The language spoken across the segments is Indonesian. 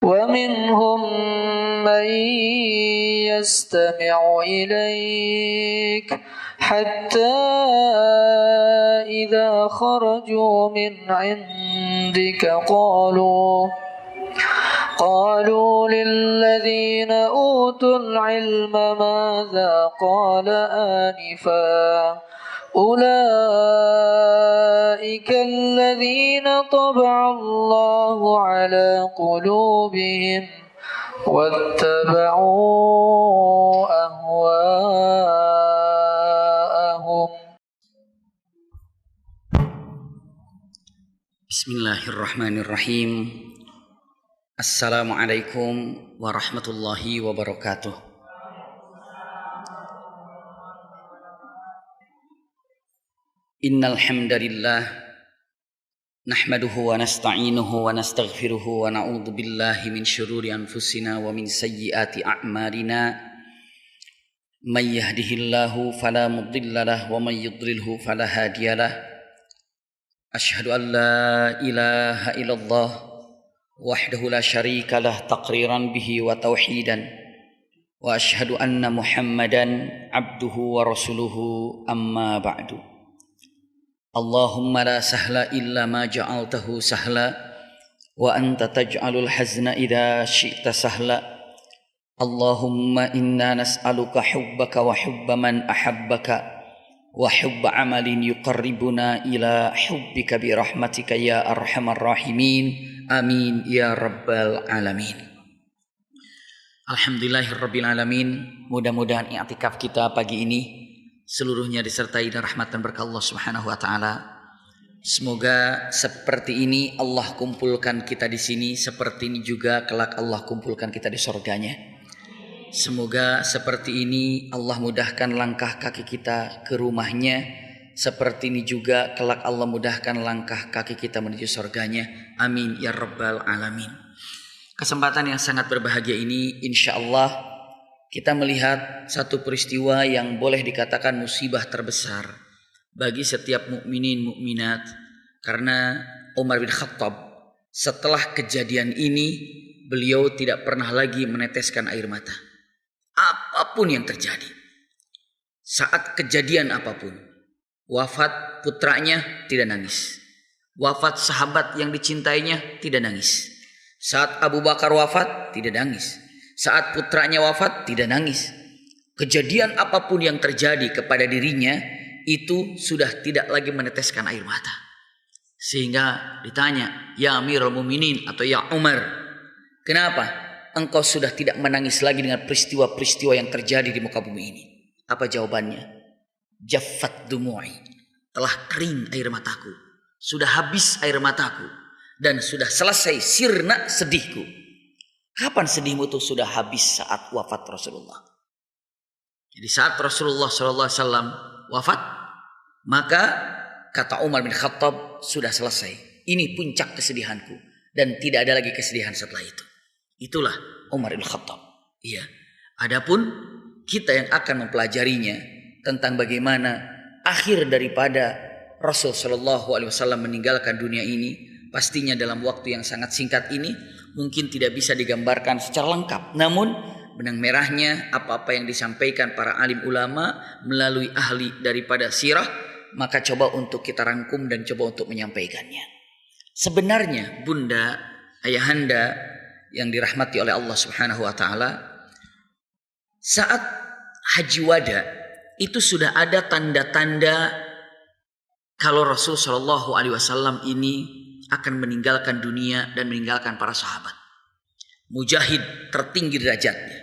ومنهم من يستمع إليك حتى إذا خرجوا من عندك قالوا للذين أوتوا العلم ماذا قال آنفا أولئك الذين طبع الله على قلوبهم واتبعوا أهواءهم. Bismillahirrahmanirrahim. Assalamualaikum warahmatullahi wabarakatuh. Innal hamdalillah nahmaduhu wa nasta'inuhu wa nastaghfiruhu wa na'udzu billahi min syururi anfusina wa min sayyiati a'malina. May yahdihillahu fala mudhillalah wa may yudlilhu fala hadiyalah. Asyhadu an la ilaha illallah wahdahu la syarika lah taqriran bihi wa tauhidan wa asyhadu anna Muhammadan abduhu wa rasuluhu amma ba'du. Allahumma la sahla illa ma ja'altahu sahla wa anta taj'alul hazna idza syi'ta sahla. Allahumma inna nas'aluka hubbaka wa hubba man ahabbaka wa hubba amalin yuqarribuna ila hubbika bi rahmatika ya arhamar rahimin. Amin ya rabbal alamin. Alhamdulillahirabbil alamin. Mudah-mudahan i'tikaf kita pagi ini seluruhnya disertai dengan rahmat dan berkah Allah Subhanahu wa taala. Semoga seperti ini Allah kumpulkan kita di sini, seperti ini juga kelak Allah kumpulkan kita di surganya. Semoga seperti ini Allah mudahkan langkah kaki kita ke rumahnya, seperti ini juga kelak Allah mudahkan langkah kaki kita menuju surganya. Amin ya rabbal alamin. Kesempatan yang sangat berbahagia ini insyaallah kita melihat satu peristiwa yang boleh dikatakan musibah terbesar bagi setiap mukminin mukminat, karena Umar bin Khattab setelah kejadian ini beliau tidak pernah lagi meneteskan air mata. Apapun yang terjadi, saat kejadian apapun, wafat putranya tidak nangis, wafat sahabat yang dicintainya tidak nangis, saat Abu Bakar wafat tidak nangis, saat putranya wafat tidak nangis. Kejadian apapun yang terjadi kepada dirinya itu sudah tidak lagi meneteskan air mata. Sehingga ditanya, ya Amirul Mukminin atau ya Umar, kenapa engkau sudah tidak menangis lagi dengan peristiwa-peristiwa yang terjadi di muka bumi ini? Apa jawabannya? Jaffat dumu'i, telah kering air mataku, sudah habis air mataku, dan sudah selesai sirna sedihku. Kapan sedihmu itu sudah habis? Saat wafat Rasulullah. Jadi saat Rasulullah SAW wafat, maka kata Umar bin Khattab, sudah selesai. Ini puncak kesedihanku, dan tidak ada lagi kesedihan setelah itu. Itulah Umar bin Khattab. Iya. Adapun kita yang akan mempelajarinya tentang bagaimana akhir daripada Rasul Shallallahu Alaihi Wasallam meninggalkan dunia ini, pastinya dalam waktu yang sangat singkat ini mungkin tidak bisa digambarkan secara lengkap. Namun benang merahnya apa-apa yang disampaikan para alim ulama melalui ahli daripada sirah, maka coba untuk kita rangkum dan coba untuk menyampaikannya. Sebenarnya bunda, ayahanda yang dirahmati oleh Allah Subhanahu wa taala, saat haji wada itu sudah ada tanda-tanda kalau Rasul Shallallahu Alaihi Wasallam ini akan meninggalkan dunia dan meninggalkan para sahabat. Mujahid tertinggi derajatnya,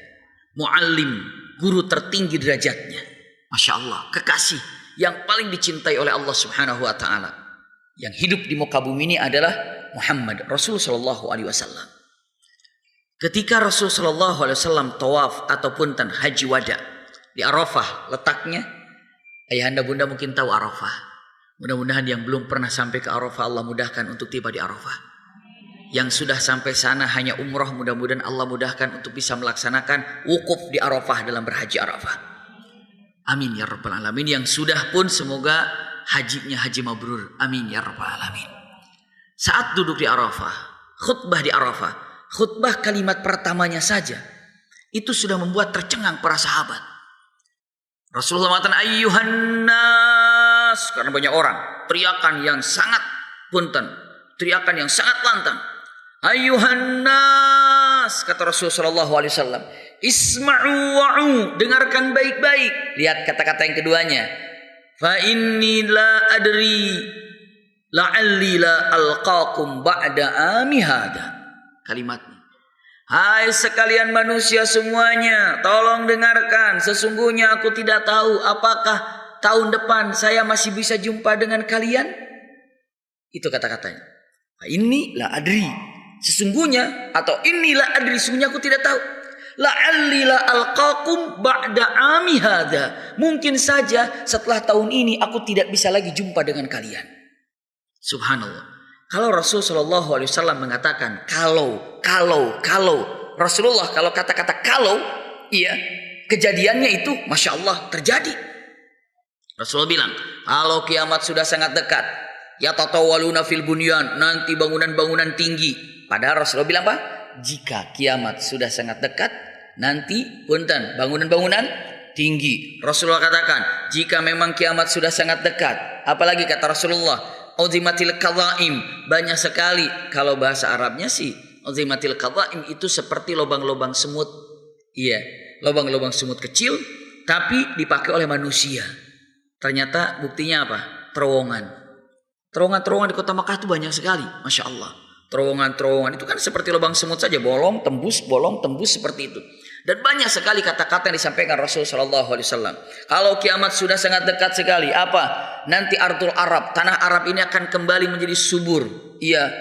muallim, guru tertinggi derajatnya, masya Allah, kekasih yang paling dicintai oleh Allah Subhanahu wa taala yang hidup di muka bumi ini adalah Muhammad Rasul Shallallahu Alaihi Wasallam. Ketika Rasul Shallallahu Alaihi Wasallam tawaf ataupun haji wada di Arafah letaknya, ayahanda bunda mungkin tahu Arafah. Mudah-mudahan yang belum pernah sampai ke Arafah Allah mudahkan untuk tiba di Arafah. Yang sudah sampai sana hanya umrah, mudah-mudahan Allah mudahkan untuk bisa melaksanakan wukuf di Arafah dalam berhaji Arafah. Amin ya rabbal alamin. Yang sudah pun semoga hajinya haji mabrur. Amin ya rabbal alamin. Saat duduk di Arafah, khutbah di Arafah, khutbah kalimat pertamanya saja itu sudah membuat tercengang para sahabat. Rasulullah mengatakan ayyuhan nas, karena banyak orang, teriakan yang sangat teriakan yang sangat lantang. Ayyuhan nas, kata Rasulullah SAW, isma'u wa'u, dengarkan baik-baik. Lihat kata-kata yang keduanya. Fa inni la adri la'alli la alqakum ba'da ami hada. Kalimatnya. Hai sekalian manusia semuanya, tolong dengarkan. Sesungguhnya aku tidak tahu apakah tahun depan saya masih bisa jumpa dengan kalian. Itu kata-katanya. Ini la adri. Sesungguhnya atau inilah adri, sesungguhnya aku tidak tahu. La'alli la alqakum ba'da ami hadza. Mungkin saja setelah tahun ini aku tidak bisa lagi jumpa dengan kalian. Subhanallah. Kalau Rasulullah SAW mengatakan kalau Rasulullah kalau kata-kata kalau, iya, kejadiannya itu Masya Allah terjadi. Rasulullah bilang, kalau kiamat sudah sangat dekat, ya tatawaluna fil bunyan, nanti bangunan-bangunan tinggi. Padahal Rasulullah bilang apa? Jika kiamat sudah sangat dekat, nanti punten bangunan-bangunan tinggi. Rasulullah katakan, jika memang kiamat sudah sangat dekat, apalagi kata Rasulullah, uzimatil kadhaim, banyak sekali. Kalau bahasa Arabnya sih uzimatil kadhaim itu seperti lubang-lubang semut. Iya, lubang-lubang semut kecil tapi dipakai oleh manusia. Ternyata buktinya apa? Terowongan. Terowongan di kota Makkah itu banyak sekali, Masya Allah. Terowongan itu kan seperti lubang semut saja, bolong tembus seperti itu. Dan banyak sekali kata-kata yang disampaikan Rasulullah SAW. Kalau kiamat sudah sangat dekat sekali, apa? Nanti ardul Arab, tanah Arab ini akan kembali menjadi subur. Iya,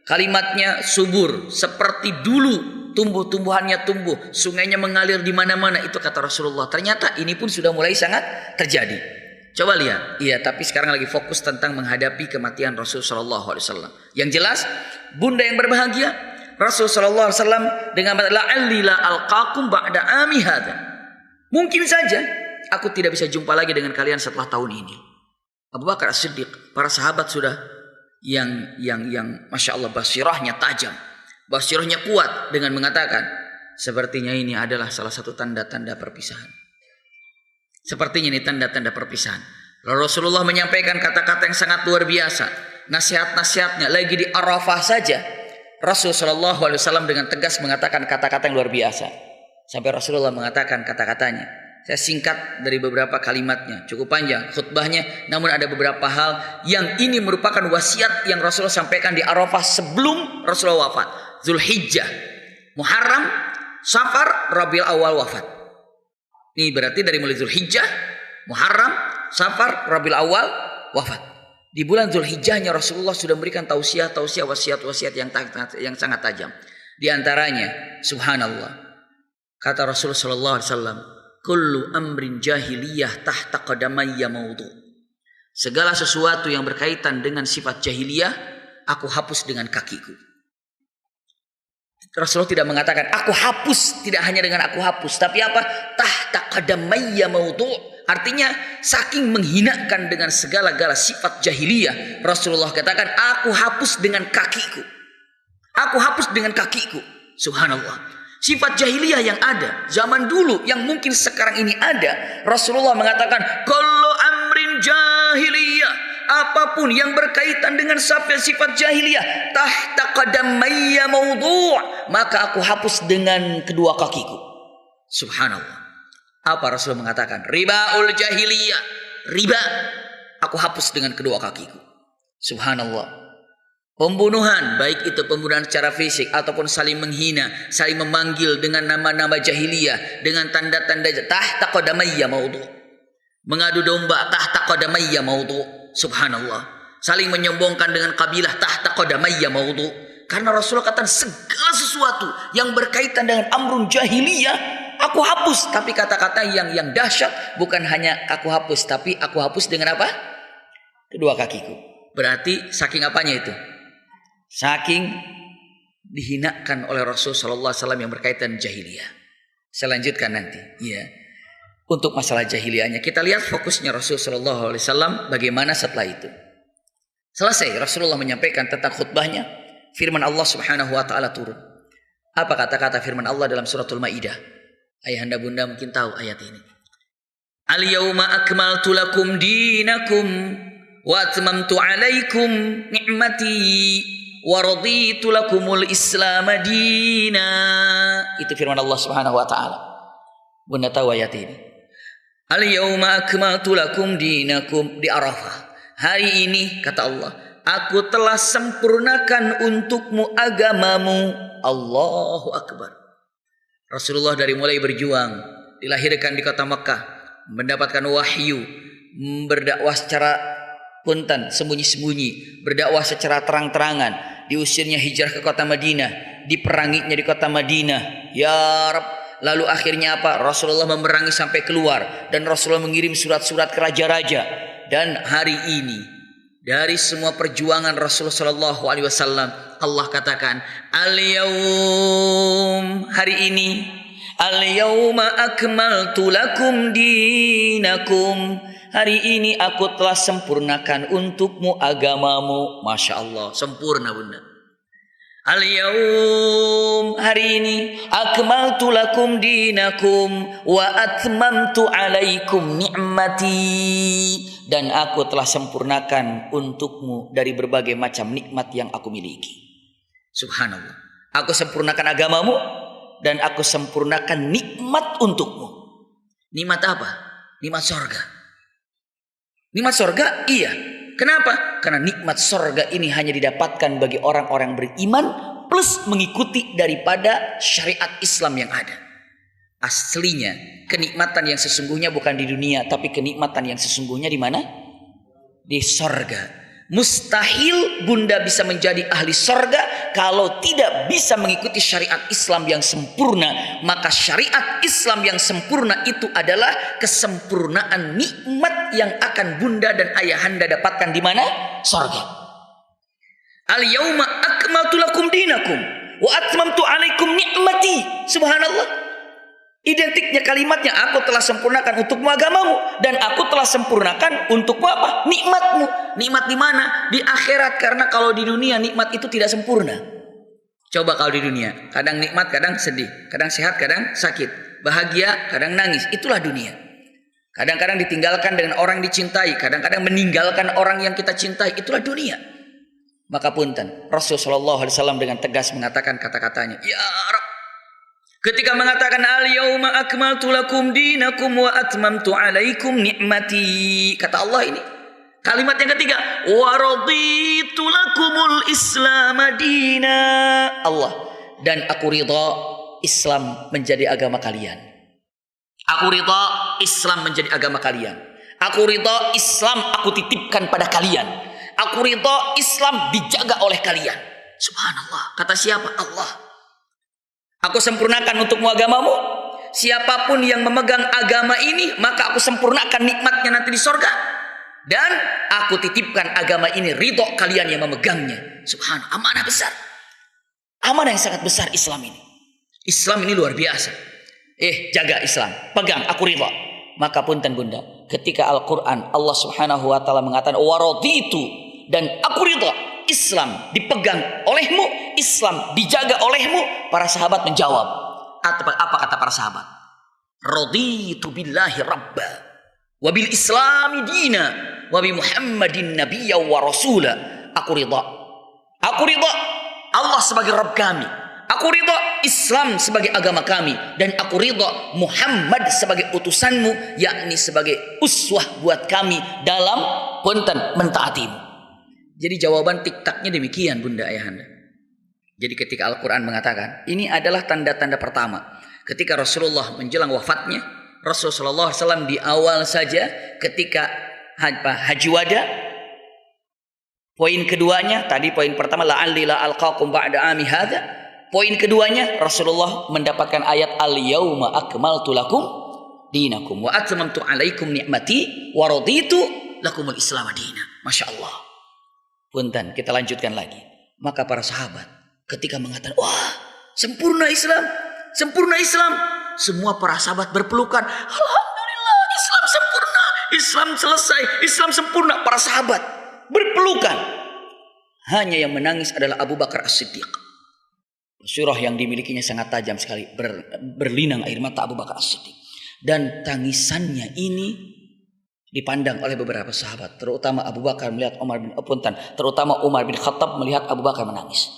kalimatnya subur, seperti dulu tumbuh-tumbuhannya tumbuh, sungainya mengalir di mana-mana. Itu kata Rasulullah. Ternyata ini pun sudah mulai sangat terjadi. Coba lihat, iya, tapi sekarang lagi fokus tentang menghadapi kematian Rasulullah SAW. Yang jelas, bunda yang berbahagia, Rasulullah SAW dengan la'alli la alqakum ba'da ami hadza. Mungkin saja aku tidak bisa jumpa lagi dengan kalian setelah tahun ini. Abu Bakar As-Siddiq, para sahabat sudah yang Masya Allah basirahnya tajam, basirahnya kuat dengan mengatakan, sepertinya ini adalah salah satu tanda-tanda perpisahan. Sepertinya ini tanda-tanda perpisahan. Lalu Rasulullah menyampaikan kata-kata yang sangat luar biasa, nasihat-nasihatnya lagi di Arafah saja. Rasulullah SAW dengan tegas mengatakan kata-kata yang luar biasa. Sampai Rasulullah mengatakan kata-katanya. Saya singkat dari beberapa kalimatnya. Cukup panjang khutbahnya. Namun ada beberapa hal yang ini merupakan wasiat yang Rasulullah sampaikan di Arafah sebelum Rasulullah wafat. Zulhijjah, Muharram, Safar, Rabiul Awal wafat. Ini berarti dari mulai Zulhijjah, Muharram, Safar, Rabiul Awal wafat. Di bulan Zulhijjahnya Rasulullah sudah memberikan tausiah, wasiat-wasiat yang sangat tajam. Di antaranya, subhanallah, kata Rasulullah SAW, kullu amrin jahiliyah tahta qadamayya mawdu. Segala sesuatu yang berkaitan dengan sifat jahiliyah, aku hapus dengan kakiku. Rasulullah tidak mengatakan aku hapus, tidak hanya dengan aku hapus, tapi apa? Tahta qadamayya mawdu'. Artinya saking menghinakan dengan segala-gala sifat jahiliyah, Rasulullah katakan aku hapus dengan kakiku. Aku hapus dengan kakiku. Subhanallah. Sifat jahiliyah yang ada zaman dulu yang mungkin sekarang ini ada, Rasulullah mengatakan kullu amrin jahiliyah, apapun yang berkaitan dengan sifat jahiliyah, tahta qadamayya mawdu', maka aku hapus dengan kedua kakiku. Subhanallah. Apa Rasulullah mengatakan? Ribaul jahiliyah, riba, aku hapus dengan kedua kakiku. Subhanallah. Pembunuhan, baik itu pembunuhan secara fisik ataupun saling menghina, saling memanggil dengan nama-nama jahiliyah, dengan tanda-tanda tahta qadamayya mawdu'. Mengadu domba tahta qadamayya mawdu'. Subhanallah. Saling menyombongkan dengan kabilah tahta qadamayya mawdu'. Karena Rasulullah katakan segala sesuatu yang berkaitan dengan amrun jahiliyah aku hapus. Tapi kata-kata yang dahsyat bukan hanya aku hapus, tapi aku hapus dengan apa? Kedua kakiku. Berarti saking apanya itu? Saking dihinakan oleh Rasulullah SAW yang berkaitan jahiliyah. Saya lanjutkan nanti. Ya. Untuk masalah jahiliyahnya kita lihat fokusnya Rasulullah SAW bagaimana setelah itu. Selesai Rasulullah menyampaikan tentang khutbahnya, firman Allah Subhanahu wa taala turun. Apa kata-kata firman Allah dalam suratul Maidah? Ayahanda bunda mungkin tahu ayat ini. Al-yawma akmaltu lakum dinakum wa atmamtu alaikum ni'mati wa raditu lakumul islam dina. Itu firman Allah Subhanahu wa taala. Bunda tahu ayat ini. Al-yawma akmaltu lakum dinakum di Arafah. Hari ini kata Allah, aku telah sempurnakan untukmu agamamu. Allahu Akbar. Rasulullah dari mulai berjuang, dilahirkan di kota Mekah, mendapatkan wahyu, berdakwah secara punten, sembunyi-sembunyi, berdakwah secara terang-terangan, diusirnya hijrah ke kota Madinah, diperanginya di kota Madinah. Ya Rabb, lalu akhirnya apa? Rasulullah memerangi sampai keluar dan Rasulullah mengirim surat-surat ke raja-raja. Dan hari ini dari semua perjuangan Rasulullah sallallahu alaihi wasallam, Allah katakan, al-yaum, hari ini, al-yauma akmaltu lakum dinakum. Hari ini aku telah sempurnakan untukmu agamamu. Masya Allah, sempurna bunda. Al-yaum, hari ini, akmaltu lakum dinakum wa atmamtu alaikum ni'mati. Dan aku telah sempurnakan untukmu dari berbagai macam nikmat yang aku miliki. Subhanallah. Aku sempurnakan agamamu dan aku sempurnakan nikmat untukmu. Nikmat apa? Nikmat sorga. Nikmat sorga? Iya. Kenapa? Karena nikmat sorga ini hanya didapatkan bagi orang-orang beriman plus mengikuti daripada syariat Islam yang ada. Aslinya kenikmatan yang sesungguhnya bukan di dunia, tapi kenikmatan yang sesungguhnya di mana? Di sorga. Mustahil bunda bisa menjadi ahli sorga kalau tidak bisa mengikuti syariat Islam yang sempurna. Maka syariat Islam yang sempurna itu adalah kesempurnaan nikmat yang akan bunda dan ayahanda dapatkan di mana? Sorga. Al-yawma akmaltu lakum dinakum wa atmamtu alaikum ni'mati. Subhanallah. Identiknya kalimatnya, aku telah sempurnakan untukmu agamamu dan aku telah sempurnakan untukmu apa? Nikmatmu. Nikmat di mana? Di akhirat. Karena kalau di dunia nikmat itu tidak sempurna. Coba kalau di dunia, kadang nikmat, kadang sedih, kadang sehat, kadang sakit, bahagia, kadang nangis. Itulah dunia. Kadang-kadang ditinggalkan dengan orang dicintai, kadang-kadang meninggalkan orang yang kita cintai. Itulah dunia. Maka punten, Rasulullah SAW dengan tegas mengatakan kata-katanya, ya Rabb, ketika mengatakan al-yauma akmaltu lakum dinakum wa atmamtu alaikum ni'mati. Kata Allah ini. Kalimat yang ketiga, wa raditu lakumul islam dina. Allah, dan aku ridha Islam menjadi agama kalian. Aku ridha Islam menjadi agama kalian. Aku ridha Islam aku titipkan pada kalian. Aku ridha Islam dijaga oleh kalian. Subhanallah. Kata siapa? Allah. Aku sempurnakan untukmu agamamu. Siapapun yang memegang agama ini, maka aku sempurnakan nikmatnya nanti di sorga. Dan aku titipkan agama ini, ridho kalian yang memegangnya. Subhanallah, amanah besar. Amanah yang sangat besar Islam ini. Islam ini luar biasa. Jaga Islam, pegang, aku ridho. Maka punten bunda, ketika Al-Quran Allah Subhanahu wa ta'ala mengatakan waraditu, dan aku ridho Islam dipegang olehmu, Islam dijaga olehmu, para sahabat menjawab. Apa kata para sahabat? Raditu billahi rabba wa bil islami dina wa bi Muhammadin nabiyya wa rasula. Aku ridha. Aku ridha Allah sebagai Rabb kami. Aku ridha Islam sebagai agama kami, dan aku ridha Muhammad sebagai utusanmu, yakni sebagai uswah buat kami dalam punten mentaatimu. Jadi jawaban tiktaknya demikian bunda ayahanda. Jadi ketika Al-Quran mengatakan, ini adalah tanda-tanda pertama. Ketika Rasulullah menjelang wafatnya, Rasulullah SAW di awal saja ketika haji wada, poin keduanya, tadi poin pertama, la'alli la alqakum ba'da ami hadha. Poin keduanya, Rasulullah mendapatkan ayat al-yawma akmaltu lakum dinakum wa atmamtu alaikum ni'mati wa raditu lakumul islam dina. Masya Allah. Punten, kita lanjutkan lagi. Maka para sahabat ketika mengatakan, wah, sempurna Islam, sempurna Islam, semua para sahabat berpelukan, alhamdulillah, Islam sempurna, Islam selesai, Islam sempurna. Para sahabat berpelukan. Hanya yang menangis adalah Abu Bakar As-Siddiq. Surah yang dimilikinya sangat tajam sekali. Berlinang air mata Abu Bakar As-Siddiq. Dan tangisannya ini dipandang oleh beberapa sahabat. Terutama Abu Bakar melihat terutama Umar bin Khattab melihat Abu Bakar menangis.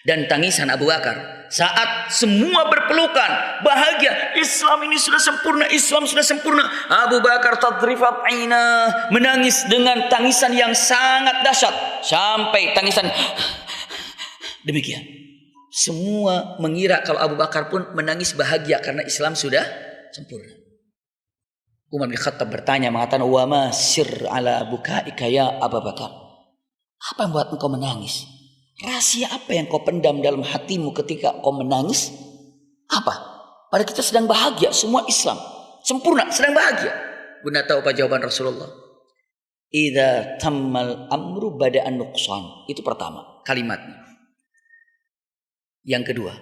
Dan tangisan Abu Bakar saat semua berpelukan, bahagia, Islam ini sudah sempurna, Islam sudah sempurna. Abu Bakar tadrifat aina, menangis dengan tangisan yang sangat dahsyat. Sampai tangisan demikian. Semua mengira kalau Abu Bakar pun menangis bahagia karena Islam sudah sempurna. Umar bin Khattab bertanya, mengatakan, "Wa ma sir ala bukaika ya Abu Bakar?" Apa yang membuat engkau menangis? Rahasia apa yang kau pendam dalam hatimu ketika kau menangis? Apa? Padahal kita sedang bahagia, semua Islam sempurna, sedang bahagia. Bunda tahu apa jawaban Rasulullah? Idza tammal amru bada'an nuqsan. Itu pertama kalimatnya. Yang kedua,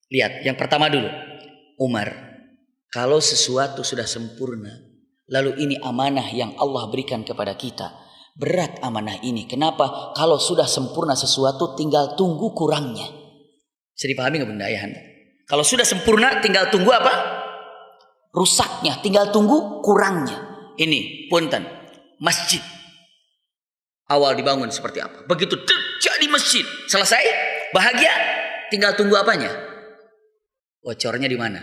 lihat yang pertama dulu. Umar, kalau sesuatu sudah sempurna, lalu ini amanah yang Allah berikan kepada kita. Berat amanah ini. Kenapa? Kalau sudah sempurna sesuatu tinggal tunggu kurangnya. Bisa dipahami nggak Bunda Ayahanda? Kalau sudah sempurna tinggal tunggu apa? Rusaknya. Tinggal tunggu kurangnya. Ini punten. Masjid. Awal dibangun seperti apa? Begitu jadi masjid. Selesai? Bahagia? Tinggal tunggu apanya? Bocornya di mana?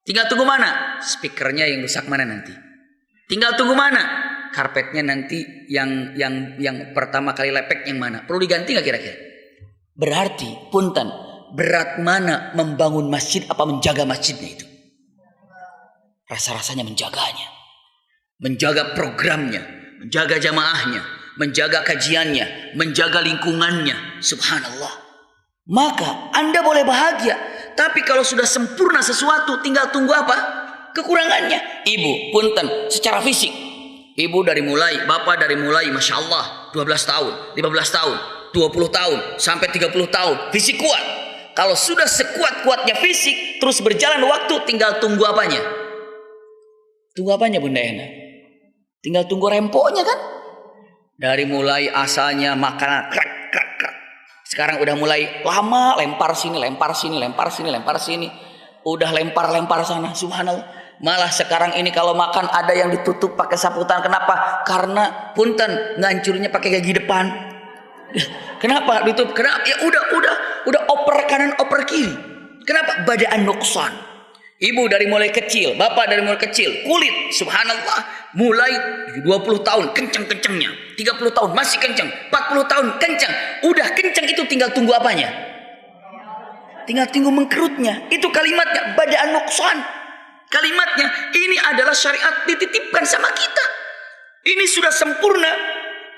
Tinggal tunggu mana? Speakernya yang rusak mana nanti? Tinggal tunggu mana? Karpetnya nanti yang pertama kali lepek yang mana? Perlu diganti nggak kira-kira? Berarti punten, berat mana membangun masjid apa menjaga masjidnya itu? Rasa-rasanya menjaganya, menjaga programnya, menjaga jamaahnya, menjaga kajiannya, menjaga lingkungannya. Subhanallah. Maka Anda boleh bahagia, tapi kalau sudah sempurna sesuatu tinggal tunggu apa? Kekurangannya. Ibu punten secara fisik. Ibu bapak dari mulai Masya Allah 12 tahun, 15 tahun, 20 tahun, sampai 30 tahun. Fisik kuat. Kalau sudah sekuat-kuatnya fisik, terus berjalan waktu, tinggal tunggu apanya? Tunggu apanya Bunda Ena? Tinggal tunggu rempoknya kan? Dari mulai asalnya makanan krak. Sekarang udah mulai lama lempar sini. Udah lempar sana. Subhanallah. Malah sekarang ini kalau makan ada yang ditutup pakai sapu tangan. Kenapa? Karena punten ngancurnya pakai gigi depan. Kenapa ditutup? Kenapa? Ya udah oper kanan oper kiri. Kenapa? Bada'an nuqsan. Ibu dari mulai kecil, bapak dari mulai kecil, kulit subhanallah mulai 20 tahun kenceng-kencengnya, 30 tahun masih kenceng, 40 tahun kenceng. Udah kenceng itu tinggal tunggu apanya? Tinggal tunggu mengkerutnya. Itu kalimatnya bada'an nuqsan. Kalimatnya ini adalah syariat dititipkan sama kita. Ini sudah sempurna.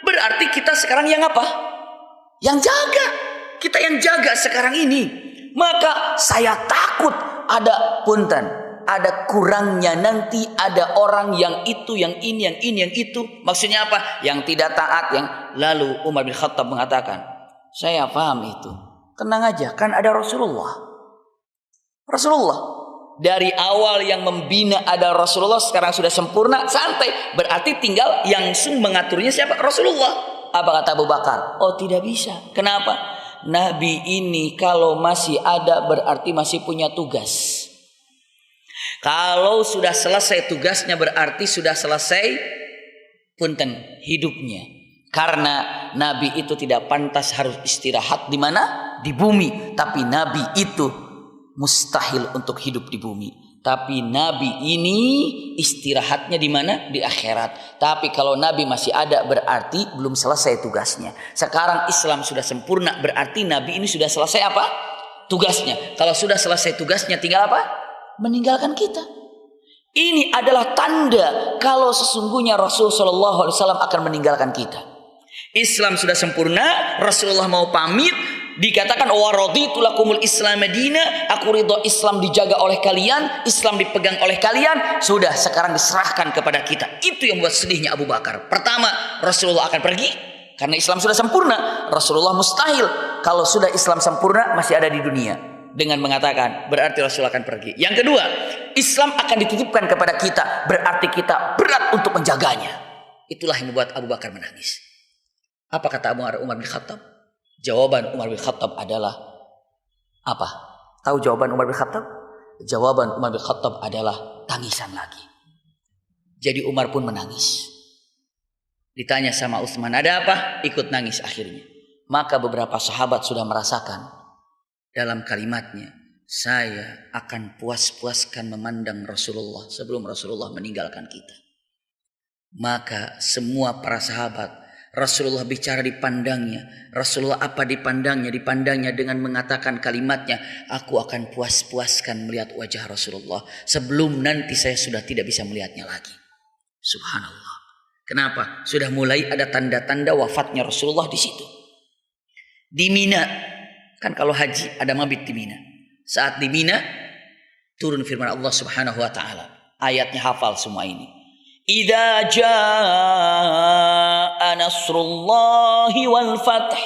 Berarti kita sekarang yang apa? Yang jaga. Kita yang jaga sekarang ini. Maka saya takut ada punten, ada kurangnya nanti ada orang yang itu, yang ini, yang itu. Maksudnya apa? Yang tidak taat, yang lalu Umar bin Khattab mengatakan, saya paham itu. Tenang aja, kan ada Rasulullah. Dari awal yang membina ada Rasulullah, sekarang sudah sempurna, santai. Berarti tinggal yang mengaturnya siapa? Rasulullah. Apa kata Abu Bakar? Oh tidak bisa. Kenapa? Nabi ini kalau masih ada berarti masih punya tugas. Kalau sudah selesai tugasnya berarti sudah selesai punten hidupnya. Karena Nabi itu tidak pantas harus istirahat di mana? Di bumi. Tapi Nabi itu mustahil untuk hidup di bumi. Tapi Nabi ini istirahatnya di mana? Di akhirat. Tapi kalau Nabi masih ada berarti belum selesai tugasnya. Sekarang Islam sudah sempurna berarti Nabi ini sudah selesai apa? Tugasnya. Kalau sudah selesai tugasnya tinggal apa? Meninggalkan kita. Ini adalah tanda kalau sesungguhnya Rasulullah SAW akan meninggalkan kita. Islam sudah sempurna, Rasulullah mau pamit. Dikatakan wa raditu lakumul Islam Madinah, aku ridho Islam dijaga oleh kalian, Islam dipegang oleh kalian, sudah sekarang diserahkan kepada kita. Itu yang buat sedihnya Abu Bakar. Pertama, Rasulullah akan pergi karena Islam sudah sempurna. Rasulullah mustahil kalau sudah Islam sempurna masih ada di dunia dengan mengatakan berarti Rasulullah akan pergi. Yang kedua, Islam akan dititipkan kepada kita, berarti kita berat untuk menjaganya. Itulah yang membuat Abu Bakar menangis. Apa kata Umar bin Khattab? Jawaban Umar bin Khattab adalah Apa? Tahu jawaban Umar bin Khattab? Jawaban Umar bin Khattab adalah tangisan lagi. Jadi Umar pun menangis. Ditanya sama Utsman, ada apa? Ikut nangis akhirnya. Maka beberapa sahabat sudah merasakan dalam kalimatnya, saya akan puas-puaskan memandang Rasulullah sebelum Rasulullah meninggalkan kita. Maka semua para sahabat, Rasulullah bicara dipandangnya. Rasulullah apa dipandangnya? Dipandangnya dengan mengatakan kalimatnya, aku akan puas-puaskan melihat wajah Rasulullah sebelum nanti saya sudah tidak bisa melihatnya lagi. Subhanallah. Kenapa? Sudah mulai ada tanda-tanda wafatnya Rasulullah di situ. Di Mina, kan kalau haji ada mabit di Mina. Saat di Mina turun firman Allah Subhanahu wa taala. Ayatnya hafal semua ini. Idza jaa nasrullahi wal fath.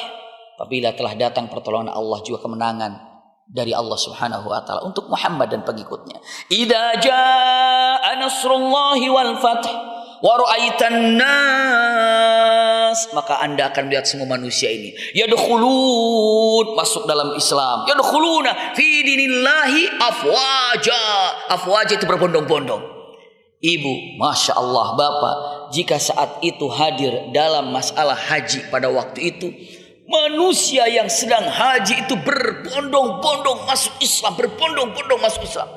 Apabila telah datang pertolongan Allah juga kemenangan dari Allah Subhanahu wa taala untuk Muhammad dan pengikutnya. Idza jaa nasrullahi wal fath wa ra'aitan nas, maka Anda akan melihat semua manusia ini yadkhulun, masuk dalam Islam, yadkhuluna fi dinillahi afwaja. Afwaja itu berbondong-bondong. Ibu, Masya Allah, Bapak, jika saat itu hadir dalam masalah haji pada waktu itu, manusia yang sedang haji itu berbondong-bondong masuk Islam, berbondong-bondong masuk Islam.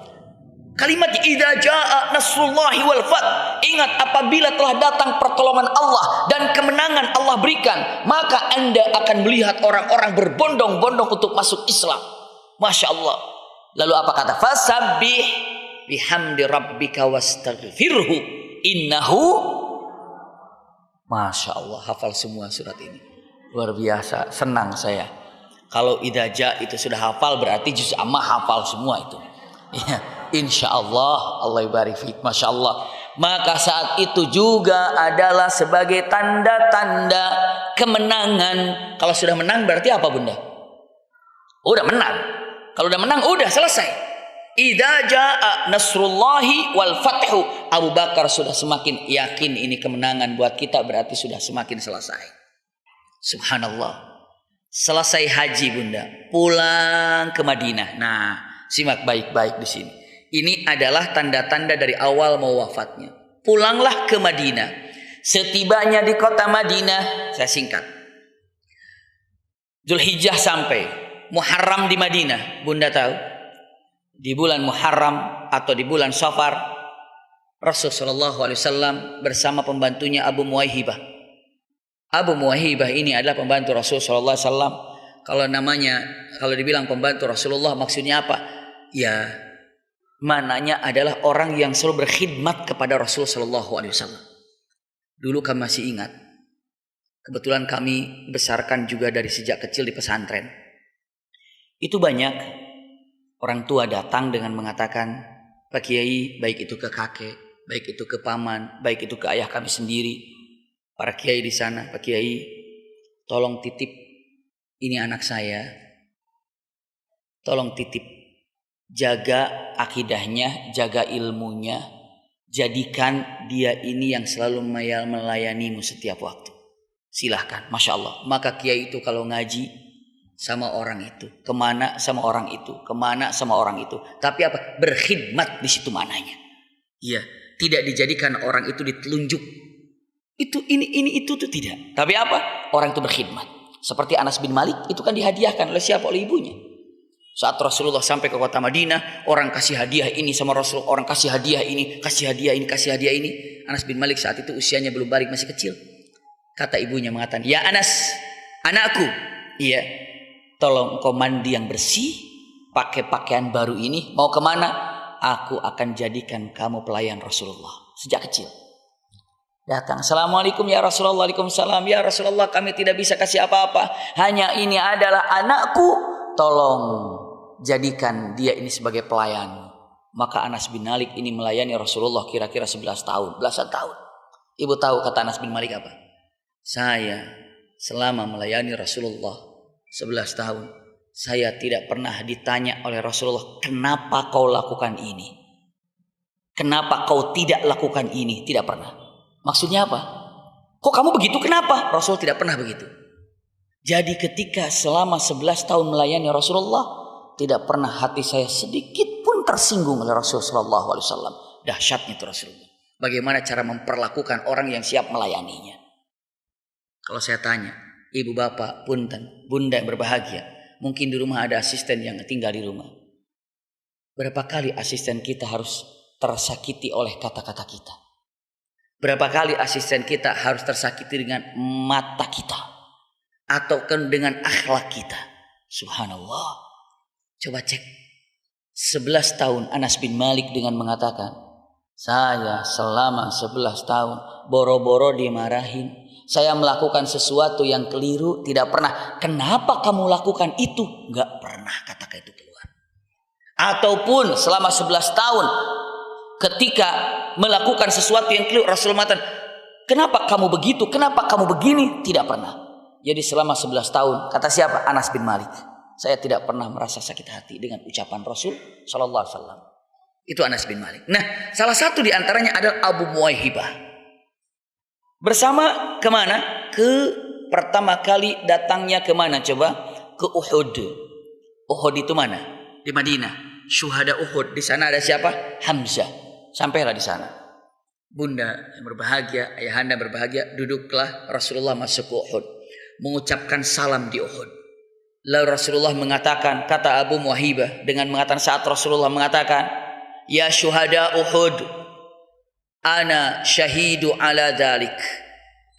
Kalimat idza jaa nasrullahi wal fath. Ingat, apabila telah datang pertolongan Allah dan kemenangan Allah berikan, maka Anda akan melihat orang-orang berbondong-bondong untuk masuk Islam. Masya Allah. Lalu apa kata? Fasabbih bihamdi rabbika wastaghfirhu innahu. Masya Allah, hafal semua surat ini. Luar biasa, senang saya. Kalau idza jaa itu sudah hafal, berarti juz amma hafal semua itu. Ya. Insya Allah, Allah barik fiik, Masya Allah. Maka saat itu juga adalah sebagai tanda-tanda kemenangan. Kalau sudah menang berarti apa Bunda? Udah menang. Kalau udah menang udah selesai. Idza jaa nasrullahi wal fathu. Abu Bakar sudah semakin yakin ini kemenangan buat kita, berarti sudah semakin selesai. Subhanallah. Selesai haji Bunda, pulang ke Madinah. Nah, simak baik-baik di sini. Ini adalah tanda-tanda dari awal mau wafatnya. Pulanglah ke Madinah. Setibanya di kota Madinah, saya singkat. Zulhijjah sampai, Muharram di Madinah. Bunda tahu, di bulan Muharram atau di bulan Safar, Rasulullah SAW bersama pembantunya Abu Muwaihibah. Abu Muwaihibah ini adalah pembantu Rasulullah SAW. Kalau dibilang pembantu Rasulullah maksudnya apa? Ya, mananya adalah orang yang selalu berkhidmat kepada Rasulullah SAW. Dulu kami masih ingat, kebetulan kami besarkan juga dari sejak kecil di pesantren. Itu banyak orang tua datang dengan mengatakan, Pak Kiai, baik itu ke kakek, baik itu ke paman, baik itu ke ayah kami sendiri, para kiai di sana, Pak Kiai, tolong titip ini anak saya, tolong titip, jaga akidahnya, jaga ilmunya, jadikan dia ini yang selalu melayanimu setiap waktu. Silahkan, Masya Allah. Maka kiai itu kalau ngaji sama orang itu, kemana sama orang itu, kemana sama orang itu. Tapi apa? Berkhidmat di situ mananya. Iya, tidak dijadikan orang itu ditelunjuk. Itu ini itu tuh tidak. Tapi apa? Orang itu berkhidmat. Seperti Anas bin Malik itu kan dihadiahkan oleh siapa? Oleh ibunya. Saat Rasulullah sampai ke kota Madinah, orang kasih hadiah ini sama Rasul, orang kasih hadiah ini, kasih hadiah ini, kasih hadiah ini. Anas bin Malik saat itu usianya belum balik, masih kecil. Kata ibunya mengatakan, ya Anas, anakku, iya, tolong kau mandi yang bersih, pakai pakaian baru ini. Mau kemana? Aku akan jadikan kamu pelayan Rasulullah sejak kecil. Datang, assalamualaikum ya Rasulullah, waalaikumsalam ya Rasulullah, kami tidak bisa kasih apa-apa, hanya ini adalah anakku, tolong jadikan dia ini sebagai pelayan. Maka Anas bin Malik ini melayani Rasulullah kira-kira 11 tahun, belasan tahun. Ibu tahu kata Anas bin Malik apa? Saya selama melayani Rasulullah 11 tahun, saya tidak pernah ditanya oleh Rasulullah, kenapa kau lakukan ini? Kenapa kau tidak lakukan ini? Tidak pernah. Maksudnya apa? Kok kamu begitu? Kenapa? Rasul tidak pernah begitu. Jadi ketika selama 11 tahun melayani Rasulullah, tidak pernah hati saya sedikit pun tersinggung oleh Rasulullah SAW. Dahsyatnya itu Rasulullah. Bagaimana cara memperlakukan orang yang siap melayaninya. Kalau saya tanya, ibu bapak, punten, bunda yang berbahagia, mungkin di rumah ada asisten yang tinggal di rumah. Berapa kali asisten kita harus tersakiti oleh kata-kata kita? Berapa kali asisten kita harus tersakiti dengan mata kita? Atau dengan akhlak kita? Subhanallah. Coba cek. 11 tahun Anas bin Malik dengan mengatakan, saya selama 11 tahun boro-boro dimarahin. Saya melakukan sesuatu yang keliru, tidak pernah. Kenapa kamu lakukan itu? Gak pernah kata-kata itu keluar. Ataupun selama 11 tahun ketika melakukan sesuatu yang keliru, Rasulullah mengatakan, kenapa kamu begitu? Kenapa kamu begini? Tidak pernah. Jadi selama 11 tahun, kata siapa? Anas bin Malik. Saya tidak pernah merasa sakit hati dengan ucapan Rasul Sallallahu Alaihi Wasallam. Itu Anas bin Malik. Nah, salah satu di antaranya adalah Abu Muwaihibah. Bersama kemana? Pertama kali datangnya kemana coba? Ke Uhud. Uhud itu mana? Di Madinah. Syuhada Uhud. Di sana ada siapa? Hamzah. Sampailah di sana. Bunda yang berbahagia, ayahanda berbahagia, duduklah Rasulullah masuk ke Uhud. Mengucapkan salam di Uhud. Lalu Rasulullah mengatakan, kata Abu Muwaihibah dengan mengatakan saat Rasulullah mengatakan, ya syuhada Uhud, ana syahidu ala dalik.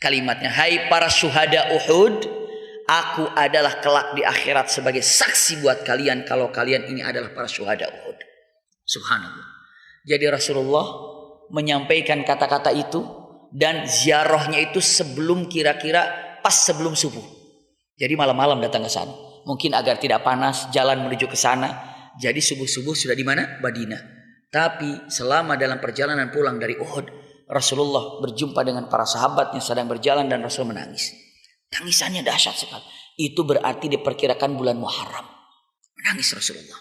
Kalimatnya, hai para syuhada Uhud, aku adalah kelak di akhirat sebagai saksi buat kalian kalau kalian ini adalah para syuhada Uhud. Subhanallah. Jadi Rasulullah menyampaikan kata-kata itu dan ziarahnya itu sebelum kira-kira pas sebelum subuh. Jadi malam-malam datang ke sana. Mungkin agar tidak panas jalan menuju ke sana. Jadi subuh-subuh sudah di mana? Madinah. Tapi selama dalam perjalanan pulang dari Uhud, Rasulullah berjumpa dengan para sahabatnya sedang berjalan dan Rasul menangis. Tangisannya dahsyat sekali. Itu berarti diperkirakan bulan Muharram. Menangis Rasulullah.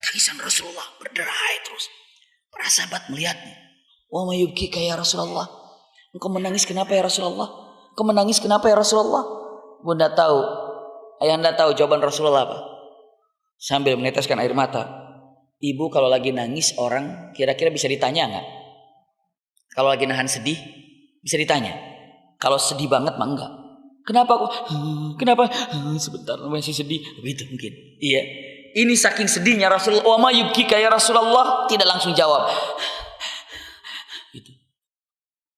Tangisan Rasulullah berderai terus. Para sahabat melihatnya. Wa ma yubkika ya Rasulullah. Engkau menangis kenapa ya Rasulullah? Engkau menangis kenapa ya Rasulullah? Bunda tahu, ayahanda tahu jawaban Rasulullah apa? Sambil meneteskan air mata. Ibu kalau lagi nangis orang kira-kira bisa ditanya nggak? Kalau lagi nahan sedih bisa ditanya. Kalau sedih banget mah enggak. Kenapa aku? Kenapa? Sebentar masih sedih. Begitu mungkin. Iya. Ini saking sedihnya Rasulullah. Wa ma yubkika ya Rasulullah, tidak langsung jawab. Gitu.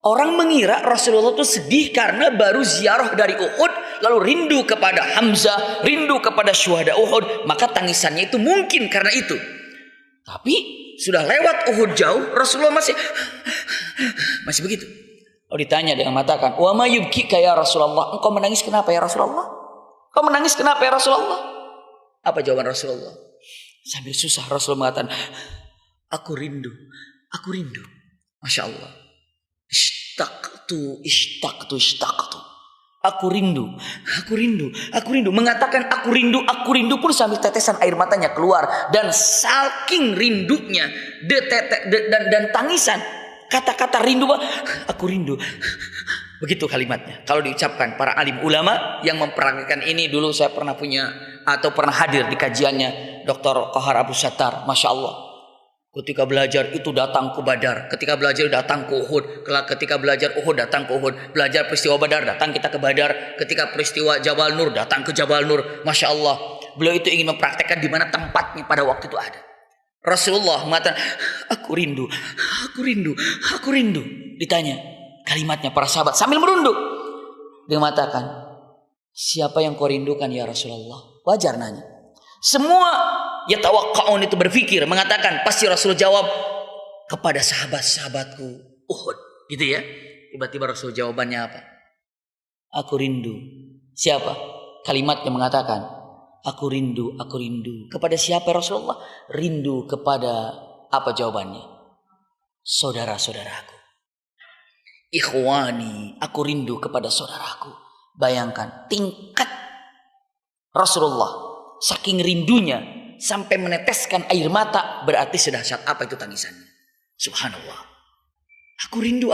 Orang mengira Rasulullah itu sedih karena baru ziarah dari Uhud, lalu rindu kepada Hamzah, rindu kepada syuhada Uhud, maka tangisannya itu mungkin karena itu. Tapi sudah lewat Uhud jauh, Rasulullah masih begitu. Kalau ditanya dengan mengatakan, "Wa ma yubkika ya Rasulullah?" Engkau menangis kenapa ya Rasulullah? Engkau menangis kenapa ya Rasulullah? Apa jawaban Rasulullah? Sambil susah Rasulullah mengatakan, "Aku rindu, aku rindu." Masya Allah. Ishtaqtu. Aku rindu. Mengatakan aku rindu pun sambil tetesan air matanya keluar. Dan saking rindunya dan tangisan. Kata-kata rindu, aku rindu. Begitu kalimatnya. Kalau diucapkan para alim ulama yang memperagakan ini, dulu saya pernah punya atau pernah hadir di kajiannya Dr. Qahar Abu Sattar. Masya Allah. Ketika belajar itu datang ke Badar. Ketika belajar datang ke Uhud. Ketika belajar Uhud datang ke Uhud. Belajar peristiwa Badar datang kita ke Badar. Ketika peristiwa Jabal Nur datang ke Jabal Nur. Masya Allah. Beliau itu ingin mempraktekkan di mana tempatnya pada waktu itu ada. Rasulullah mengatakan, aku rindu. Ditanya kalimatnya para sahabat sambil merunduk. Dia mengatakan, siapa yang kau rindukan ya Rasulullah? Wajar nanya. Semua yatawaqqa'un itu berpikir, mengatakan pasti Rasul jawab kepada sahabat-sahabatku Uhud, gitu ya. Tiba-tiba Rasul jawabannya apa? Aku rindu. Siapa? Kalimat yang mengatakan aku rindu. Kepada siapa Rasulullah? Rindu kepada apa jawabannya? Saudara-saudaraku. Ikhwani, aku rindu kepada saudaraku. Bayangkan tingkat Rasulullah saking rindunya sampai meneteskan air mata, berarti sedahsyat apa itu tangisannya. Subhanallah. Aku rindu.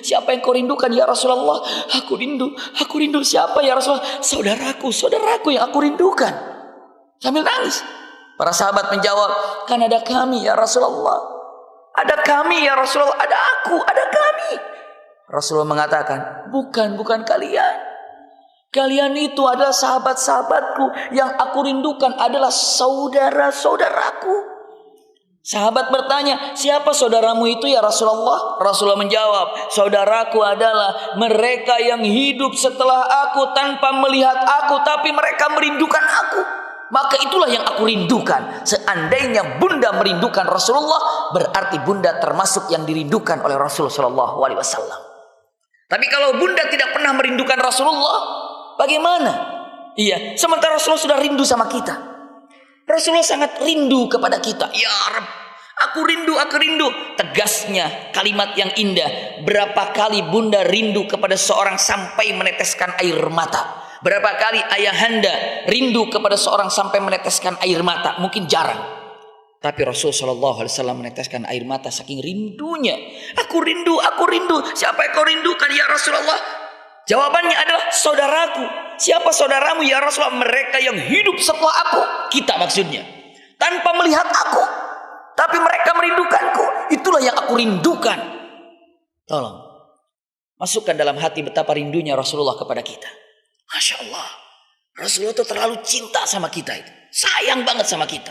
Siapa yang kau rindukan ya Rasulullah? Aku rindu. Siapa ya Rasulullah? Saudaraku yang aku rindukan. Sambil nangis. Para sahabat menjawab, kan ada kami ya Rasulullah. Ada kami ya Rasulullah, ada aku, ada kami. Rasulullah mengatakan, bukan kalian. Kalian itu adalah sahabat-sahabatku. Yang aku rindukan adalah saudara-saudaraku. Sahabat bertanya, siapa saudaramu itu ya Rasulullah? Rasulullah menjawab, saudaraku adalah mereka yang hidup setelah aku tanpa melihat aku, tapi mereka merindukan aku. Maka itulah yang aku rindukan. Seandainya bunda merindukan Rasulullah, berarti bunda termasuk yang dirindukan oleh Rasulullah SAW. Tapi kalau bunda tidak pernah merindukan Rasulullah, bagaimana? Iya, sementara Rasulullah sudah rindu sama kita. Rasulullah sangat rindu kepada kita. Ya Rabb, aku rindu. Tegasnya kalimat yang indah. Berapa kali bunda rindu kepada seorang sampai meneteskan air mata? Berapa kali ayahanda rindu kepada seorang sampai meneteskan air mata? Mungkin jarang. Tapi Rasulullah SAW meneteskan air mata saking rindunya. Aku rindu. Siapa yang kau rindukan ya Rasulullah? Jawabannya adalah saudaraku. Siapa saudaramu ya Rasulullah? Mereka yang hidup setelah aku. Kita maksudnya. Tanpa melihat aku. Tapi mereka merindukanku. Itulah yang aku rindukan. Tolong. Masukkan dalam hati betapa rindunya Rasulullah kepada kita. Masya Allah. Rasulullah itu terlalu cinta sama kita itu. Sayang banget sama kita.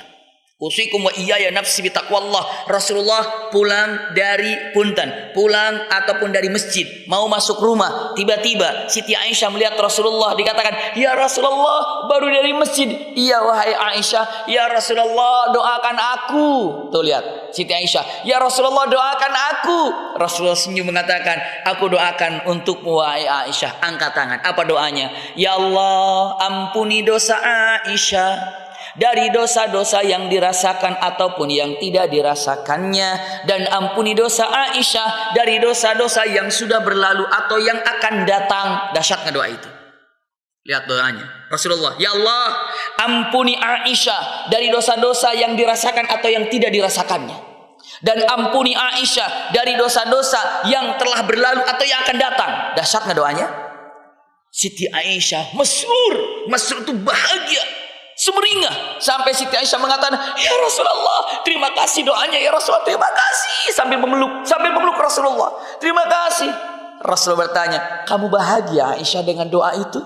Usikum wa iyaya nafsi bitaqwallah. Rasulullah pulang dari punten, pulang ataupun dari masjid, mau masuk rumah, tiba-tiba Siti Aisyah melihat Rasulullah, dikatakan, "Ya Rasulullah, baru dari masjid." "Iya wahai Aisyah." "Ya Rasulullah, doakan aku." Tuh lihat, Siti Aisyah, "Ya Rasulullah, doakan aku." Rasulullah senyum mengatakan, "Aku doakan untukmu wahai Aisyah." Angkat tangan. Apa doanya? "Ya Allah, ampuni dosa Aisyah dari dosa-dosa yang dirasakan ataupun yang tidak dirasakannya, dan ampuni dosa Aisyah dari dosa-dosa yang sudah berlalu atau yang akan datang." Dahsyatnya doa itu. Lihat doanya Rasulullah. "Ya Allah, ampuni Aisyah dari dosa-dosa yang dirasakan atau yang tidak dirasakannya, dan ampuni Aisyah dari dosa-dosa yang telah berlalu atau yang akan datang." Dahsyatnya doanya. Siti Aisyah masrur itu bahagia, semeringah, sampai Siti Aisyah mengatakan, "Ya Rasulullah, terima kasih doanya ya Rasulullah, terima kasih." Sambil memeluk Rasulullah. "Terima kasih." Rasulullah bertanya, "Kamu bahagia Aisyah dengan doa itu?"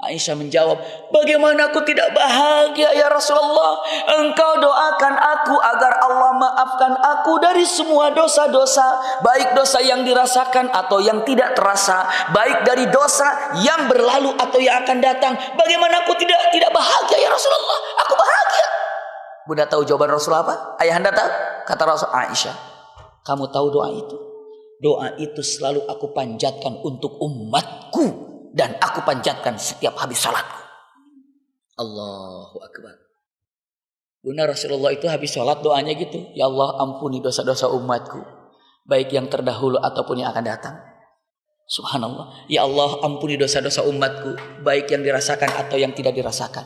Aisyah menjawab, "Bagaimana aku tidak bahagia ya Rasulullah? Engkau doakan aku agar Allah maafkan aku dari semua dosa-dosa, baik dosa yang dirasakan atau yang tidak terasa, baik dari dosa yang berlalu atau yang akan datang. Bagaimana aku tidak bahagia ya Rasulullah? Aku bahagia." Bunda tahu jawaban Rasulullah apa? Ayahanda tahu? Kata Rasul, "Aisyah, kamu tahu doa itu? Doa itu selalu aku panjatkan untuk umatku, dan aku panjatkan setiap habis salatku." Allahu Akbar. Bunda, Rasulullah itu habis salat doanya gitu, "Ya Allah, ampuni dosa-dosa umatku, baik yang terdahulu ataupun yang akan datang." Subhanallah. "Ya Allah, ampuni dosa-dosa umatku, baik yang dirasakan atau yang tidak dirasakan."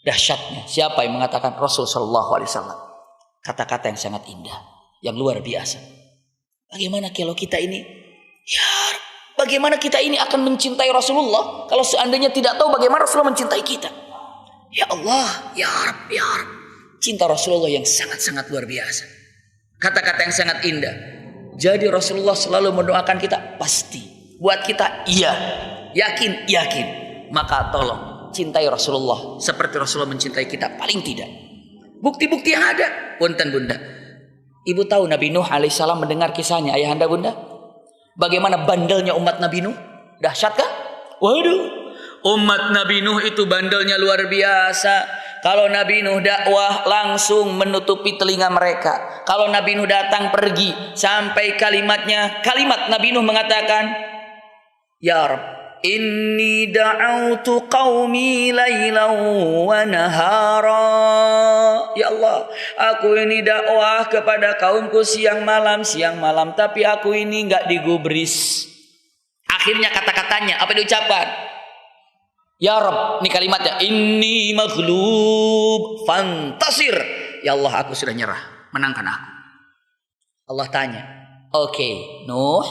Dahsyatnya, siapa yang mengatakan? Rasul sallallahu alaihi wasallam. Kata-kata yang sangat indah, yang luar biasa. Bagaimana kalau kita ini, ya, bagaimana kita ini akan mencintai Rasulullah kalau seandainya tidak tahu bagaimana Rasulullah mencintai kita? Ya Allah, ya Rabb, ya Rabb. Cinta Rasulullah yang sangat-sangat luar biasa. Kata-kata yang sangat indah. Jadi Rasulullah selalu mendoakan kita, pasti. Buat kita, iya. Yakin. Maka tolong cintai Rasulullah seperti Rasulullah mencintai kita, paling tidak. Bukti-bukti yang ada. Punten bunda, ibu tahu Nabi Nuh alaihissalam mendengar kisahnya ayahanda bunda? Bagaimana bandelnya umat Nabi Nuh? Dahsyat kan? Waduh, umat Nabi Nuh itu bandelnya luar biasa. Kalau Nabi Nuh dakwah langsung menutupi telinga mereka. Kalau Nabi Nuh datang pergi sampai kalimat Nabi Nuh mengatakan, "Ya Rabb, inni da'autu qaumi lailan wa nahara." Ya Allah, aku ini dakwah kepada kaumku siang malam, tapi aku ini enggak digubris. Akhirnya kata-katanya apa diucapkan? Ya Rabb, ini kalimatnya, "Inni maghlub fantasir." Ya Allah, aku sudah nyerah, menangkan aku. Allah tanya, "Oke, Nuh,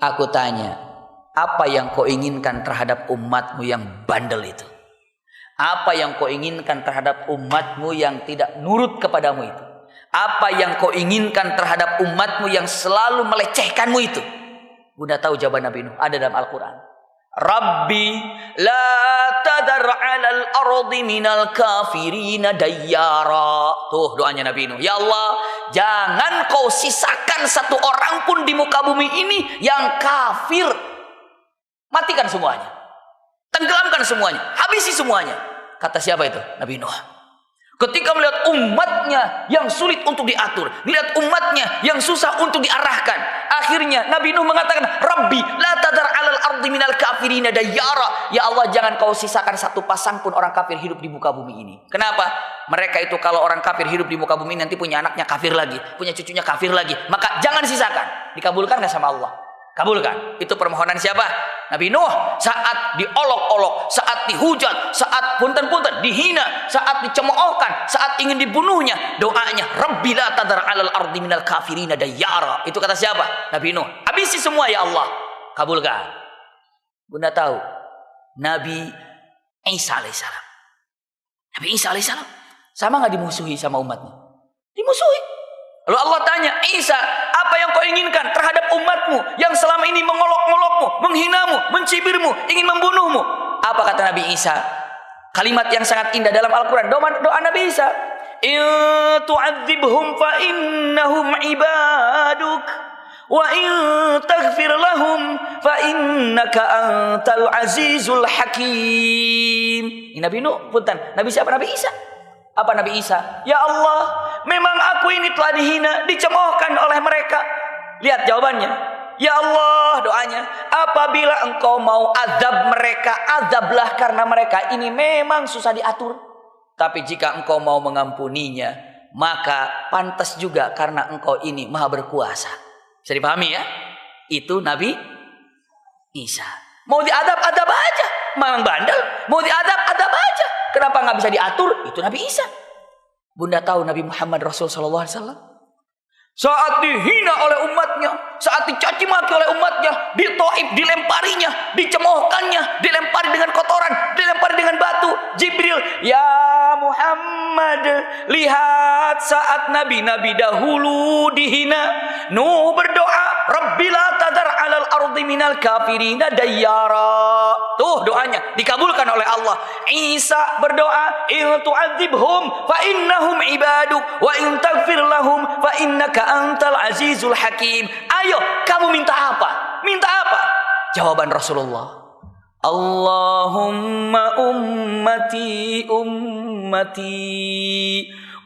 aku tanya, apa yang kau inginkan terhadap umatmu yang bandel itu? Apa yang kau inginkan terhadap umatmu yang tidak nurut kepadamu itu? Apa yang kau inginkan terhadap umatmu yang selalu melecehkanmu itu? Bunda tahu jawaban Nabi Nuh, ada dalam Al-Quran. Rabbi la tadar 'alal ardi minal kafirina dayyara. Tuh doanya Nabi Nuh. Ya Allah, jangan kau sisakan satu orang pun di muka bumi ini yang kafir. Matikan semuanya. Tenggelamkan semuanya. Habisi semuanya. Kata siapa itu? Nabi Nuh. Ketika melihat umatnya yang sulit untuk diatur, melihat umatnya yang susah untuk diarahkan, akhirnya Nabi Nuh mengatakan, Rabbi la tadar 'alal ardi minal kafirina dayyara. Ya Allah, jangan kau sisakan satu pasang pun orang kafir hidup di muka bumi ini. Kenapa? Mereka itu kalau orang kafir hidup di muka bumi nanti punya anaknya kafir lagi, punya cucunya kafir lagi. Maka jangan sisakan. Dikabulkan nggak sama Allah? Kabulkan. Itu permohonan siapa? Nabi Nuh. Saat diolok-olok, saat dihujat, saat punten-punten dihina, saat dicemoohkan, saat ingin dibunuhnya, doanya Rabbi la tadar 'alal ardi minal kafirina dayyara. Itu kata siapa? Nabi Nuh. Habisi semua ya Allah. Kabulkan. Bunda tahu Nabi Isa alaihissalam. Nabi Isa alaihissalam sama nggak dimusuhi sama umatnya? Dimusuhi. Lalu Allah tanya, Isa, apa yang kau inginkan terhadap umatmu yang selama ini mengolok-olokmu, menghinamu, mencibirmu, ingin membunuhmu? Apa kata Nabi Isa? Kalimat yang sangat indah dalam Al-Quran. Doa Nabi Isa. In tu'adzibhum fa innahum ibaduk. Wa in taghfir lahum fa innaka antal azizul hakim. Ini Nabi Nuh, punten. Nabi siapa? Nabi Isa. Apa Nabi Isa? Ya Allah, memang aku ini telah dihina, dicemoohkan oleh mereka. Lihat jawabannya. Ya Allah, doanya, apabila engkau mau azab mereka, azablah, karena mereka ini memang susah diatur. Tapi jika engkau mau mengampuninya, maka pantas juga karena engkau ini maha berkuasa. Bisa dipahami ya? Itu Nabi Isa. Mau diadab, adab aja. Memang bandel. Mau diadab, adab aja. Kenapa nggak bisa diatur? Itu Nabi Isa. Bunda tahu Nabi Muhammad Rasul Sallallahu Alaihi Wasallam saat dihina oleh umatnya, saat dicaci maki oleh umatnya, di Taif dilemparinya, dicemoohkannya, dilempari dengan kotoran, dilempari dengan batu. Jibril, ya Muhammad, lihat saat nabi-nabi dahulu dihina. Nuh berdoa, Rabbi la tadar 'alal ardi minal kafirina dayyara. Tuh doanya dikabulkan oleh Allah. Isa berdoa, in tu'adzibhum fa innahum ibaduk wa in taghfir lahum fa innaka antal azizul hakim. Ayo, kamu minta apa? Minta apa? Jawaban Rasulullah, Allahumma ummati ummati.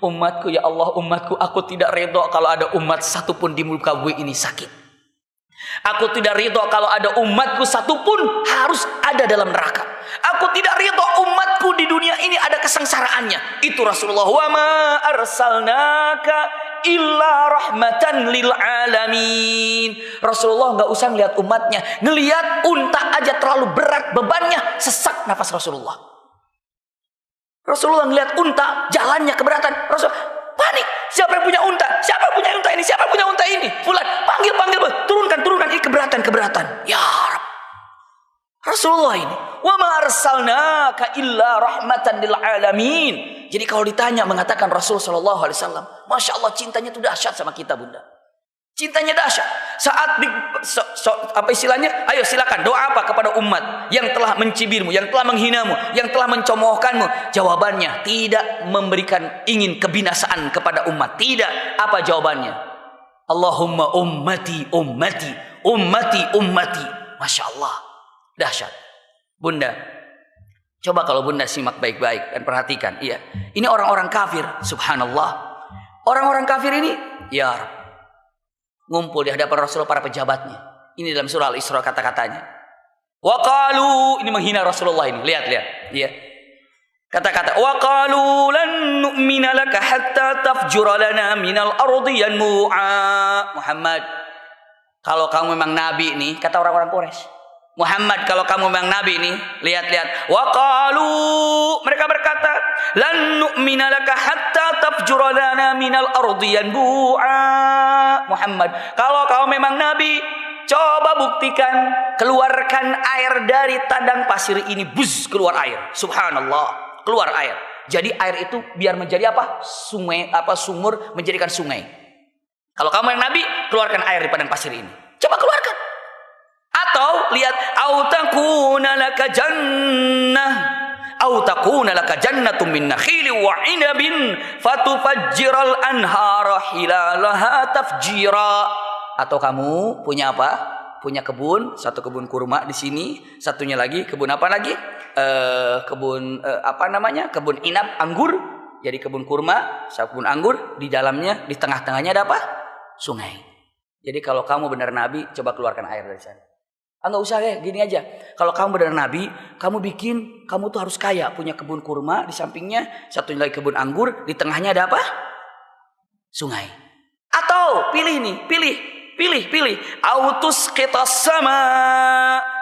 Umatku ya Allah, umatku, aku tidak ridho kalau ada umat satupun di muka bumi ini sakit. Aku tidak ridho kalau ada umatku satupun harus ada dalam neraka. Aku tidak ridho umatku di dunia ini ada kesengsaraannya. Itu Rasulullah. Wa ma arsalnaka illa rahmatan lil alamin. Rasulullah nggak usah ngelihat umatnya, ngelihat unta aja terlalu berat bebannya, sesak nafas Rasulullah. Rasulullah ngelihat unta jalannya keberatan, Rasul panik. Siapa yang punya unta? Siapa yang punya unta ini? Siapa yang punya unta ini? Fulan, panggil, turunkan ini keberatan. Ya Rabb. Rasulullah ini, wa ma arsalnaka illa rahmatan lil alamin. Jadi kalau ditanya mengatakan Rasul sallallahu alaihi wasallam, Masya Allah, cintanya itu dahsyat sama kita, Bunda. Cintanya dahsyat. Saat apa istilahnya? Ayo silakan doa apa kepada umat yang telah mencibirmu, yang telah menghinamu, yang telah mencemoohkanmu. Jawabannya tidak memberikan ingin kebinasaan kepada umat. Tidak. Apa jawabannya? Allahumma ummati ummati ummati ummati. Masya Allah, dahsyat. Bunda, coba kalau Bunda simak baik-baik dan perhatikan. Iya, ini orang-orang kafir. Subhanallah. Orang-orang kafir ini, ya Rabb, ngumpul di hadapan Rasulullah para pejabatnya. Ini dalam surah Al-Isra kata-katanya. Wa qalu, ini menghina Rasulullah ini. Lihat. Iya. Kata-kata, wa qalu lan nu'mina laka hatta tafjura lana minal ardi yanbu'a. Muhammad, kalau kamu memang nabi nih, kata orang-orang Quraisy. Muhammad, kalau kamu memang nabi nih, lihat. Wa qalu, mereka berkata, lan nu'mina laka hatta tafjura lana minal ardi yanbu'a. Muhammad, kalau kau memang nabi, coba buktikan, keluarkan air dari tandang pasir ini, buz, keluar air. Subhanallah. keluar air. Jadi air itu biar menjadi apa? Sungai, sumur, menjadikan sungai. Kalau kamu yang Nabi, keluarkan air di padang pasir ini. Coba keluarkan. Atau lihat, au takuna laka jannah, au takuna laka jannatum min nakhili wa 'inabin fatufajjiral anhara hilalaha tafjira. Atau kamu punya apa? Punya kebun, satu kebun kurma di sini, satunya lagi kebun apa lagi? Kebun Kebun inab, anggur. Jadi kebun kurma, satu kebun anggur, di dalamnya, di tengah-tengahnya ada apa? Sungai. Jadi kalau kamu benar Nabi, coba keluarkan air dari sana. Enggak usah ya, gini aja. Kalau kamu benar Nabi, kamu tuh harus kaya, punya kebun kurma di sampingnya, satunya lagi kebun anggur, di tengahnya ada apa? Sungai. Atau pilih. Autus qitas sama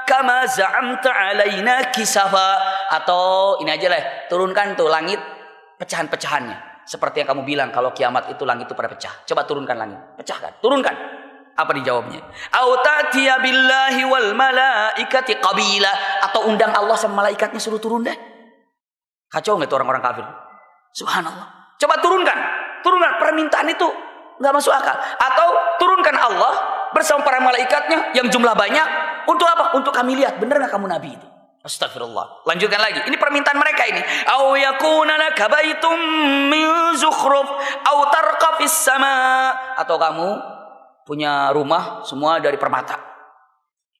kama za'amta alaina kisafa. Atau ini aja lah, turunkan tuh langit pecahan-pecahannya. Seperti yang kamu bilang kalau kiamat itu langit itu pada pecah. Coba turunkan langit, pecahkan, turunkan. Apa dijawabnya? Autatiya billahi wal malaikati qabila. Atau undang Allah sama malaikatnya suruh turun deh. Kacau nggak itu orang-orang kafir? Subhanallah. Coba turunkan permintaan itu. Nggak masuk akal. Atau turunkan Allah bersama para malaikatnya yang jumlah banyak. Untuk apa? Untuk kami lihat benar nggak kamu Nabi itu. Astagfirullah. Lanjutkan lagi. Ini permintaan mereka ini. Au yakuna laka baitum min zukhruf au tarqa fis sama. Atau kamu punya rumah semua dari permata.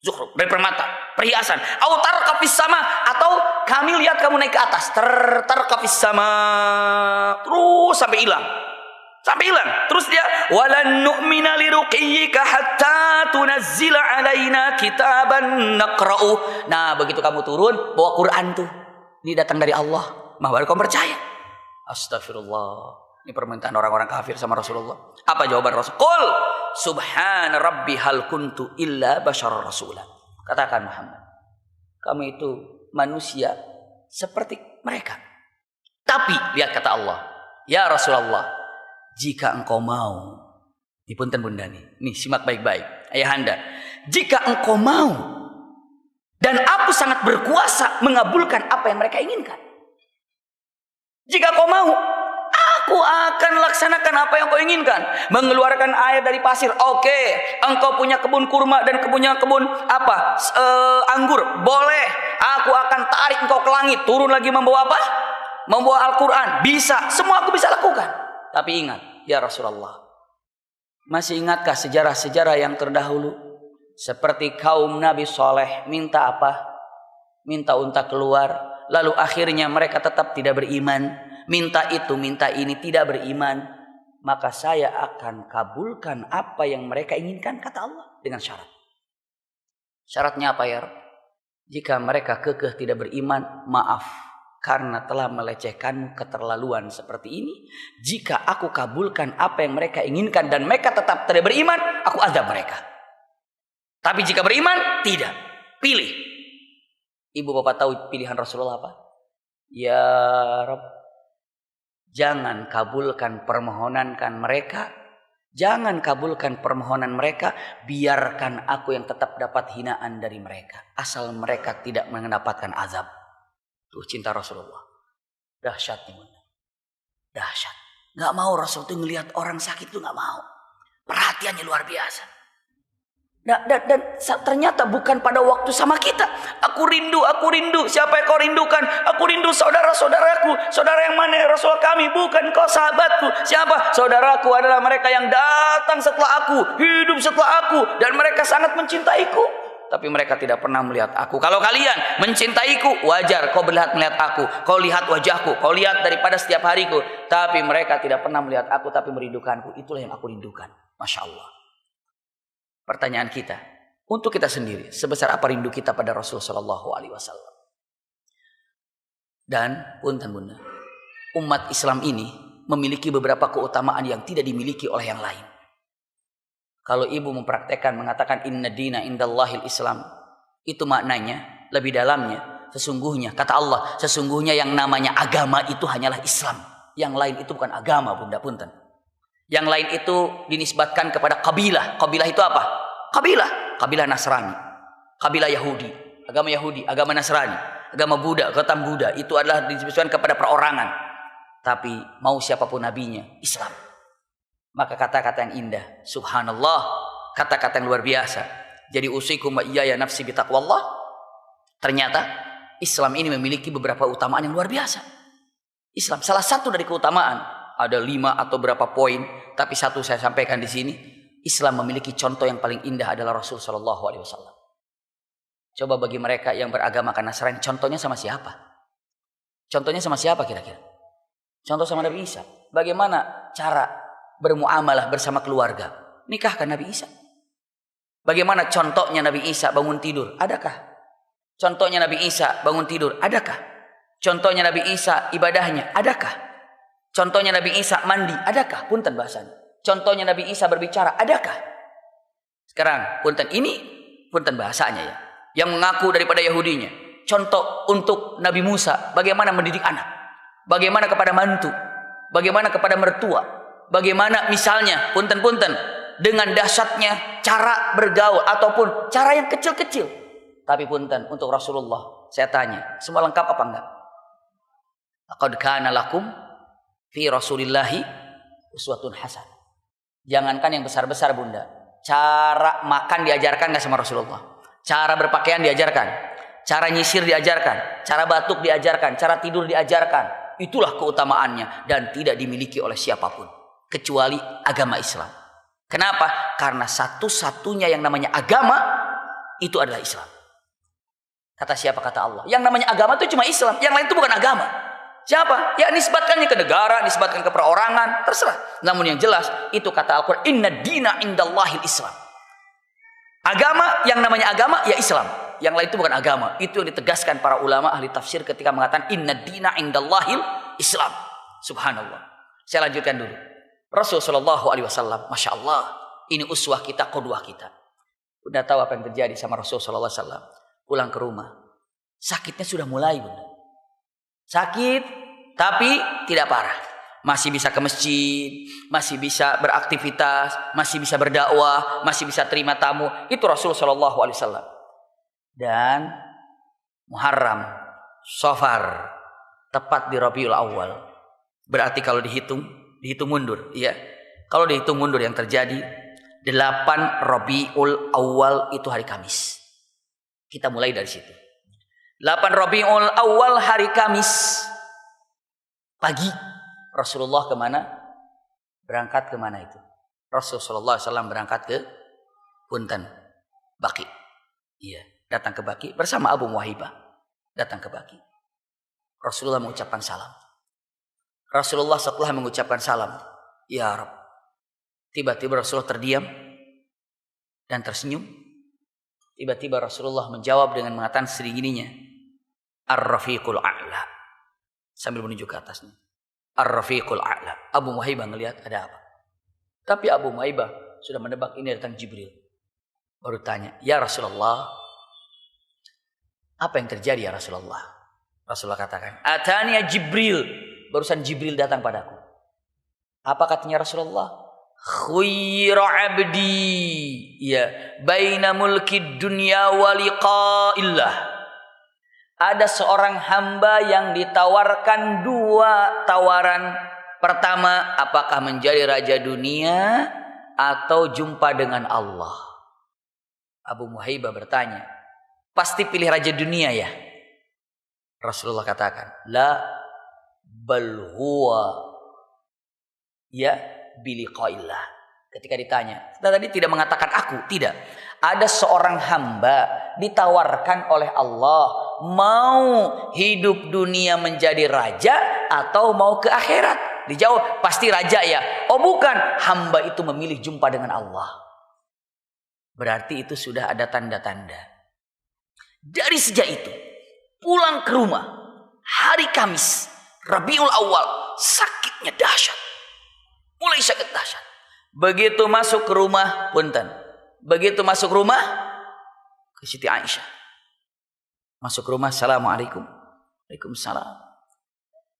Zukhruf, dari permata, perhiasan. Au tarqa fis sama. Atau kami lihat kamu naik ke atas. Tarqa fis sama. Terus sampai hilang. Terus dia walan nu'mina liruqiyyika hatta tunazzila alaina kitaban naqra'u. Nah, begitu kamu turun bawa Quran tuh. Ini datang dari Allah. Baru kamu percaya. Astagfirullah. Ini permintaan orang-orang kafir sama Rasulullah. Apa jawaban Rasul? Qul subhana rabbi hal kuntu illa basyarar rasula. Katakan Muhammad, kamu itu manusia seperti mereka. Tapi lihat kata Allah, ya Rasulullah, jika engkau mau, ini punten bunda nih simak baik-baik, ayahanda. Jika engkau mau, dan aku sangat berkuasa mengabulkan apa yang mereka inginkan. Jika kau mau, aku akan laksanakan apa yang kau inginkan. Mengeluarkan air dari pasir, oke. Engkau punya kebun kurma dan kebun anggur, boleh. Aku akan tarik engkau ke langit, turun lagi membawa apa? Membawa Al-Quran, bisa. Semua aku bisa lakukan. Tapi ingat, ya Rasulullah, masih ingatkah sejarah-sejarah yang terdahulu? Seperti kaum Nabi Saleh minta apa? Minta unta keluar. Lalu akhirnya mereka tetap tidak beriman. Minta itu, minta ini, tidak beriman. Maka saya akan kabulkan apa yang mereka inginkan, kata Allah. Dengan syarat. Syaratnya apa ya? Jika mereka kekeh tidak beriman, maaf. Karena telah melecehkanmu keterlaluan seperti ini. Jika aku kabulkan apa yang mereka inginkan dan mereka tetap tidak beriman, aku azab mereka. Tapi jika beriman, tidak. Pilih. Ibu bapak tahu pilihan Rasulullah apa? Ya Rabb, jangan kabulkan permohonan mereka. Jangan kabulkan permohonan mereka. Biarkan aku yang tetap dapat hinaan dari mereka. Asal mereka tidak mendapatkan azab. Tuh cinta Rasulullah. Dahsyat nih. Dahsyat. Gak mau Rasul tuh ngelihat orang sakit tuh gak mau. Perhatiannya luar biasa. Dan ternyata bukan pada waktu sama kita. Aku rindu. Siapa yang kau rindukan? Aku rindu saudara-saudaraku. Saudara yang mana? Rasul kami. Bukan kau sahabatku. Siapa? Saudaraku adalah mereka yang datang setelah aku. Hidup setelah aku. Dan mereka sangat mencintaiku. Tapi mereka tidak pernah melihat aku. Kalau kalian mencintaiku, wajar kau melihat aku. Kau lihat wajahku. Kau lihat daripada setiap hariku. Tapi mereka tidak pernah melihat aku, tapi merindukanku. Itulah yang aku rindukan. Masya Allah. Pertanyaan kita, untuk kita sendiri, sebesar apa rindu kita pada Rasul Sallallahu Alaihi Wasallam? Dan punten bunda, umat Islam ini memiliki beberapa keutamaan yang tidak dimiliki oleh yang lain. Kalau ibu mempraktekkan mengatakan inna dina indallahil Islam, itu maknanya lebih dalamnya. Sesungguhnya kata Allah, sesungguhnya yang namanya agama itu hanyalah Islam. Yang lain itu bukan agama, bunda punten. Yang lain itu dinisbatkan kepada kabilah. Kabilah itu apa? Kabilah Nasrani, kabilah Yahudi, agama Nasrani. agama Buddha, kota Buddha itu adalah disebutkan kepada perorangan. Tapi mau siapapun nabinya, Islam. Maka kata-kata yang indah, subhanallah, kata-kata yang luar biasa. Jadi usikum wa iyaya nafsi bitaqwallah. Ternyata Islam ini memiliki beberapa utamaan yang luar biasa. Islam salah satu dari keutamaan, ada 5 atau berapa poin, tapi satu saya sampaikan di sini. Islam memiliki contoh yang paling indah adalah Rasul sallallahu alaihi wasallam. Coba bagi mereka yang beragamakan Nasrani, contohnya sama siapa? Contohnya sama siapa kira-kira? Contoh sama Nabi Isa. Bagaimana cara bermuamalah bersama keluarga? Nikahkan Nabi Isa. Bagaimana contohnya Nabi Isa bangun tidur? Adakah? Contohnya Nabi Isa bangun tidur? Adakah? Contohnya Nabi Isa ibadahnya? Adakah? Contohnya Nabi Isa mandi? Adakah? Punten bahasanya. Contohnya Nabi Isa berbicara? Adakah? Sekarang punten ini punten bahasanya ya. Yang mengaku daripada Yahudinya. Contoh untuk Nabi Musa bagaimana mendidik anak. Bagaimana kepada mantu, bagaimana kepada mertua, bagaimana misalnya punten-punten dengan dahsyatnya cara bergaul ataupun cara yang kecil-kecil. Tapi punten untuk Rasulullah, saya tanya, semua lengkap apa enggak? Laqad kana lakum fi Rasulillahi uswatun hasan. Jangankan yang besar-besar Bunda, cara makan diajarkan enggak sama Rasulullah? Cara berpakaian diajarkan, cara nyisir diajarkan, cara batuk diajarkan, cara tidur diajarkan. Itulah keutamaannya dan tidak dimiliki oleh siapapun kecuali agama Islam. Kenapa? Karena satu-satunya yang namanya agama itu adalah Islam. Kata siapa? Kata Allah. Yang namanya agama itu cuma Islam. Yang lain itu bukan agama. Siapa? Ya nisbatkannya ke negara, nisbatkan ke perorangan, terserah. Namun yang jelas itu kata Al-Quran, inna dina indallahil Islam. Agama, yang namanya agama ya Islam. Yang lain itu bukan agama. Itu yang ditegaskan para ulama ahli tafsir ketika mengatakan inna dina indallahil Islam. Subhanallah. Saya lanjutkan dulu. Rasul sallallahu alaihi wasallam, Masya Allah, ini uswah kita, qudwah kita. Udah tahu apa yang terjadi sama Rasul sallallahu alaihi wasallam? Pulang ke rumah, sakitnya sudah mulai, Bunda. Sakit, tapi tidak parah. Masih bisa ke masjid, masih bisa beraktivitas, masih bisa berdakwah, masih bisa terima tamu. Itu Rasul sallallahu alaihi wasallam. Dan Muharram, Safar, tepat di Rabiul Awal. Berarti kalau dihitung mundur, ya. Kalau dihitung mundur yang terjadi 8 Rabiul Awal itu hari Kamis. Kita mulai dari situ. 8 Rabiul Awal hari Kamis pagi Rasulullah kemana? Berangkat kemana itu? Rasulullah SAW berangkat ke Punten, Baqi. Iya. Datang ke Baqi bersama Abu Muhaibah. Datang ke Baqi. Rasulullah mengucapkan salam. Rasulullah setelah mengucapkan salam, ya Rabb. Tiba-tiba Rasulullah terdiam dan tersenyum. Tiba-tiba Rasulullah menjawab dengan mengatakan sedingininya, Ar-Rafiqul A'la. Sambil menuju ke atasnya. Ar-Rafiqul A'la. Abu Muhaibah melihat ada apa. Tapi Abu Muhaibah sudah menebak ini datang Jibril. Baru tanya, ya Rasulullah, apa yang terjadi ya Rasulullah? Rasulullah katakan, ataniya Jibril. Barusan Jibril datang padaku. Apa katanya Rasulullah? Khuyra abdi. Ya, baina mulki dunya wa liqa'illah. Ada seorang hamba yang ditawarkan 2 tawaran. Pertama, apakah menjadi raja dunia atau jumpa dengan Allah? Abu Muhaibah bertanya, pasti pilih raja dunia ya? Rasulullah katakan, la bal huwa ya biliqaillah. Ketika ditanya, tadi tidak mengatakan aku, tidak. Ada seorang hamba ditawarkan oleh Allah, mau hidup dunia menjadi raja atau mau ke akhirat? Dijawab, pasti raja ya. Oh bukan, hamba itu memilih jumpa dengan Allah. Berarti itu sudah ada tanda-tanda. Dari sejak itu, pulang ke rumah, hari Kamis, Rabiul Awal, sakitnya dahsyat. Mulai sakit dahsyat. Begitu masuk ke rumah, punten. Begitu masuk rumah, ke Siti Aisyah. Masuk rumah, Assalamualaikum. Waalaikumsalam.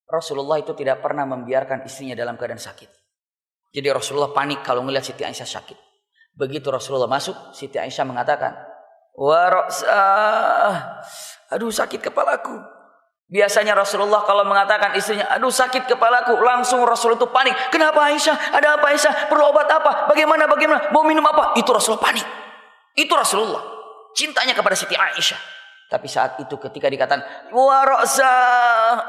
Rasulullah itu tidak pernah membiarkan istrinya dalam keadaan sakit. Jadi Rasulullah panik kalau melihat Siti Aisyah sakit. Begitu Rasulullah masuk, Siti Aisyah mengatakan, wa ra'sah Aduh sakit kepalaku. Biasanya Rasulullah kalau mengatakan istrinya, aduh sakit kepalaku, langsung Rasul itu panik. Kenapa Aisyah? Ada apa Aisyah? Perlu obat apa? Bagaimana? Mau minum apa? Itu Rasulullah panik. Itu Rasulullah. Cintanya kepada Siti Aisyah. Tapi saat itu ketika dikatakan, wa ra'sa,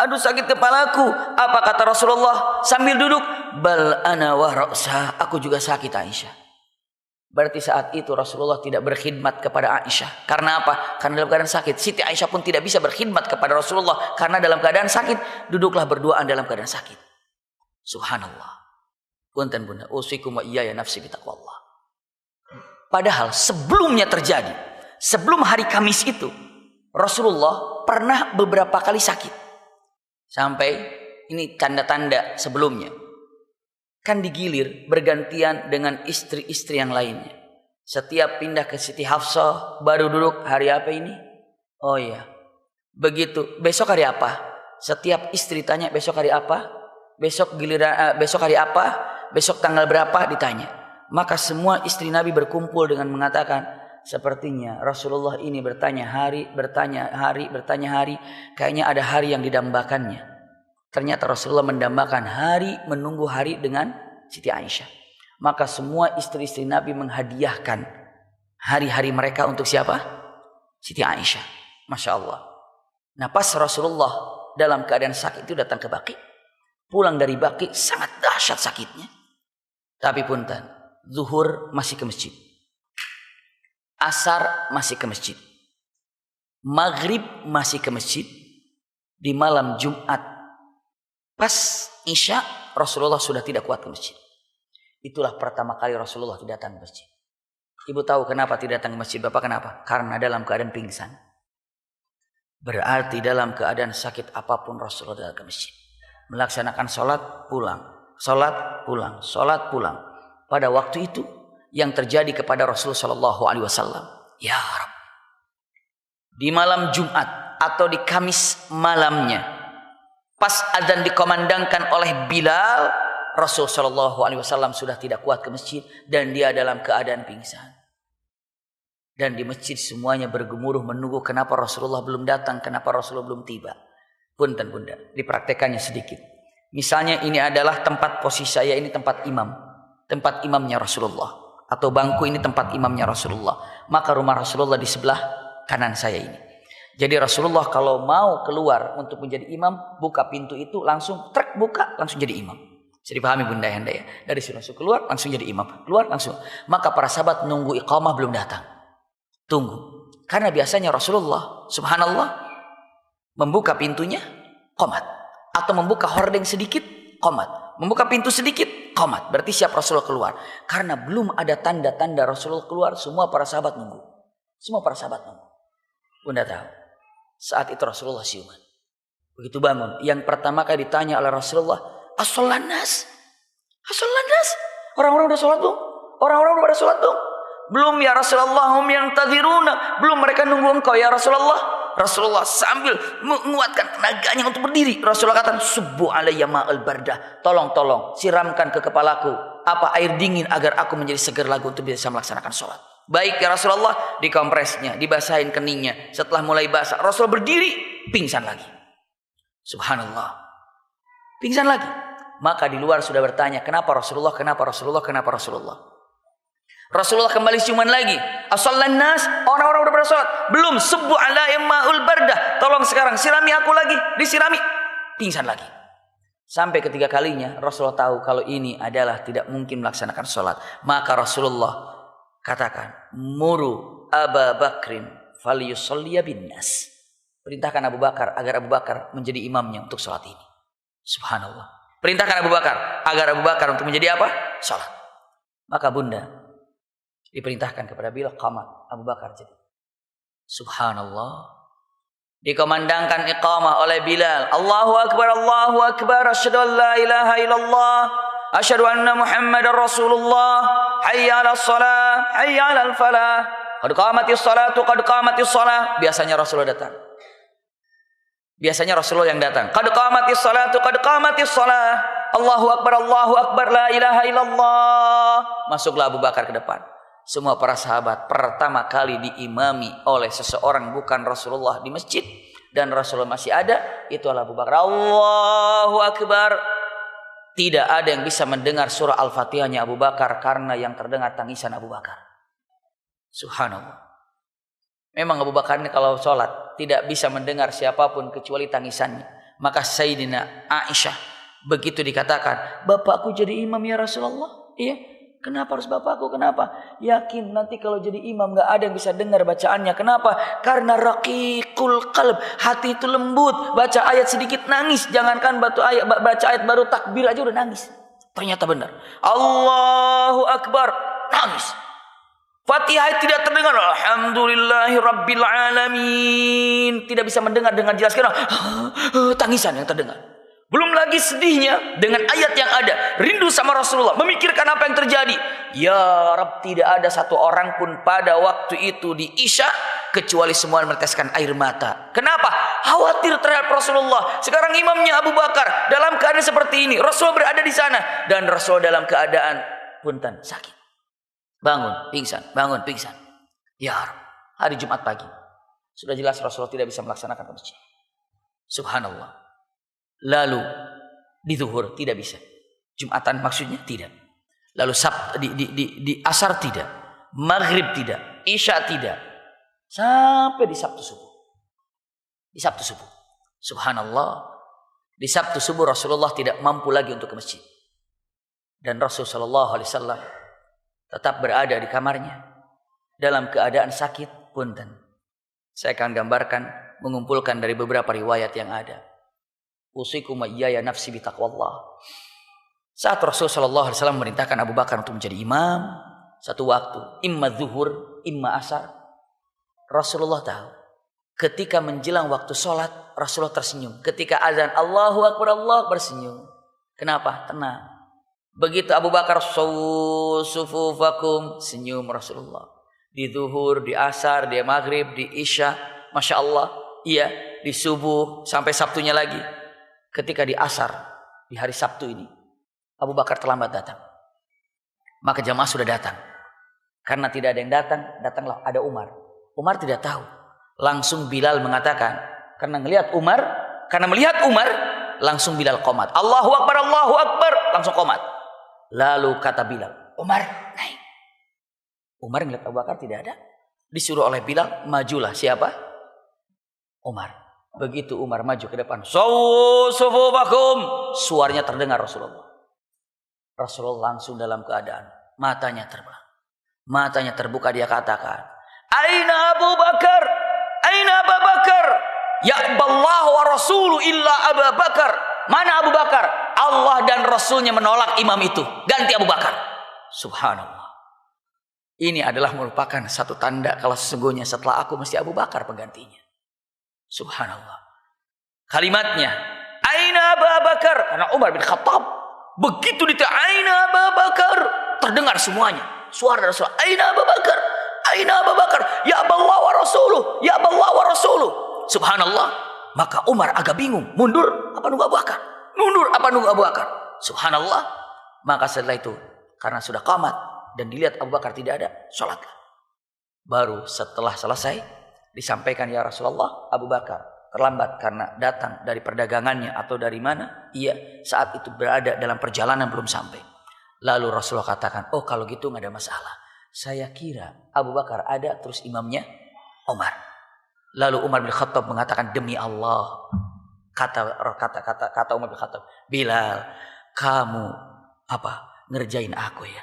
aduh sakit kepalaku. Apa kata Rasulullah sambil duduk? Bal ana wa ra'sa, aku juga sakit Aisyah. Berarti saat itu Rasulullah tidak berkhidmat kepada Aisyah. Karena apa? Karena dalam keadaan sakit. Siti Aisyah pun tidak bisa berkhidmat kepada Rasulullah. Karena dalam keadaan sakit. Duduklah berduaan dalam keadaan sakit. Subhanallah. Punten bunda. Usikum wa iyaya nafsi bitaqwallah. Padahal sebelumnya terjadi. Sebelum hari Kamis itu. Rasulullah pernah beberapa kali sakit. Sampai ini tanda-tanda sebelumnya. Kan digilir bergantian dengan istri-istri yang lainnya. Setiap pindah ke Siti Hafsah baru duduk, hari apa ini? Oh iya. Begitu, besok hari apa? Setiap istri tanya besok hari apa? Besok giliran besok hari apa? Besok tanggal berapa ditanya. Maka semua istri Nabi berkumpul dengan mengatakan, sepertinya Rasulullah ini bertanya hari, kayaknya ada hari yang didambakannya. Ternyata Rasulullah mendambakan hari, menunggu hari dengan Siti Aisyah. Maka semua istri-istri Nabi menghadiahkan hari-hari mereka untuk siapa? Siti Aisyah. Masya Allah. Nah pas Rasulullah dalam keadaan sakit itu datang ke Baqi. Pulang dari Baqi sangat dahsyat sakitnya. Tapi punten, zuhur masih ke masjid. Asar masih ke masjid. Maghrib masih ke masjid. Di malam Jumat pas Isya, Rasulullah sudah tidak kuat ke masjid. Itulah pertama kali Rasulullah tidak datang ke masjid. Ibu tahu kenapa tidak datang ke masjid? Bapak kenapa? Karena dalam keadaan pingsan. Berarti dalam keadaan sakit apapun Rasulullah datang ke masjid. Melaksanakan sholat, pulang. Sholat, pulang. Sholat, pulang. Pada waktu itu, yang terjadi kepada Rasulullah SAW. Ya Rabb. Di malam Jumat atau di Kamis malamnya. Pas azan dikomandangkan oleh Bilal, Rasulullah SAW sudah tidak kuat ke masjid dan dia dalam keadaan pingsan. Dan di masjid semuanya bergemuruh menunggu kenapa Rasulullah belum datang, kenapa Rasulullah belum tiba. Punten bunda, dipraktekannya sedikit. Misalnya ini adalah tempat posisi saya, ini tempat imam, tempat imamnya Rasulullah, atau bangku ini tempat imamnya Rasulullah. Maka rumah Rasulullah di sebelah kanan saya ini. Jadi Rasulullah kalau mau keluar untuk menjadi imam, buka pintu itu langsung trek buka, langsung jadi imam. Bisa dipahami bunda ya, ya. Dari sini langsung keluar, langsung jadi imam. Keluar langsung. Maka para sahabat nunggu iqamah belum datang. Tunggu. Karena biasanya Rasulullah, subhanallah, membuka pintunya, qomat. Atau membuka hordeng sedikit, qomat. Membuka pintu sedikit, qomat. Berarti siap Rasulullah keluar. Karena belum ada tanda-tanda Rasulullah keluar, semua para sahabat nunggu. Semua para sahabat nunggu. Bunda tahu. Saat itu Rasulullah siuman. Begitu bangun, yang pertama kali ditanya oleh Rasulullah, as-sholat nas? As-sholat nas? Orang-orang udah sholat belum? Orang-orang udah sholat belum? Belum ya Rasulullah, hum yang tadhiruna. Belum, mereka nunggu engkau ya Rasulullah. Rasulullah sambil menguatkan tenaganya untuk berdiri. Rasulullah kata, subbu alayya ma'al bardah. Tolong, siramkan ke kepalaku apa air dingin agar aku menjadi segar lagi untuk bisa melaksanakan sholat. Baik ya Rasulullah, dikompresnya, dibasahin keningnya. Setelah mulai basah, Rasulullah berdiri, pingsan lagi. Subhanallah. Pingsan lagi. Maka di luar sudah bertanya, kenapa Rasulullah? Rasulullah kembali ciuman lagi. As-shallan nas, orang-orang udah pada sholat. Belum, subbu alaihi ma'ul bardah. Tolong sekarang sirami aku lagi, disirami. Pingsan lagi. Sampai ketiga kalinya Rasulullah tahu kalau ini adalah tidak mungkin melaksanakan sholat. Maka Rasulullah katakan, muru Aba Bakrin falyusalliya bin nas. Perintahkan Abu Bakar agar Abu Bakar menjadi imamnya untuk sholat ini. Subhanallah. Perintahkan Abu Bakar agar Abu Bakar untuk menjadi apa? Sholat. Maka bunda diperintahkan kepada Bilal, qamat. Abu Bakar jadi. Subhanallah. Dikomandangkan iqamah oleh Bilal. Allahu Akbar, Allahu Akbar. Asyhadu an la ilaha illallah. Asyhadu anna Muhammadar Rasulullah. Hayya 'alas shalah, hayya 'alal falah. Qad qamatis salatu, qad qamatis shalah. Biasanya Rasulullah datang. Biasanya Rasulullah yang datang. Qad qamatis salatu, qad qamatis shalah. Allahu Akbar, la ilaha illallah. Masuklah Abu Bakar ke depan. semua para sahabat pertama kali diimami oleh seseorang bukan Rasulullah di masjid dan Rasulullah masih ada, itu adalah Abu Bakar. Allahu Akbar. Tidak ada yang bisa mendengar surah Al-Fatihahnya Abu Bakar karena yang terdengar tangisan Abu Bakar. Subhanallah. Memang Abu Bakar ini kalau sholat tidak bisa mendengar siapapun kecuali tangisannya. Maka Sayyidina Aisyah begitu dikatakan, bapakku jadi imam ya Rasulullah. Iya. Kenapa harus bapakku? Kenapa? Yakin nanti kalau jadi imam gak ada yang bisa dengar bacaannya. Kenapa? Karena raqiqul qalb, hati itu lembut. Baca ayat sedikit nangis. Jangankan baca ayat baru takbir aja udah nangis. Ternyata benar. Allahu Akbar, nangis. Fatihah tidak terdengar. Alhamdulillahi Rabbil Alamin. Tidak bisa mendengar dengan jelas. Karena tangisan yang terdengar. Belum lagi sedihnya dengan ayat yang ada. Rindu sama Rasulullah. Memikirkan apa yang terjadi. Ya Rabb, tidak ada satu orang pun pada waktu itu di Isya kecuali semua meneteskan air mata. Kenapa? Khawatir terhadap Rasulullah. Sekarang imamnya Abu Bakar dalam keadaan seperti ini. Rasul berada di sana. Dan Rasul dalam keadaan punten sakit. Bangun, pingsan. Bangun, pingsan. Ya Rabb. Hari Jumat pagi. Sudah jelas Rasulullah tidak bisa melaksanakan masjid. Subhanallah. Lalu di zuhur tidak bisa. Jumatan maksudnya tidak. Lalu di asar tidak. Maghrib tidak. Isya tidak. Sampai di Sabtu subuh. Di Sabtu subuh. Subhanallah. Di Sabtu subuh Rasulullah tidak mampu lagi untuk ke masjid. Dan Rasulullah SAW tetap berada di kamarnya. Dalam keadaan sakit punten. Saya akan gambarkan, mengumpulkan dari beberapa riwayat yang ada. Usikum wa iyaya nafsi bitaqwallah. Saat Rasulullah SAW memerintahkan Abu Bakar untuk menjadi imam satu waktu, imma zuhur, imma asar, Rasulullah tahu ketika menjelang waktu sholat Rasulullah tersenyum. Ketika azan Allahu Akbar, Allah bersenyum. Kenapa? Tenang. Begitu Abu Bakar sufufakum, senyum Rasulullah. Di zuhur, di asar, di maghrib, di isya, Masya Allah. Iya, di subuh sampai Sabtunya lagi. Ketika di asar, di hari Sabtu ini, Abu Bakar terlambat datang. Maka jamaah sudah datang. Karena tidak ada yang datang, datanglah ada Umar. Umar tidak tahu. Langsung Bilal mengatakan, karena melihat Umar, langsung Bilal qomat. Allahu Akbar, langsung qomat. Lalu kata Bilal, Umar naik. Umar melihat Abu Bakar tidak ada. Disuruh oleh Bilal, majulah. Siapa? Umar. Begitu Umar maju ke depan, sufufakum, suaranya terdengar Rasulullah. Rasulullah langsung dalam keadaan matanya terbang, matanya terbuka, dia katakan, Aina Abu Bakar, Aina Abu Bakar, ya'ballahu wa rasulu illa Abu Bakar. Mana Abu Bakar? Allah dan Rasulnya menolak imam itu, ganti Abu Bakar. Subhanallah. Ini adalah merupakan satu tanda kalau sesungguhnya setelah aku mesti Abu Bakar penggantinya. Subhanallah. Kalimatnya Aina Abu Bakar, karena Umar bin Khattab begitu ditanya Aina Abu Bakar, terdengar semuanya suara Rasulullah, Aina Abu Bakar, Aina Abu Bakar, ya Allah wa rasuluh, ya Allah wa rasuluh. Subhanallah. Maka Umar agak bingung, mundur apa nunggu Abu Bakar, mundur apa nunggu Abu Bakar. Subhanallah. Maka setelah itu karena sudah qamat dan dilihat Abu Bakar tidak ada, sholatlah. Baru setelah selesai disampaikan, ya Rasulullah, Abu Bakar terlambat karena datang dari perdagangannya atau dari mana. Iya, saat itu berada dalam perjalanan belum sampai. Lalu Rasulullah katakan, oh kalau gitu nggak ada masalah. Saya kira Abu Bakar ada terus imamnya Umar. Lalu Umar bin Khattab mengatakan, demi Allah, kata Umar bin Khattab, Bilal, kamu ngerjain aku ya.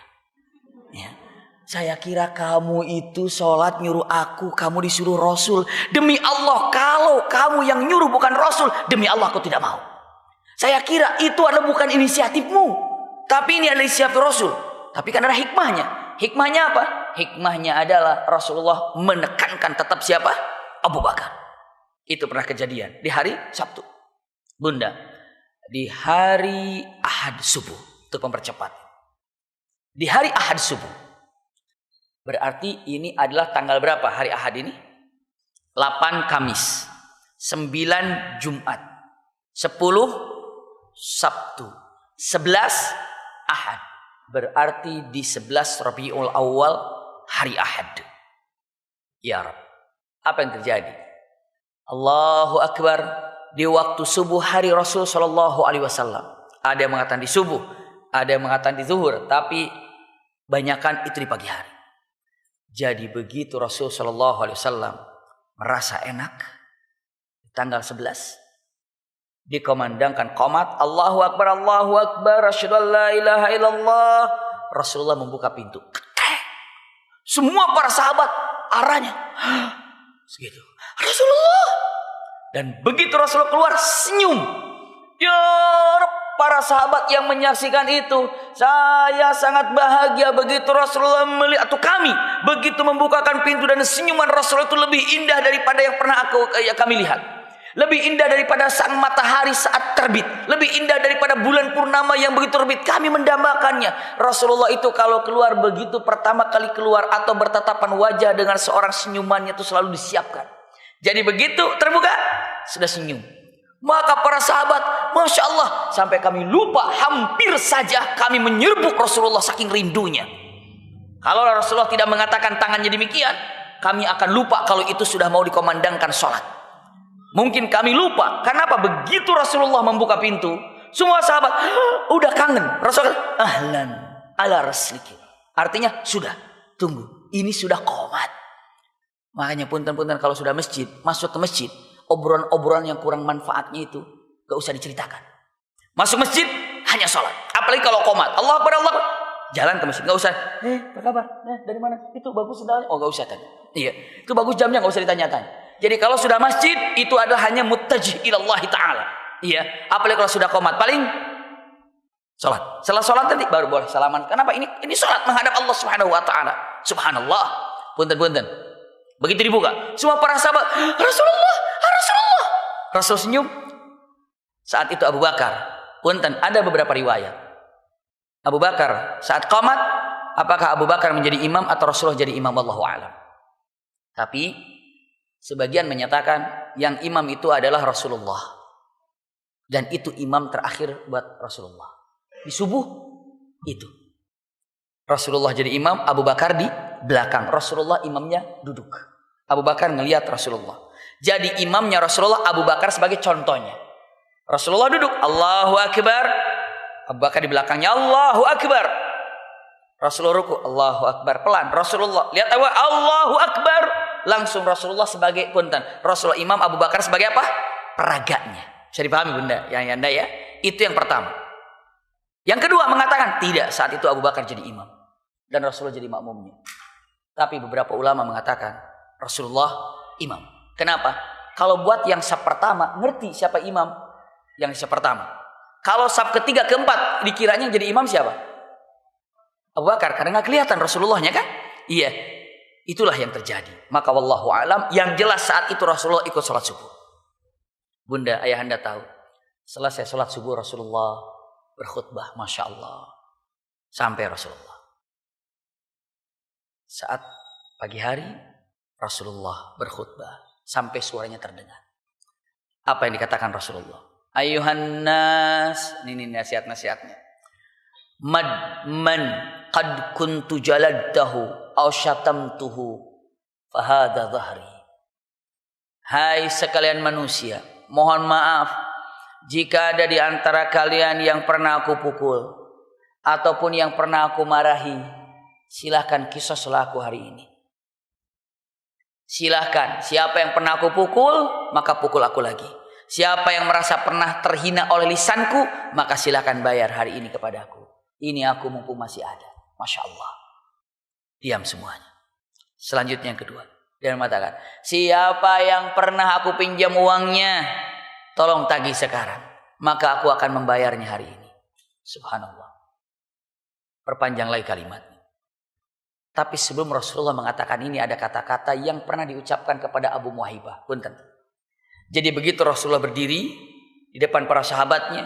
Saya kira kamu itu sholat nyuruh aku, kamu disuruh Rasul. Demi Allah, kalau kamu yang nyuruh bukan Rasul, demi Allah aku tidak mau. Saya kira itu adalah bukan inisiatifmu, tapi ini adalah inisiatif Rasul. Tapi kan ada hikmahnya. Hikmahnya apa? Hikmahnya adalah Rasulullah menekankan tetap siapa? Abu Bakar. Itu pernah kejadian di hari Sabtu. Bunda, di hari Ahad subuh, untuk mempercepat. Di hari Ahad subuh. Berarti ini adalah tanggal berapa hari Ahad ini? 8 Kamis, 9 Jumat, 10 Sabtu, 11 Ahad. Berarti di 11 Rabiul Awal hari Ahad. Ya Rabb, apa yang terjadi? Allahu Akbar, di waktu subuh hari Rasul Shallallahu Alaihi Wasallam. Ada yang mengatakan di subuh, ada yang mengatakan di zuhur, tapi banyakan itu di pagi hari. Jadi begitu Rasul Shallallahu Alaihi Wasallam merasa enak, tanggal 11 dikomandangkan qomat, Allahu Akbar, asyhadu an la ilaha illallah. Rasulullah membuka pintu. Semua para sahabat arahnya segitu. Rasulullah. Dan begitu Rasulullah keluar, senyum. Ya Rabb, para sahabat yang menyaksikan itu, saya sangat bahagia begitu Rasulullah melihat, atau kami begitu membukakan pintu, dan senyuman Rasulullah itu lebih indah daripada yang pernah kami lihat. Lebih indah daripada sang matahari saat terbit. Lebih indah daripada bulan purnama yang begitu terbit. Kami mendambakannya. Rasulullah itu kalau keluar begitu pertama kali keluar atau bertatapan wajah dengan seorang, senyumannya itu selalu disiapkan. Jadi begitu terbuka, sudah senyum. Maka para sahabat, Masya Allah, sampai kami lupa, hampir saja kami menyerbuk Rasulullah saking rindunya. Kalau Rasulullah tidak mengatakan tangannya demikian, kami akan lupa kalau itu sudah mau dikomandangkan sholat. Mungkin kami lupa. Kenapa? Begitu Rasulullah membuka pintu, semua sahabat udah kangen. Rasulullah, ahlan ala rasliki. Artinya sudah, tunggu, ini sudah qomat. Makanya punten-punten kalau sudah masjid, masuk ke masjid, obrolan-obrolan yang kurang manfaatnya itu gak usah diceritakan. Masuk masjid hanya sholat. Apalagi kalau qomat, Allah Akbar, Allah Akbar, jalan ke masjid, gak usah. Apa kabar? Dari mana? Itu bagus sendalnya. Oh, gak usah tanya. Iya, itu bagus jamnya, gak usah ditanya-tanya. Jadi kalau sudah masjid, itu adalah hanya muttajih ilallahi ta'ala. Iya. Apalagi kalau sudah qomat, paling sholat. Setelah sholat nanti baru boleh salaman. Kenapa? Ini sholat menghadap Allah subhanahu wa ta'ala. Subhanallah. Punten-punten. Begitu dibuka, semua para sahabat, Rasulullah, Rasulullah. Rasul senyum. Saat itu Abu Bakar. Punten, ada beberapa riwayat. Abu Bakar saat qomat, apakah Abu Bakar menjadi imam atau Rasulullah jadi imam? Wallahu a'lam. Tapi sebagian menyatakan yang imam itu adalah Rasulullah. Dan itu imam terakhir buat Rasulullah. Di subuh itu. Rasulullah jadi imam, Abu Bakar di belakang. Rasulullah imamnya duduk. Abu Bakar ngelihat Rasulullah. Jadi imamnya Rasulullah, Abu Bakar sebagai contohnya. Rasulullah duduk, Allahu Akbar. Abu Bakar di belakangnya, Allahu Akbar. Rasulullah ruku, Allahu Akbar. Pelan, Rasulullah. Lihat Allahu Akbar. Langsung Rasulullah sebagai punten. Rasulullah imam, Abu Bakar sebagai apa? Peraganya. Bisa dipahami bunda? Yang anda ya. Itu yang pertama. Yang kedua mengatakan tidak. Saat itu Abu Bakar jadi imam dan Rasulullah jadi makmumnya. Tapi beberapa ulama mengatakan Rasulullah imam. Kenapa? Kalau buat yang saf pertama ngerti siapa imam yang saf pertama. Kalau saf ketiga keempat dikiranya jadi imam siapa? Abu Bakar. Karena nggak kelihatan Rasulullahnya kan? Iya. Itulah yang terjadi. Maka wallahu alam, yang jelas saat itu Rasulullah ikut sholat subuh. Bunda, ayah anda tahu, selesai sholat subuh Rasulullah berkhutbah, Masya Allah. Sampai Rasulullah. Saat pagi hari Rasulullah berkhutbah sampai suaranya terdengar. Apa yang dikatakan Rasulullah? Ayuhan nas, ini nasihat-nasihatnya. Man qad kuntu jaladtahu aw syatamtuhu fahadha dhahri. Hai sekalian manusia, mohon maaf jika ada di antara kalian yang pernah aku pukul ataupun yang pernah aku marahi. Silahkan kisahlah aku hari ini. Silahkan, siapa yang pernah aku pukul maka pukul aku lagi. Siapa yang merasa pernah terhina oleh lisanku maka silahkan bayar hari ini kepadaku. Ini aku mumpung masih ada. Masya Allah. Diam semuanya. Selanjutnya yang kedua. Dia mengatakan, siapa yang pernah aku pinjam uangnya, tolong tagih sekarang. Maka aku akan membayarnya hari ini. Subhanallah. Perpanjang lagi kalimatnya. Tapi sebelum Rasulullah mengatakan ini, ada kata-kata yang pernah diucapkan kepada Abu Muhaibah. Punten. Jadi begitu Rasulullah berdiri di depan para sahabatnya,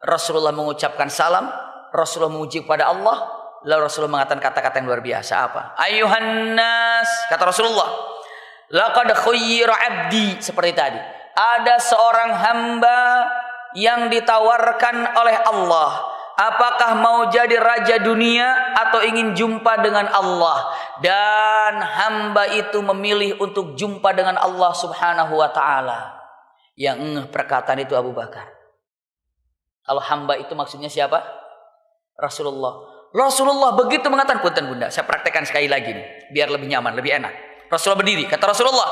Rasulullah mengucapkan salam, Rasulullah memuji kepada Allah, lalu Rasulullah mengatakan kata-kata yang luar biasa. Apa? Ayuhan nas, kata Rasulullah, laqad khuyyira abdi, seperti tadi. Ada seorang hamba yang ditawarkan oleh Allah Apakah mau jadi raja dunia atau ingin jumpa dengan Allah? Dan hamba itu memilih untuk jumpa dengan Allah Subhanahu wa taala. Yang perkataan itu Abu Bakar. Kalau hamba itu maksudnya siapa? Rasulullah. Rasulullah begitu mengatakan, punten Bunda, saya praktekkan sekali lagi nih, biar lebih nyaman, lebih enak. Rasulullah berdiri, kata Rasulullah,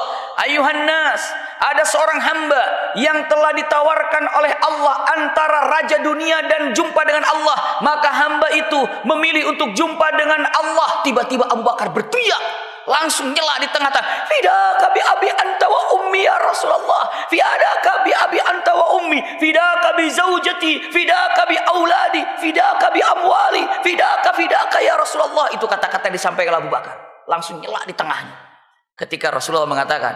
ayuhan nas, ada seorang hamba yang telah ditawarkan oleh Allah antara raja dunia dan jumpa dengan Allah, maka hamba itu memilih untuk jumpa dengan Allah. Tiba-tiba Abu Bakar berteriak, langsung nyela di tengah-tengah, fidaka bi abi anta wa ummi ya Rasulullah, fidaka bi abi anta wa ummi, fidaka bi zaujati, fidaka bi auladi, fidaka bi amwali, fidaka ya Rasulullah. Itu kata-kata yang disampaikan Abu Bakar, langsung nyela di tengahnya. Ketika Rasulullah mengatakan,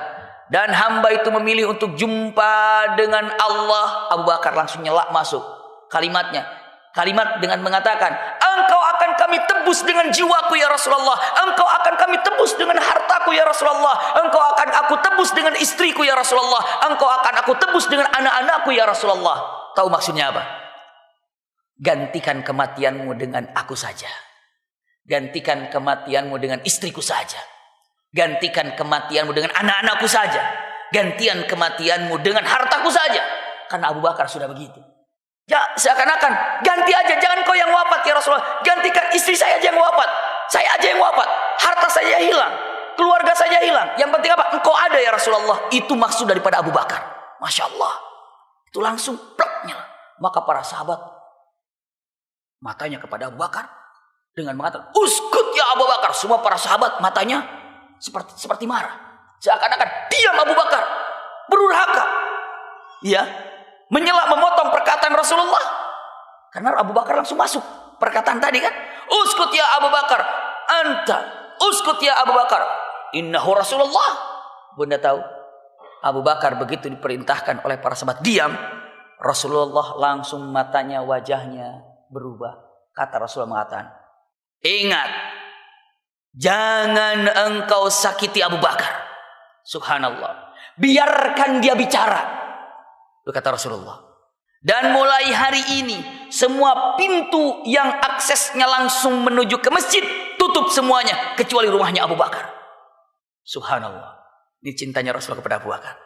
dan hamba itu memilih untuk jumpa dengan Allah, Abu Bakar langsung nyelak masuk kalimatnya. Kalimat dengan mengatakan, engkau akan kami tebus dengan jiwaku ya Rasulullah, engkau akan kami tebus dengan hartaku ya Rasulullah, engkau akan aku tebus dengan istriku ya Rasulullah, engkau akan aku tebus dengan anak-anakku ya Rasulullah. Tahu maksudnya apa? Gantikan kematianmu dengan aku saja, gantikan kematianmu dengan istriku saja, gantikan kematianmu dengan anak-anakku saja, gantian kematianmu dengan hartaku saja. Karena Abu Bakar sudah begitu. Ya, seakan-akan ganti aja, jangan kau yang wafat ya Rasulullah, gantikan istri saya aja yang wafat, saya aja yang wafat, harta saya hilang, keluarga saya hilang, yang penting apa? Engkau ada ya Rasulullah. Itu maksud daripada Abu Bakar. Masya Allah, itu langsung plaknya. Maka para sahabat matanya kepada Abu Bakar dengan mengatakan, uskut ya Abu Bakar. Semua para sahabat matanya seperti marah, seakan-akan diam Abu Bakar, berdurhaka, ya, menyela, memotong perkataan Rasulullah. Karena Abu Bakar langsung masuk perkataan tadi kan, uskut ya Abu Bakar, anta, uskut ya Abu Bakar, innahu Rasulullah. Bunda tahu, Abu Bakar begitu diperintahkan oleh para sahabat diam, Rasulullah langsung matanya, wajahnya berubah. Kata Rasulullah mengatakan, ingat, jangan engkau sakiti Abu Bakar. Subhanallah. Biarkan dia bicara. Itu kata Rasulullah. Dan mulai hari ini, semua pintu yang aksesnya langsung menuju ke masjid, tutup semuanya, kecuali rumahnya Abu Bakar. Subhanallah. Ini cintanya Rasulullah kepada Abu Bakar.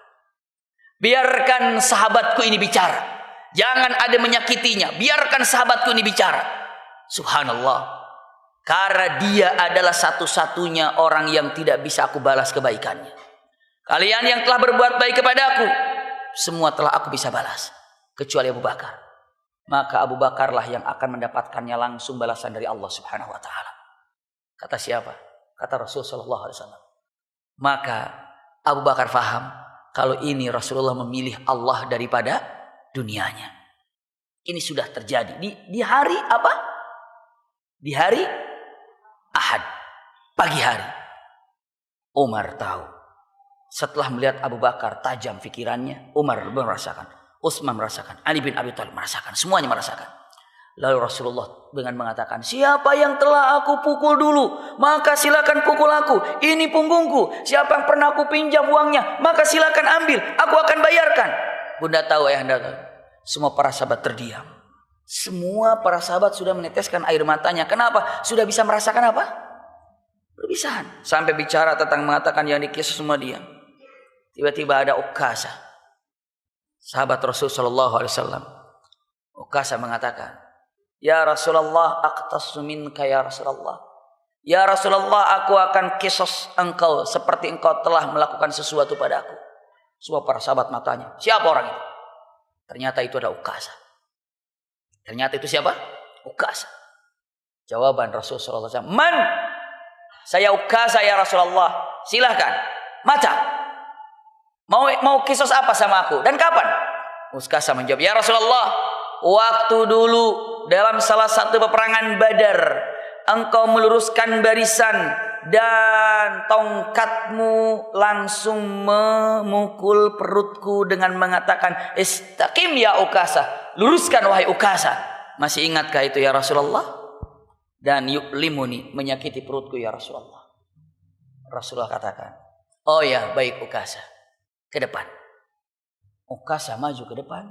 Biarkan sahabatku ini bicara. Jangan ada menyakitinya. Biarkan sahabatku ini bicara. Subhanallah. Karena dia adalah satu-satunya orang yang tidak bisa aku balas kebaikannya. Kalian yang telah berbuat baik kepada aku, semua telah aku bisa balas, kecuali Abu Bakar. Maka Abu Bakarlah yang akan mendapatkannya langsung balasan dari Allah Subhanahu wa taala. Kata siapa? Kata Rasul sallallahu alaihi wasallam. Maka Abu Bakar faham kalau ini Rasulullah memilih Allah daripada dunianya. Ini sudah terjadi di hari apa? Di hari Ahad, pagi hari. Umar tahu. Setelah melihat Abu Bakar tajam pikirannya, Umar merasakan, Utsman merasakan, Ali bin Abi Thalib merasakan, semuanya merasakan. Lalu Rasulullah dengan mengatakan, siapa yang telah aku pukul dulu, maka silakan pukul aku. Ini punggungku. Siapa yang pernah aku pinjam uangnya, maka silakan ambil. Aku akan bayarkan. Bunda tahu, ayahanda tahu. Semua para sahabat terdiam. Semua para sahabat sudah meneteskan air matanya. Kenapa? Sudah bisa merasakan apa? Perpisahan. Sampai bicara tentang mengatakan yang dikisah semua diam. Tiba-tiba ada Ukasah, sahabat Rasul sallallahu alaihi wasallam. Ukasah mengatakan, ya Rasulullah, aqtasu minka ya Rasulullah. Ya Rasulullah, aku akan kisos engkau seperti engkau telah melakukan sesuatu padaku. Semua para sahabat matanya, siapa orang itu? Ternyata itu ada Ukasah. Ternyata itu siapa? Ukasah. Jawaban Rasul sallallahu alaihi wasallam, man? Saya Ukasah ya Rasulullah. Silahkan, macam. Mau kisos apa sama aku dan kapan? Ukasah menjawab, ya Rasulullah, waktu dulu dalam salah satu peperangan Badar, engkau meluruskan barisan dan tongkatmu langsung memukul perutku dengan mengatakan, istaqim ya Ukasah, luruskan wahai Ukasah. Masih ingatkah itu ya Rasulullah? Dan yu'limuni, menyakiti perutku ya Rasulullah. Rasulullah katakan, oh ya, baik Ukasah, ke depan. Ukasah maju ke depan.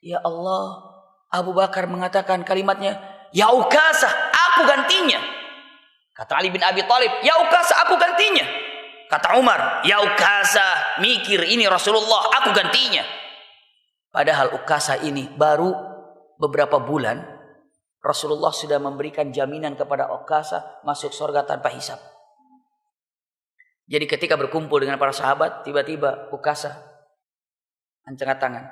Ya Allah, Abu Bakar mengatakan kalimatnya, "Ya Ukasah, aku gantinya." Kata Ali bin Abi Thalib, "Ya Ukasah, aku gantinya." Kata Umar, "Ya Ukasah, mikir ini Rasulullah, aku gantinya." Padahal Ukasah ini baru beberapa bulan Rasulullah sudah memberikan jaminan kepada Ukasah masuk surga tanpa hisab. Jadi ketika berkumpul dengan para sahabat, tiba-tiba Ukasah angkat tangan.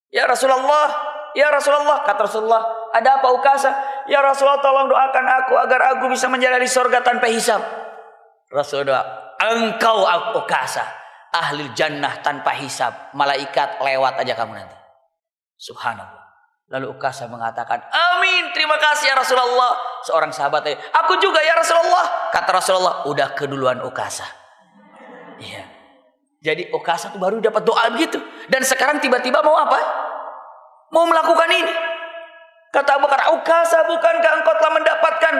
"Ya Rasulullah, ya Rasulullah." Kata Rasulullah, "Ada apa Ukasah?" "Ya Rasulullah, tolong doakan aku agar aku bisa menjalani surga tanpa hisab." Rasulullah, "Engkau Ukasah, ahli jannah tanpa hisab. Malaikat lewat aja kamu nanti." Subhanallah. Lalu Ukasah mengatakan, "Amin, terima kasih ya Rasulullah." Seorang sahabat tanya, "Aku juga ya Rasulullah." Kata Rasulullah, "Udah keduluan Ukasah." Iya. Jadi Ukasah tuh baru dapat doa begitu. Dan sekarang tiba-tiba mau apa? Mau melakukan ini. Kata Abu Bakar, "Ukasah, bukankah engkau telah mendapatkan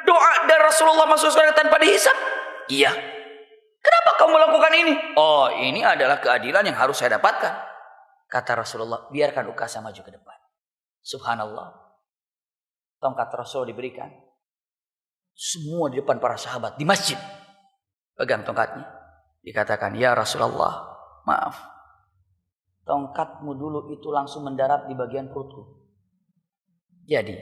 doa dari Rasulullah masuk surga tanpa dihisab?" "Iya." "Kenapa kamu melakukan ini?" "Oh, ini adalah keadilan yang harus saya dapatkan." Kata Rasulullah, "Biarkan Ukasah maju ke depan." Subhanallah. Tongkat Rasul diberikan. Semua di depan para sahabat di masjid pegang tongkatnya. Dikatakan, "Ya Rasulullah, maaf. Tongkatmu dulu itu langsung mendarat di bagian perutku. Jadi,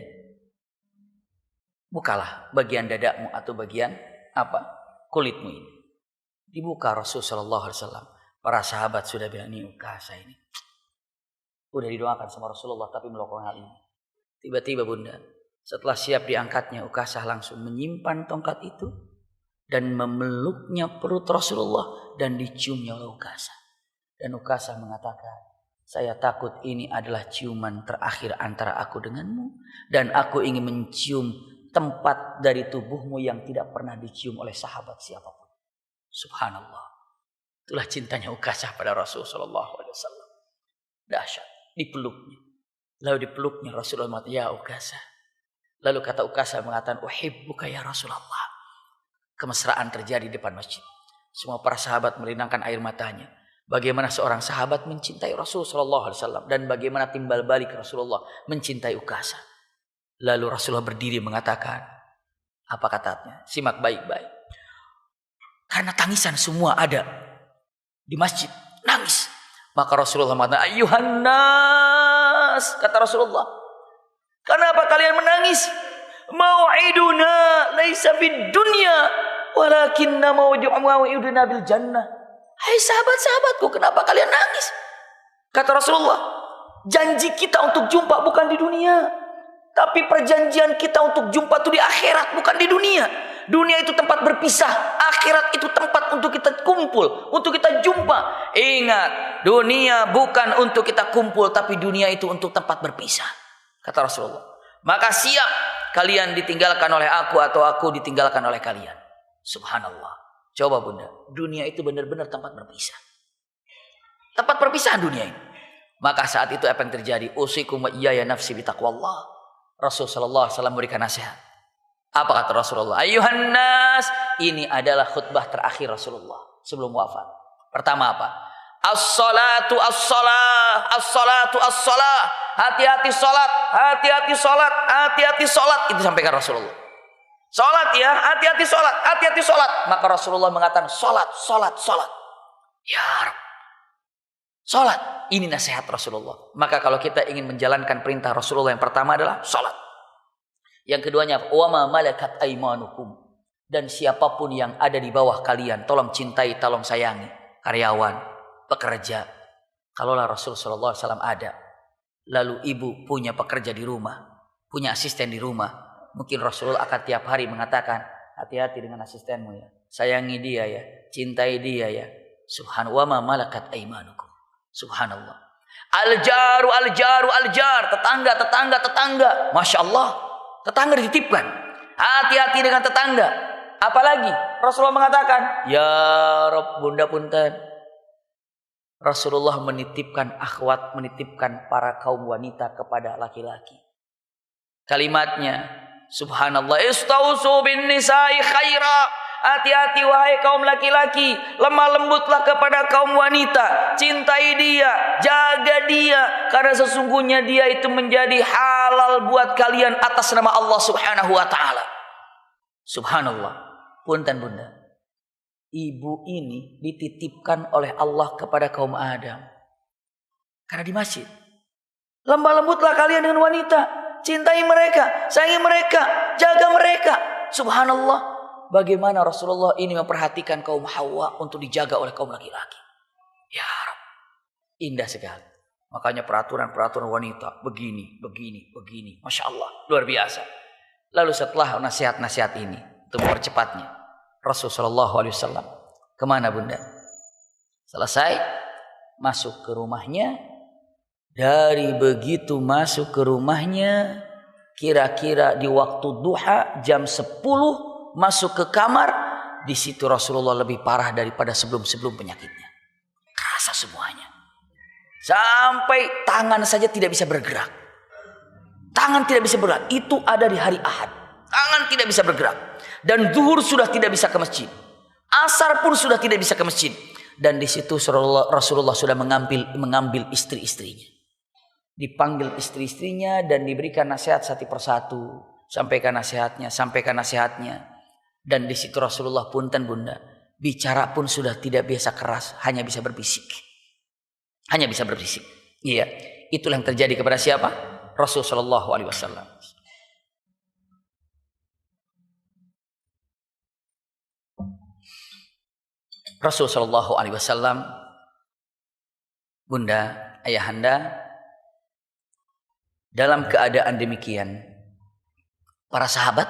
bukalah bagian dadamu atau bagian kulitmu ini." Dibuka Rasul sallallahu alaihi wasallam. Para sahabat sudah bilang, "Ini Ukasah ini udah didoakan sama Rasulullah tapi melakukan hal ini." Tiba-tiba Bunda, setelah siap diangkatnya, Ukasah langsung menyimpan tongkat itu dan memeluknya perut Rasulullah dan diciumnya oleh Ukasah. Dan Ukasah mengatakan, "Saya takut ini adalah ciuman terakhir antara aku denganmu, dan aku ingin mencium tempat dari tubuhmu yang tidak pernah dicium oleh sahabat siapapun." Subhanallah. Itulah cintanya Ukasah pada Rasul sallallahu alaihi wasallam. Dahsyat. Dipeluknya. Lalu dipeluknya Rasulullah mengatakan, "Ya Ukasah." Lalu kata Ukasah mengatakan, "Uhibbuka ya Rasulullah." Kemesraan terjadi di depan masjid. Semua para sahabat merindangkan air matanya. Bagaimana seorang sahabat mencintai Rasul sallallahu alaihi wasallam dan bagaimana timbal balik Rasulullah mencintai Ukasah. Lalu Rasulullah berdiri mengatakan, apa katanya? Simak baik-baik. Karena tangisan semua ada di masjid, nangis. Maka Rasulullah mengatakan, "Ayuhan nas," kata Rasulullah, "kenapa kalian menangis? Mau'iduna laisa fid dunya walakinna mau'iduna bil jannah." Hai sahabat-sahabatku, kenapa kalian nangis? Kata Rasulullah, janji kita untuk jumpa bukan di dunia, tapi perjanjian kita untuk jumpa itu di akhirat, bukan di dunia. Dunia itu tempat berpisah, akhirat itu tempat untuk kita kumpul, untuk kita jumpa. Ingat, dunia bukan untuk kita kumpul, tapi dunia itu untuk tempat berpisah. Kata Rasulullah, maka siap kalian ditinggalkan oleh aku atau aku ditinggalkan oleh kalian. Subhanallah. Coba Bunda, dunia itu benar-benar tempat berpisah. Tempat perpisahan dunia ini. Maka saat itu apa yang terjadi? Usikum wa iyaya nafsi bitaqwallah. Rasul sallallahu alaihi wasallam memberikan nasihat. Apa kata Rasulullah? Ayuhan nas, ini adalah khutbah terakhir Rasulullah sebelum wafat. Pertama apa? As-salatu as-salah, as-salatu as-salah. Hati-hati salat, hati-hati salat, hati-hati salat. Itu sampaikan Rasulullah. Salat ya, hati-hati salat, hati-hati salat. Maka Rasulullah mengatakan salat, salat, salat. Ya Rabb. Salat, ini nasihat Rasulullah. Maka kalau kita ingin menjalankan perintah Rasulullah, yang pertama adalah salat. Yang keduanya, wa ma malakat aimanukum. Dan siapapun yang ada di bawah kalian, tolong cintai, tolong sayangi. Karyawan, pekerja. Kalaulah Rasulullah SAW ada, lalu ibu punya pekerja di rumah, punya asisten di rumah, mungkin Rasulullah akan tiap hari mengatakan, hati-hati dengan asistenmu ya, sayangi dia ya, cintai dia ya. Subhanallah, ma malakat aimanukum. Subhanallah. Al-jaru, al-jaru, al-jar. Tetangga, tetangga, tetangga. Masya Allah. Tetangga dititipkan. Hati-hati dengan tetangga. Apalagi Rasulullah mengatakan, ya Rabb, bunda punten. Rasulullah menitipkan akhwat, menitipkan para kaum wanita kepada laki-laki. Kalimatnya, subhanallah, istausu bin nisa'i khaira. Hati-hati wahai kaum laki-laki, lemah lembutlah kepada kaum wanita, cintai dia, jaga dia, karena sesungguhnya dia itu menjadi halal buat kalian atas nama Allah Subhanahu wa taala. Subhanallah. Punten bunda, ibu ini dititipkan oleh Allah kepada kaum Adam karena di masjid. Lemah lembutlah kalian dengan wanita, cintai mereka, sayangi mereka, jaga mereka. Subhanallah. Bagaimana Rasulullah ini memperhatikan kaum Hawa untuk dijaga oleh kaum laki-laki. Ya Rabb, indah sekali. Makanya peraturan-peraturan wanita begini. Masya Allah, luar biasa. Lalu setelah nasihat-nasihat ini untuk mempercepatnya, Rasulullah SAW kemana bunda? Selesai masuk ke rumahnya. Dari begitu masuk ke rumahnya, kira-kira di waktu duha jam 10 masuk ke kamar, di situ Rasulullah lebih parah daripada sebelum penyakitnya. Kerasa semuanya. Sampai tangan saja tidak bisa bergerak. Tangan tidak bisa bergerak. Itu ada di hari Ahad. Tangan tidak bisa bergerak. Dan zuhur sudah tidak bisa ke masjid. Asar pun sudah tidak bisa ke masjid. Dan di situ Rasulullah sudah mengambil istri-istrinya. Dipanggil istri-istrinya dan diberikan nasihat satu persatu. Sampaikan nasihatnya. Dan di situ Rasulullah punten bunda, bicara pun sudah tidak biasa keras, hanya bisa berbisik. Iya, itulah yang terjadi kepada siapa? Rasul sallallahu alaihi wasallam. Rasul sallallahu alaihi wasallam, bunda, ayahanda, dalam keadaan demikian, para sahabat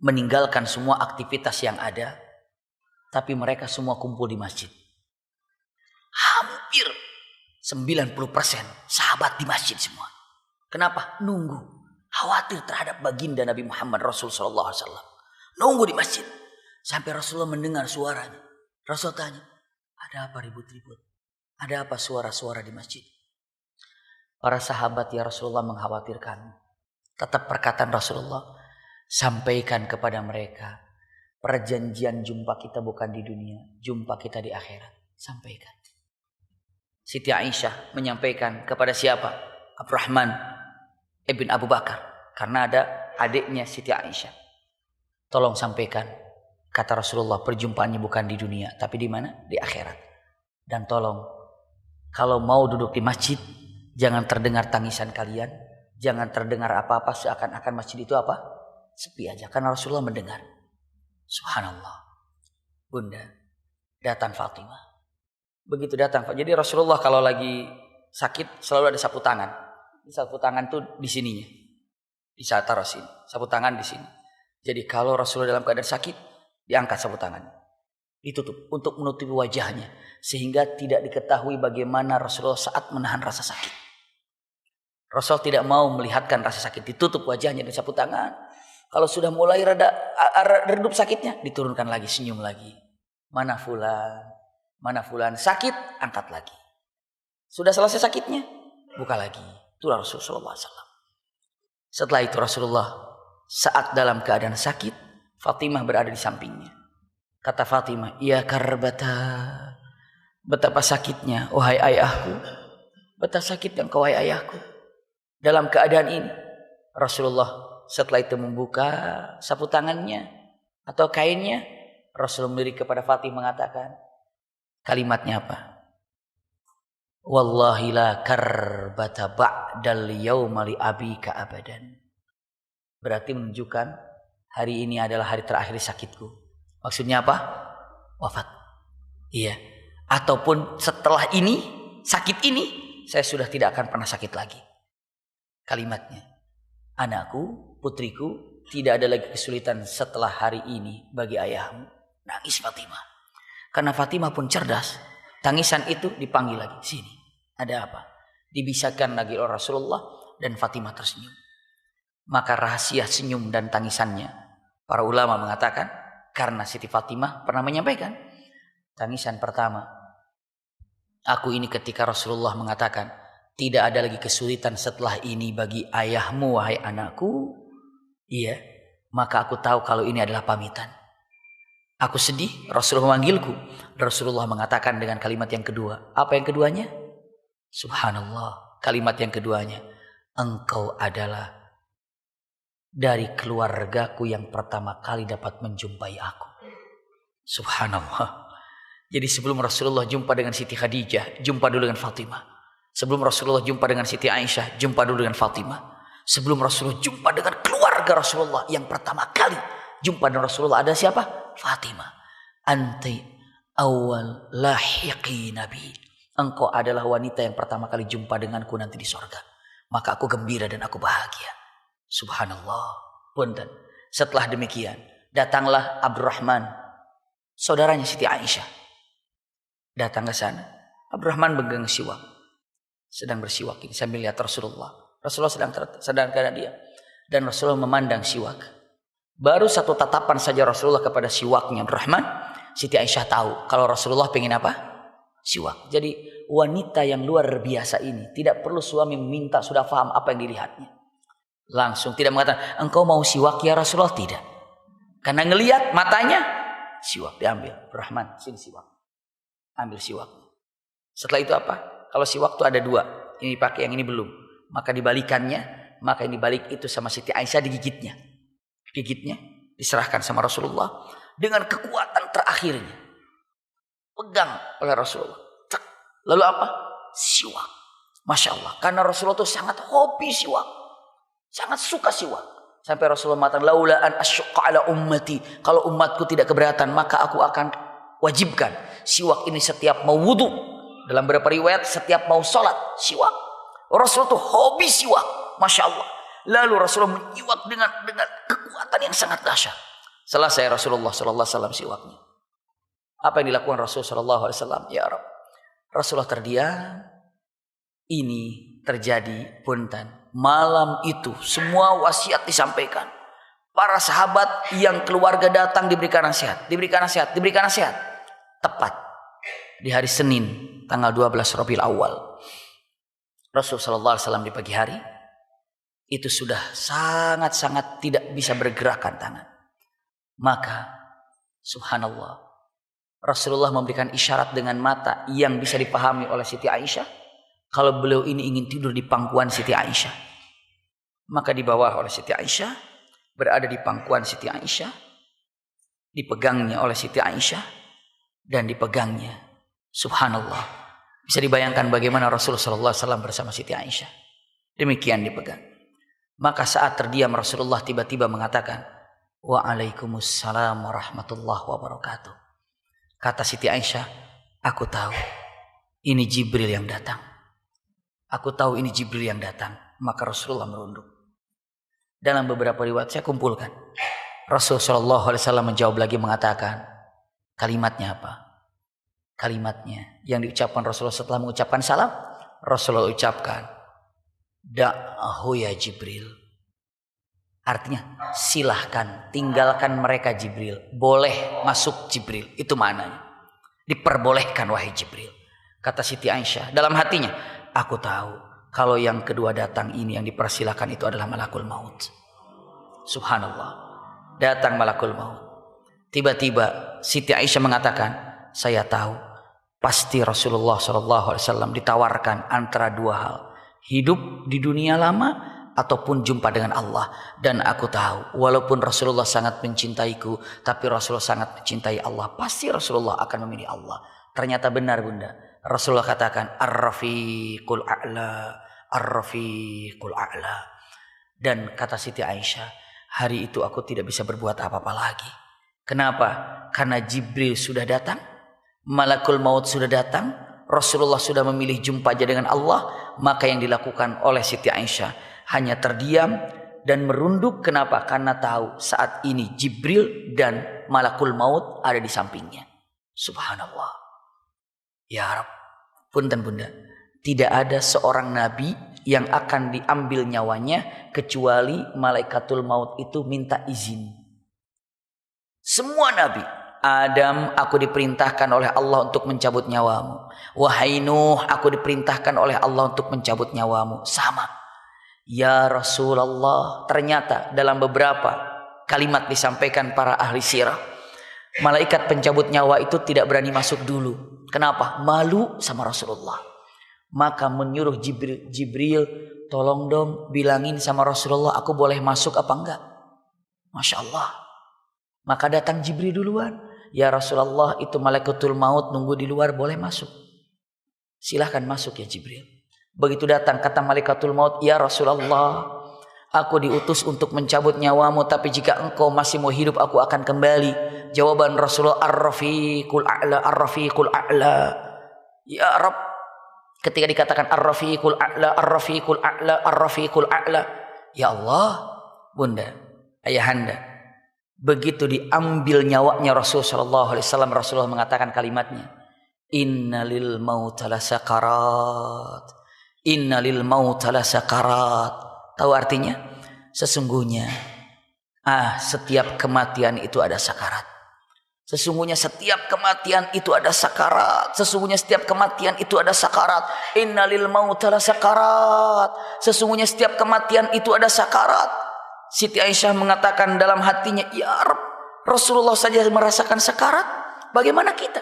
meninggalkan semua aktivitas yang ada, tapi mereka semua kumpul di masjid. Hampir 90% sahabat di masjid semua. Kenapa? Nunggu. Khawatir terhadap baginda Nabi Muhammad Rasul sallallahu alaihi wasallam. Nunggu di masjid. Sampai Rasulullah mendengar suaranya. Rasul tanya, ada apa ribut-ribut? Ada apa suara-suara di masjid? Para sahabat ya Rasulullah mengkhawatirkan. Tetap perkataan Rasulullah, sampaikan kepada mereka, perjanjian jumpa kita bukan di dunia, jumpa kita di akhirat. Sampaikan. Siti Aisyah menyampaikan kepada siapa? Abdurrahman ibn Abu Bakar. Karena ada adiknya Siti Aisyah. Tolong sampaikan, kata Rasulullah, perjumpaannya bukan di dunia, tapi di mana? Di akhirat. Dan tolong, kalau mau duduk di masjid, jangan terdengar tangisan kalian, jangan terdengar apa-apa, seakan-akan masjid itu apa? Sepi aja, karena Rasulullah mendengar. Subhanallah. Bunda, datang Fatimah. Begitu datang, jadi Rasulullah kalau lagi sakit selalu ada sapu tangan. Sapu tangan tuh di sininya, bisa taruh sini. Sapu tangan di sini. Jadi kalau Rasulullah dalam keadaan sakit, diangkat sapu tangan, ditutup untuk menutupi wajahnya, sehingga tidak diketahui bagaimana Rasulullah saat menahan rasa sakit. Rasul tidak mau melihatkan rasa sakit, ditutup wajahnya dengan sapu tangan. Kalau sudah mulai redup sakitnya, diturunkan lagi, senyum lagi. Mana fulan sakit, angkat lagi. Sudah selesai sakitnya, buka lagi. Itulah Rasulullah SAW. Setelah itu Rasulullah saat dalam keadaan sakit, Fatimah berada di sampingnya. Kata Fatimah, ya karbata, betapa sakitnya, wahai ayahku. Betapa sakitnya engkau, wahai ayahku. Dalam keadaan ini, Rasulullah setelah itu membuka sapu tangannya atau kainnya, Rasul melirik kepada Fatimah mengatakan kalimatnya apa? Wallahi la karbata ba'dal yawma li abika abadan. Berarti menunjukkan hari ini adalah hari terakhir sakitku. Maksudnya apa? Wafat. Iya. Ataupun setelah ini, sakit ini, saya sudah tidak akan pernah sakit lagi. Kalimatnya, anakku, putriku, tidak ada lagi kesulitan setelah hari ini bagi ayahmu. Nangis Fatimah. Karena Fatimah pun cerdas. Tangisan itu dipanggil lagi. Sini, ada apa? Dibisarkan lagi oleh Rasulullah dan Fatimah tersenyum. Maka rahasia senyum dan tangisannya, para ulama mengatakan, karena Siti Fatimah pernah menyampaikan, tangisan pertama, aku ini ketika Rasulullah mengatakan, tidak ada lagi kesulitan setelah ini bagi ayahmu, wahai anakku. Iya, maka aku tahu kalau ini adalah pamitan. Aku sedih, Rasulullah memanggilku. Rasulullah mengatakan dengan kalimat yang kedua. Apa yang keduanya? Subhanallah. Kalimat yang keduanya. Engkau adalah dari keluargaku yang pertama kali dapat menjumpai aku. Subhanallah. Jadi sebelum Rasulullah jumpa dengan Siti Khadijah, jumpa dulu dengan Fatimah. Sebelum Rasulullah jumpa dengan Siti Aisyah, jumpa dulu dengan Fatimah. Sebelum Rasulullah jumpa dengan keluarga Rasulullah, yang pertama kali jumpa dengan Rasulullah ada siapa? Fatimah. Anti awal lahiqi nabi. Engkau adalah wanita yang pertama kali jumpa denganku nanti di sorga. Maka aku gembira dan aku bahagia. Subhanallah. Punten. Setelah demikian, datanglah Abdurrahman, saudaranya Siti Aisyah. Datang ke sana. Abdurrahman pegang siwak. Sedang bersiwak ini sambil lihat Rasulullah. Rasulullah sedang keadaan dia. Dan Rasulullah memandang siwak. Baru satu tatapan saja Rasulullah kepada siwaknya Abdurrahman. Siti Aisyah tahu kalau Rasulullah pengen apa? Siwak. Jadi wanita yang luar biasa ini tidak perlu suami meminta, sudah paham apa yang dilihatnya. Langsung tidak mengatakan, engkau mau siwak ya Rasulullah? Tidak. Karena ngelihat matanya, siwak diambil. Abdurrahman, sini siwak. Ambil siwak. Setelah itu apa? Kalau siwak itu ada dua. Ini pakai, yang ini belum. Maka dibalikannya, maka ini balik itu sama Siti Aisyah digigitnya. Gigitnya diserahkan sama Rasulullah dengan kekuatan terakhirnya. Pegang oleh Rasulullah. Lalu apa? Siwak. Masya Allah. Karena Rasulullah itu sangat hobi siwak. Sangat suka siwak. Sampai Rasulullah mengatakan, laula an asyqa ala ummati. Kalau umatku tidak keberatan, maka aku akan wajibkan siwak ini setiap mau wudu. Dalam beberapa riwayat, setiap mau sholat, siwak. Rasulullah itu hobi siwak. Masya Allah. Lalu Rasulullah menyiwak dengan kekuatan yang sangat dahsyat. Selesai Rasulullah SAW siwaknya. Apa yang dilakukan Rasulullah SAW? Ya Rabb. Rasulullah terdiam. Ini terjadi punten. Malam itu semua wasiat disampaikan. Para sahabat yang keluarga datang diberikan nasihat. Diberikan nasihat. Diberikan nasihat. Tepat. Di hari Senin tanggal 12 Rabiul Awal. Rasulullah SAW di pagi hari. Itu sudah sangat-sangat tidak bisa bergerakkan tangan. Maka subhanallah. Rasulullah memberikan isyarat dengan mata yang bisa dipahami oleh Siti Aisyah. Kalau beliau ini ingin tidur di pangkuan Siti Aisyah. Maka dibawa oleh Siti Aisyah. Berada di pangkuan Siti Aisyah. Dipegangnya oleh Siti Aisyah. Dan dipegangnya. Subhanallah. Bisa dibayangkan bagaimana Rasulullah SAW bersama Siti Aisyah. Demikian dipegang. Maka saat terdiam Rasulullah tiba-tiba mengatakan. Waalaikumsalam warahmatullahi wabarakatuh. Kata Siti Aisyah, aku tahu ini Jibril yang datang. Aku tahu ini Jibril yang datang. Maka Rasulullah merunduk. Dalam beberapa riwayat saya kumpulkan. Rasulullah SAW menjawab lagi mengatakan, kalimatnya apa? Kalimatnya yang diucapkan Rasulullah setelah mengucapkan salam, Rasulullah ucapkan, da'ahu ya Jibril. Artinya silahkan, tinggalkan mereka Jibril. Boleh masuk Jibril. Itu maknanya. Diperbolehkan wahai Jibril. Kata Siti Aisyah dalam hatinya, aku tahu kalau yang kedua datang ini yang dipersilahkan itu adalah malakul maut. Subhanallah. Datang malakul maut. Tiba-tiba Siti Aisyah mengatakan, saya tahu pasti Rasulullah SAW ditawarkan antara dua hal. Hidup di dunia lama ataupun jumpa dengan Allah. Dan aku tahu walaupun Rasulullah sangat mencintaiku, tapi Rasulullah sangat mencintai Allah. Pasti Rasulullah akan memilih Allah. Ternyata benar bunda. Rasulullah katakan ar-rafiqul a'la, ar-rafiqul a'la. Dan kata Siti Aisyah, hari itu aku tidak bisa berbuat apa-apa lagi. Kenapa? Karena Jibril sudah datang, malakul maut sudah datang, Rasulullah sudah memilih jumpa aja dengan Allah. Maka yang dilakukan oleh Siti Aisyah hanya terdiam dan merunduk. Kenapa? Karena tahu saat ini Jibril dan malakul maut ada di sampingnya. Subhanallah. Ya Rabb, punten bunda, tidak ada seorang nabi yang akan diambil nyawanya kecuali malaikatul maut itu minta izin. Semua nabi. Adam, aku diperintahkan oleh Allah untuk mencabut nyawamu. Wahai Nuh, aku diperintahkan oleh Allah untuk mencabut nyawamu. Sama. Ya Rasulullah, ternyata dalam beberapa kalimat disampaikan para ahli sirah, Malaikat pencabut nyawa itu tidak berani masuk dulu. Kenapa? Malu sama Rasulullah. Maka menyuruh Jibril, tolong dong bilangin sama Rasulullah aku boleh masuk apa enggak. Masya Allah. Maka datang Jibril duluan. Ya Rasulullah, itu malaikatul maut nunggu di luar, boleh masuk. Silahkan masuk ya Jibril. Begitu datang kata malaikatul maut, ya Rasulullah, aku diutus untuk mencabut nyawamu, tapi jika engkau masih mau hidup aku akan kembali. Jawaban Rasulullah, Ar-Rafiqul A'la, Ar-Rafiqul A'la. Ya Rabb, ketika dikatakan Ar-Rafiqul A'la, Ar-Rafiqul A'la, Ar-Rafiqul A'la, ya Allah, Bunda, ayahanda, begitu diambil nyawanya Rasulullah SAW, Rasulullah mengatakan kalimatnya, Innalil mautala sakarat, Innalil mautala sakarat. Tahu artinya? Sesungguhnya setiap kematian itu ada sakarat. Sesungguhnya setiap kematian itu ada sakarat. Sesungguhnya setiap kematian itu ada sakarat. Innalil mautala sakarat. Sesungguhnya setiap kematian itu ada sakarat. Siti Aisyah mengatakan dalam hatinya, ya Rabb, Rasulullah saja merasakan sakarat, bagaimana kita?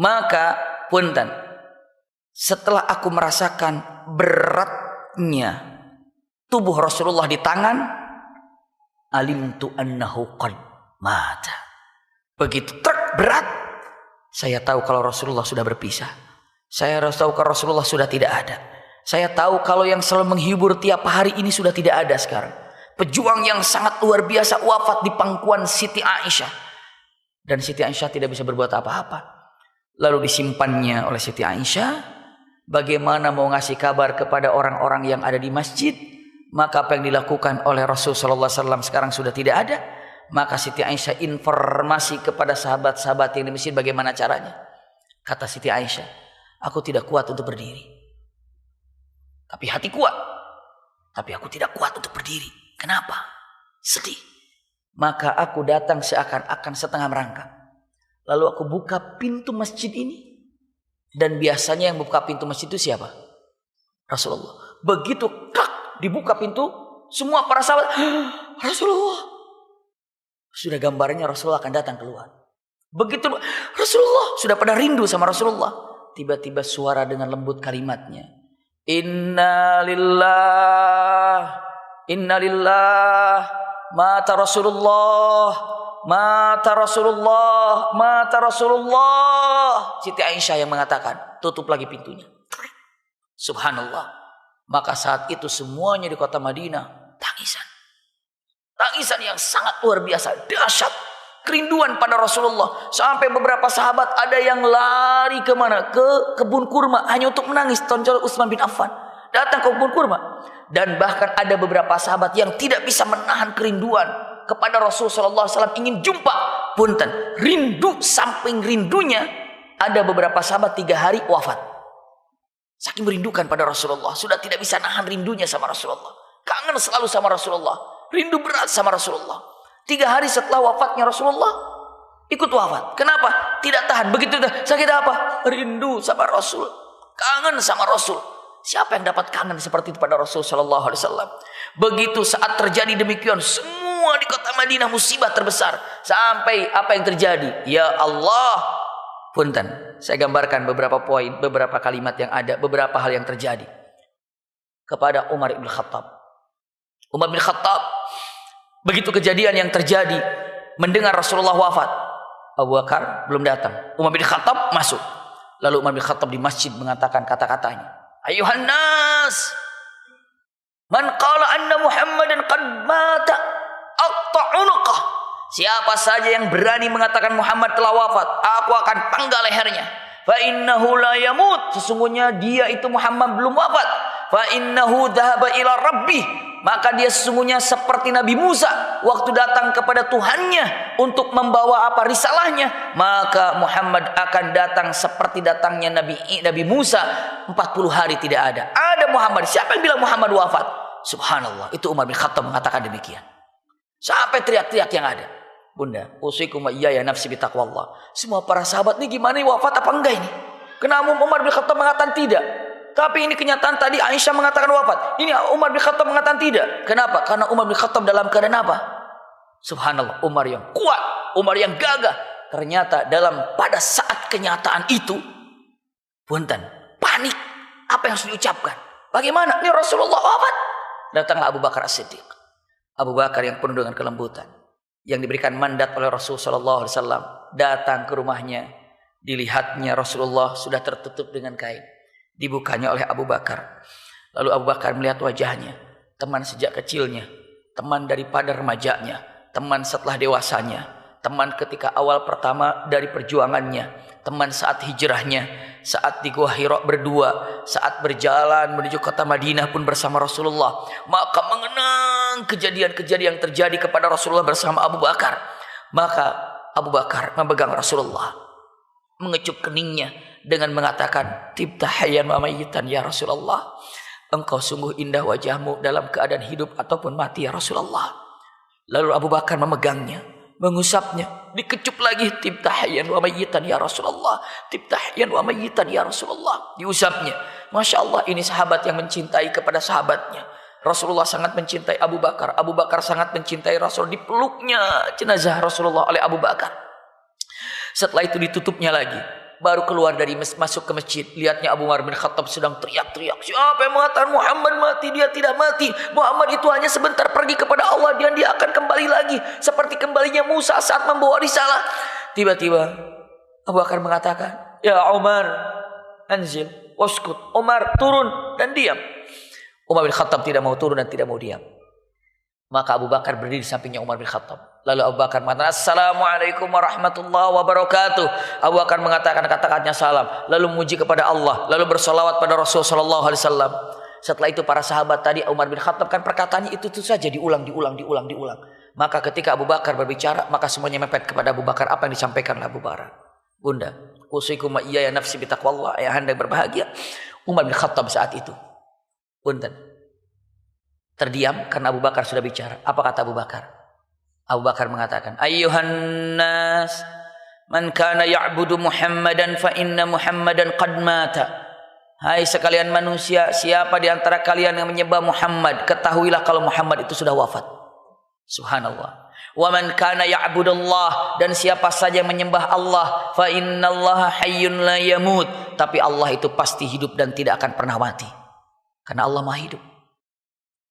Maka punten, setelah aku merasakan beratnya tubuh Rasulullah di tangan, alimtu annahu qad mata. Begitu berat, saya tahu kalau Rasulullah sudah berpisah. Saya tahu kalau Rasulullah sudah tidak ada. Saya tahu kalau yang selalu menghibur tiap hari ini sudah tidak ada sekarang. Pejuang yang sangat luar biasa wafat di pangkuan Siti Aisyah. Dan Siti Aisyah tidak bisa berbuat apa-apa. Lalu disimpannya oleh Siti Aisyah. Bagaimana mau ngasih kabar kepada orang-orang yang ada di masjid? Maka apa yang dilakukan oleh Rasulullah SAW sekarang sudah tidak ada. Maka Siti Aisyah informasi kepada sahabat-sahabat yang di masjid bagaimana caranya. Kata Siti Aisyah, aku tidak kuat untuk berdiri. Tapi hati kuat. Tapi aku tidak kuat untuk berdiri. Kenapa? Sedih. Maka aku datang seakan-akan setengah merangkak. Lalu aku buka pintu masjid ini. Dan biasanya yang buka pintu masjid itu siapa? Rasulullah. Begitu dibuka pintu, semua para sahabat, Rasulullah. Sudah gambarnya Rasulullah akan datang keluar. Begitu Rasulullah, sudah pada rindu sama Rasulullah. Tiba-tiba suara dengan lembut kalimatnya. Inna lillah, Inna lillah, mata Rasulullah, mata Rasulullah, mata Rasulullah. Siti Aisyah yang mengatakan, tutup lagi pintunya. Subhanallah. Maka saat itu semuanya di kota Madinah tangisan. Tangisan yang sangat luar biasa, dahsyat. Kerinduan pada Rasulullah. Sampai beberapa sahabat ada yang lari kemana? Ke kebun kurma hanya untuk menangis. Tonjol Utsman bin Affan datang ke kebun kurma. Dan bahkan ada beberapa sahabat yang tidak bisa menahan kerinduan kepada Rasulullah SAW, ingin jumpa. Punten, rindu samping rindunya, ada beberapa sahabat 3 hari wafat. Saking merindukan pada Rasulullah, sudah tidak bisa nahan rindunya sama Rasulullah. Kangen selalu sama Rasulullah, rindu berat sama Rasulullah. 3 hari setelah wafatnya Rasulullah, ikut wafat. Kenapa? Tidak tahan. Begitu sakit apa? Rindu sama Rasul, kangen sama Rasul. Siapa yang dapat kangen seperti itu pada Rasul Sallallahu Alaihi Wasallam? Begitu saat terjadi demikian, semua di kota Madinah musibah terbesar. Sampai apa yang terjadi? Ya Allah, punten, saya gambarkan beberapa poin, beberapa kalimat yang ada, beberapa hal yang terjadi kepada Umar bin Khattab. Umar bin Khattab, begitu kejadian yang terjadi, mendengar Rasulullah wafat, Abu Bakar belum datang. Umar bin Khattab masuk. Lalu Umar bin Khattab di masjid mengatakan kata-katanya. Ayuhan nas, man qala anna Muhammadan qad mata aqta'unuqah. Siapa saja yang berani mengatakan Muhammad telah wafat, aku akan penggal lehernya. Fa innahu la yamut, sesungguhnya dia itu Muhammad belum wafat. Fa innahu dhahaba ila rabbih, maka dia sesungguhnya seperti Nabi Musa waktu datang kepada Tuhannya untuk membawa apa risalahnya, maka Muhammad akan datang seperti datangnya Nabi Musa, 40 hari tidak ada. Ada Muhammad. Siapa yang bilang Muhammad wafat? Subhanallah. Itu Umar bin Khattab mengatakan demikian. Sampai teriak-teriak yang ada. Bunda, usikum wa iyaya nafsi bitaqwallah. Semua para sahabat ini gimana, wafat apa enggak ini? Kenapa Umar bin Khattab mengatakan tidak? Tapi ini kenyataan, tadi Aisyah mengatakan wafat. Ini Umar bin Khattab mengatakan tidak. Kenapa? Karena Umar bin Khattab dalam keadaan apa? Subhanallah, Umar yang kuat, Umar yang gagah. Ternyata pada saat kenyataan itu, punten, panik. Apa yang harus diucapkan? Bagaimana? Ini Rasulullah wafat. Datanglah Abu Bakar As-Siddiq. Abu Bakar yang penuh dengan kelembutan, yang diberikan mandat oleh Rasulullah SAW, datang ke rumahnya. Dilihatnya Rasulullah sudah tertutup dengan kain. Dibukanya oleh Abu Bakar. Lalu Abu Bakar melihat wajahnya. Teman sejak kecilnya, teman daripada remajanya, teman setelah dewasanya, teman ketika awal pertama dari perjuangannya, teman saat hijrahnya, saat di Gua Hira berdua, saat berjalan menuju kota Madinah pun bersama Rasulullah. Maka mengenang kejadian-kejadian yang terjadi kepada Rasulullah bersama Abu Bakar. Maka Abu Bakar memegang Rasulullah, mengecup keningnya dengan mengatakan, tibta hayyan wa mayyitan ya Rasulullah. Engkau sungguh indah wajahmu dalam keadaan hidup ataupun mati ya Rasulullah. Lalu Abu Bakar memegangnya, mengusapnya, dikecup lagi, tibta hayyan wa mayyitan ya Rasulullah, tibta hayyan wa mayyitan ya Rasulullah. Diusapnya. Masya Allah, ini sahabat yang mencintai kepada sahabatnya. Rasulullah sangat mencintai Abu Bakar. Abu Bakar sangat mencintai Rasul. Dipeluknya jenazah Rasulullah oleh Abu Bakar. Setelah itu ditutupnya lagi. Baru keluar dari masuk ke masjid. Lihatnya Abu Umar bin Khattab sedang teriak-teriak. Siapa yang mengatakan Muhammad mati? Dia tidak mati. Muhammad itu hanya sebentar pergi kepada Allah dan dia akan kembali lagi. Seperti kembalinya Musa saat membawa risalah. Tiba-tiba Abu Bakar mengatakan, ya Umar, anzil, waskut. Umar turun dan diam. Umar bin Khattab tidak mau turun dan tidak mau diam. Maka Abu Bakar berdiri di sampingnya Umar bin Khattab. Lalu Abu Bakar mengatakan, Assalamualaikum warahmatullahi wabarakatuh. Abu Bakar mengatakan kata-katanya salam. Lalu memuji kepada Allah. Lalu bersolawat pada Rasulullah SAW. Setelah itu para sahabat tadi, Umar bin Khattab kan perkataannya itu saja diulang. Maka ketika Abu Bakar berbicara, maka semuanya mepet kepada Abu Bakar. Apa yang disampaikan oleh Abu Bakar? Bunda, usikum wa iyaya nafsi bitaqwallah. Ayahanda yang berbahagia. Umar bin Khattab saat itu, punten, terdiam karena Abu Bakar sudah bicara. Apa kata Abu Bakar? Abu Bakar mengatakan, ayyuhan nas, man kana ya'budu Muhammadan fa inna Muhammadan qad mata. Hai sekalian manusia, siapa di antara kalian yang menyembah Muhammad, ketahuilah kalau Muhammad itu sudah wafat. Subhanallah. Wa man kana ya'budullah, dan siapa saja yang menyembah Allah, fa innallaha hayyun la yamut. Tapi Allah itu pasti hidup dan tidak akan pernah mati. Karena Allah Maha hidup.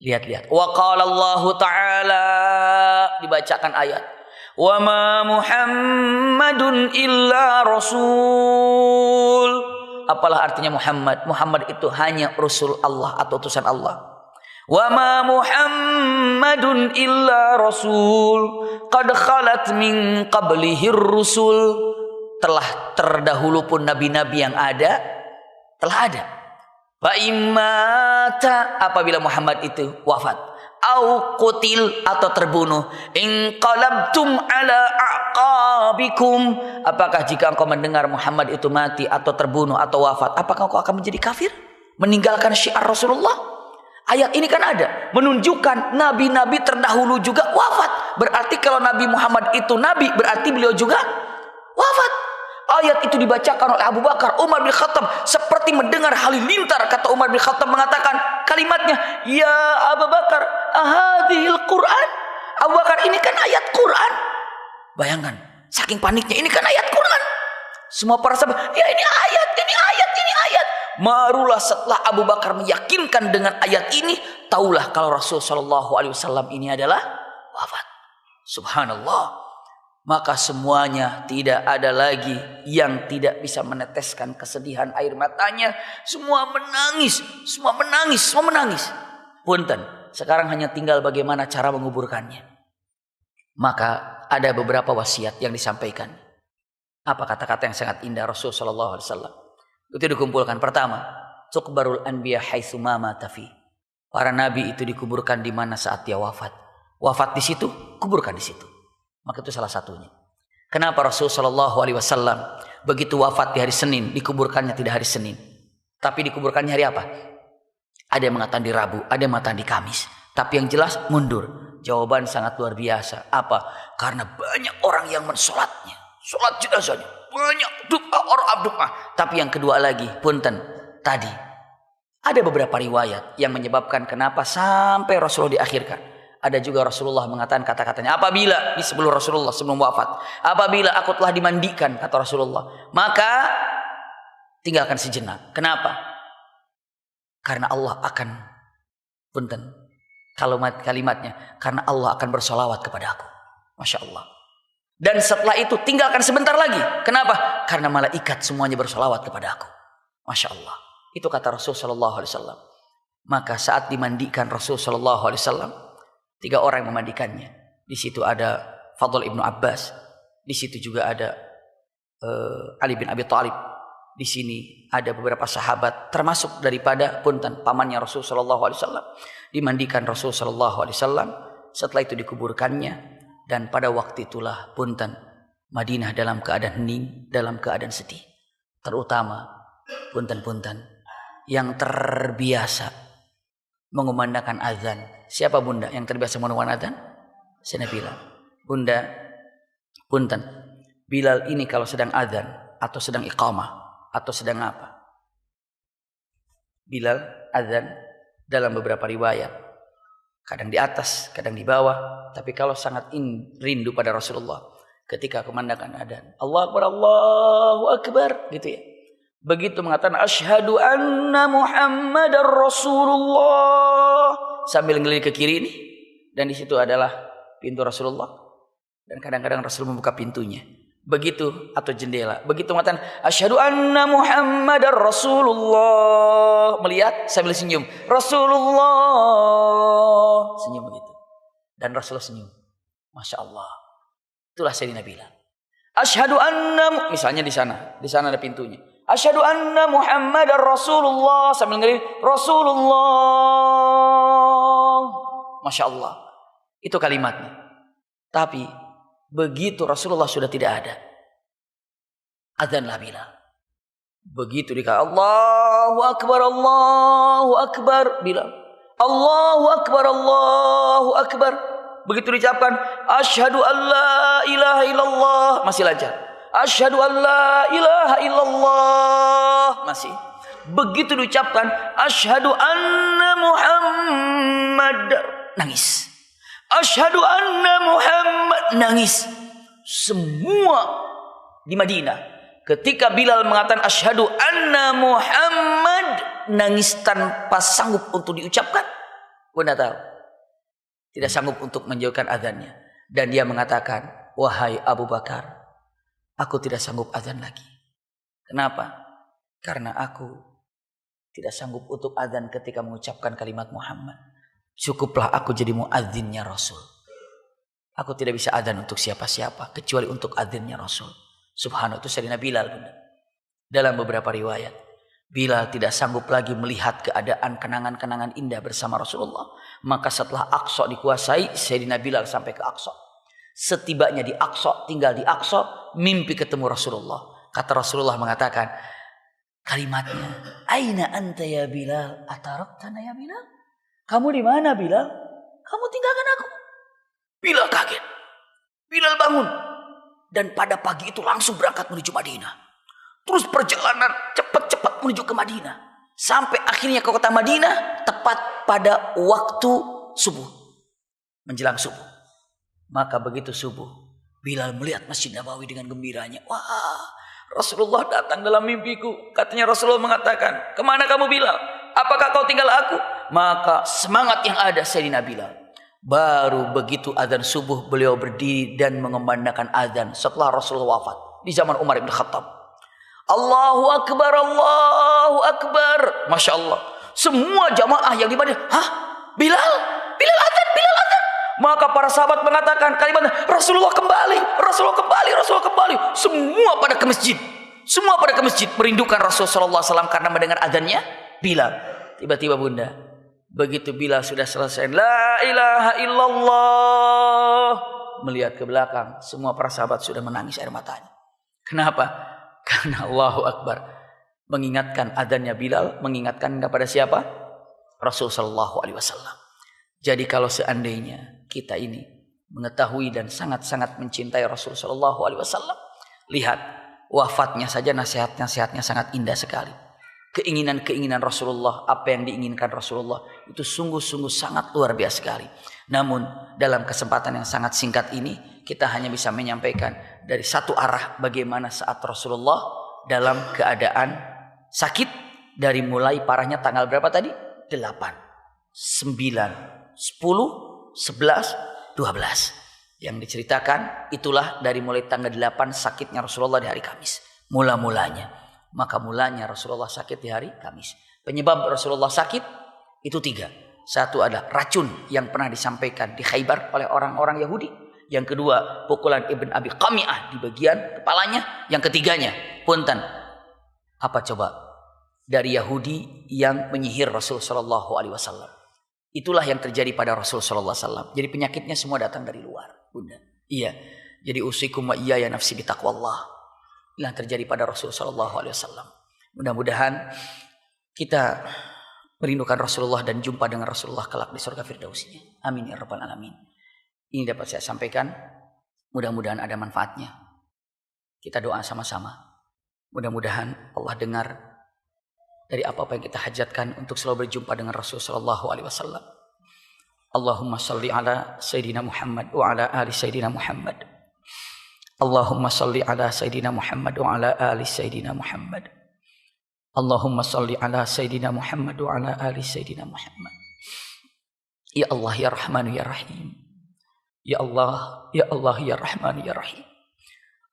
Lihat. Wa qala Allah Ta'ala, dibacakan ayat. Wa ma Muhammadun illa rasul. Apalah artinya Muhammad? Muhammad itu hanya rasul Allah atau utusan Allah. Wa ma Muhammadun illa rasul qad khalat min qablihi rusul. Telah terdahulu pun nabi-nabi yang ada telah ada. Fa imata, apabila Muhammad itu wafat, au qutil, atau terbunuh, inqalabtum ala aqabikum, apakah jika engkau mendengar Muhammad itu mati atau terbunuh atau wafat, apakah engkau akan menjadi kafir, meninggalkan syiar Rasulullah? Ayat ini kan ada menunjukkan nabi-nabi terdahulu juga wafat. Berarti kalau Nabi Muhammad itu nabi, berarti beliau juga wafat. Ayat itu dibacakan oleh Abu Bakar. Umar bin Khattab seperti mendengar halilintar. Kata Umar bin Khattab mengatakan kalimatnya, ya Abu Bakar, ahadihil Quran. Abu Bakar, ini kan ayat Quran. Bayangkan, saking paniknya, ini kan ayat Quran. Semua para sahabat, ya ini ayat. Marulah setelah Abu Bakar meyakinkan dengan ayat ini, taulah kalau Rasulullah SAW ini adalah wafat. Subhanallah. Maka semuanya tidak ada lagi yang tidak bisa meneteskan kesedihan air matanya. Semua menangis. Punten, sekarang hanya tinggal bagaimana cara menguburkannya. Maka ada beberapa wasiat yang disampaikan. Apa kata-kata yang sangat indah Rasulullah SAW? Itu dikumpulkan. Pertama, tuqbarul anbiya haitsu ma mata fi. Para nabi itu dikuburkan di mana saat dia wafat. Wafat di situ, kuburkan di situ. Maka itu salah satunya. Kenapa Rasulullah SAW begitu wafat di hari Senin, dikuburkannya tidak hari Senin, tapi dikuburkannya hari apa? Ada yang mengatakan di Rabu, ada yang mengatakan di Kamis. Tapi yang jelas mundur. Jawaban sangat luar biasa. Apa? Karena banyak orang yang mensolatnya, solat jenazahnya, banyak doa. Tapi yang kedua lagi, punten, tadi ada beberapa riwayat yang menyebabkan kenapa sampai Rasulullah diakhirkan. Ada juga Rasulullah mengatakan kata-katanya, apabila, di sebelum Rasulullah, sebelum wafat, apabila aku telah dimandikan, kata Rasulullah, maka tinggalkan sejenak. Kenapa? Karena Allah akan, punten, kalimatnya, karena Allah akan bersolawat kepada aku. Masya Allah. Dan setelah itu tinggalkan sebentar lagi. Kenapa? Karena malaikat semuanya bersolawat kepada aku. Masya Allah. Itu kata Rasul Sallallahu Alaihi Wasallam. Maka saat dimandikan Rasul Sallallahu Alaihi Wasallam, 3 orang yang memandikannya. Di situ ada Fadl ibnu Abbas. Di situ juga ada Ali bin Abi Thalib. Di sini ada beberapa sahabat, termasuk daripada punten pamannya Rasul Sallallahu Alaihi Wasallam. Dimandikan Rasul Sallallahu Alaihi Wasallam. Setelah itu dikuburkannya. Dan pada waktu itulah punten Madinah dalam keadaan hening, dalam keadaan sedih. Terutama punten-punten yang terbiasa mengumandangkan azan. Siapa bunda yang terbiasa mengumandangkan azan? Sayyidina Bilal. Bunda, punten, Bilal ini kalau sedang azan atau sedang iqamah atau sedang apa? Bilal azan dalam beberapa riwayat, kadang di atas, kadang di bawah. Tapi kalau sangat rindu pada Rasulullah, ketika kumandangkan azan, Allahu Akbar, Allahu Akbar, gitu ya. Begitu mengatakan asyhadu anna Muhammadar Rasulullah sambil ngelirik ke kiri ini, dan di situ adalah pintu Rasulullah, dan kadang-kadang Rasul membuka pintunya. Begitu, atau jendela. Begitu mengatakan asyhadu anna Muhammadar Rasulullah, melihat sambil senyum, Rasulullah, senyum begitu. Dan Rasulullah senyum. Masya Allah. Itulah Sayyidina Bilal. Asyhadu anna, misalnya di sana ada pintunya. Asyhadu anna Muhammadar Rasulullah sambil ngelirik Rasulullah. Masya Allah. Itu kalimatnya. Tapi begitu Rasulullah sudah tidak ada, adzanlah Bilal. Begitu dikatakan Allahu Akbar, Allahu Akbar, Bilal. Allahu Akbar, Allahu Akbar. Begitu diucapkan asyhadu an la ilaha illallah, masih lancar. Asyhadu an la ilaha illallah, masih. Begitu diucapkan asyhadu anna Muhammad, nangis. Asyhadu anna Muhammad, nangis. Semua di Madinah ketika Bilal mengatakan asyhadu anna Muhammad, nangis tanpa sanggup untuk diucapkan. Bunda tahu, tidak sanggup untuk menjauhkan azannya. Dan dia mengatakan, wahai Abu Bakar, aku tidak sanggup azan lagi. Kenapa? Karena aku tidak sanggup untuk azan ketika mengucapkan kalimat Muhammad. Cukuplah aku jadi muadzinnya Rasul. Aku tidak bisa azan untuk siapa-siapa kecuali untuk adzinnya Rasul. Subhanallah, itu Sayyidina Bilal. Dalam beberapa riwayat, Bilal tidak sanggup lagi melihat keadaan kenangan-kenangan indah bersama Rasulullah. Maka setelah Aqsa dikuasai, Sayyidina Bilal sampai ke Aqsa. Setibanya di Aqsa, tinggal di Aqsa, mimpi ketemu Rasulullah. Kata Rasulullah mengatakan kalimatnya, aina anta ya Bilal, ataraktana ya Bilal? Kamu di mana Bilal? Kamu tinggalkan aku. Bilal kaget. Bilal bangun. Dan pada pagi itu langsung berangkat menuju Madinah. Terus perjalanan cepat-cepat menuju ke Madinah. Sampai akhirnya ke kota Madinah tepat pada waktu subuh. Menjelang subuh. Maka begitu subuh, Bilal melihat Masjid Nabawi dengan gembiranya. Wah, Rasulullah datang dalam mimpiku. Katanya Rasulullah mengatakan, kemana kamu Bilal? Apakah kau tinggal aku? Maka semangat yang ada Sayyidina Bilal. Baru begitu azan subuh, beliau berdiri dan mengumandangkan azan setelah Rasulullah wafat di zaman Umar bin Khattab. Allahu Akbar, Allahu Akbar. Masya Allah. Semua jamaah yang di Madinah, hah? Bilal? Bilal azan, Bilal azan. Maka para sahabat mengatakan kalimat Rasulullah kembali, Rasulullah kembali, Rasulullah kembali. Semua pada ke masjid. Semua pada ke masjid merindukan Rasulullah SAW karena mendengar azannya Bilal. Tiba-tiba bunda, begitu Bilal sudah selesai la ilaha illallah, melihat ke belakang, semua para sahabat sudah menangis air matanya. Kenapa? Karena Allahu Akbar mengingatkan azannya Bilal, mengingatkan kepada siapa? Rasul sallallahu alaihi wasallam. Jadi kalau seandainya kita ini mengetahui dan sangat-sangat mencintai Rasul sallallahu alaihi wasallam, lihat wafatnya saja nasihat-nasihatnya sangat indah sekali. Keinginan-keinginan Rasulullah, apa yang diinginkan Rasulullah itu sungguh-sungguh sangat luar biasa sekali. Namun dalam kesempatan yang sangat singkat ini kita hanya bisa menyampaikan dari satu arah bagaimana saat Rasulullah dalam keadaan sakit dari mulai parahnya tanggal berapa tadi? 8, 9, 10, 11, 12. Yang diceritakan itulah dari mulai tanggal 8 sakitnya Rasulullah di hari Kamis. Mula-mulanya. Maka mulanya Rasulullah sakit di hari Kamis. Penyebab Rasulullah sakit itu 3. Satu adalah racun yang pernah disampaikan di Khaybar oleh orang-orang Yahudi. Yang kedua, pukulan Ibn Abi Qami'ah di bagian kepalanya. Yang ketiganya, punten. Apa coba? Dari Yahudi yang menyihir Rasul sallallahu alaihi wasallam. Itulah yang terjadi pada Rasul sallallahu alaihi wasallam. Jadi penyakitnya semua datang dari luar, Bunda. Iya. Jadi usikum wa iyaya nafsi bitaqwallah. Yang terjadi pada Rasul sallallahu alaihi wasallam. Mudah-mudahan kita merindukan Rasulullah dan jumpa dengan Rasulullah kelak di surga firdausinya. Amin ya rabbal alamin. Ini dapat saya sampaikan. Mudah-mudahan ada manfaatnya. Kita doa sama-sama. Mudah-mudahan Allah dengar dari apa-apa yang kita hajatkan untuk selalu berjumpa dengan Rasul sallallahu alaihi wasallam. Allahumma salli ala Sayyidina Muhammad wa ala ali Sayyidina Muhammad. Allahumma salli ala Sayyidina Muhammad wa ala ali Sayyidina Muhammad. Allahumma salli ala Sayyidina Muhammad wa ala ali Sayyidina Muhammad. Ya Allah ya Rahman ya Rahim. Ya Allah ya Allah ya Rahman ya Rahim.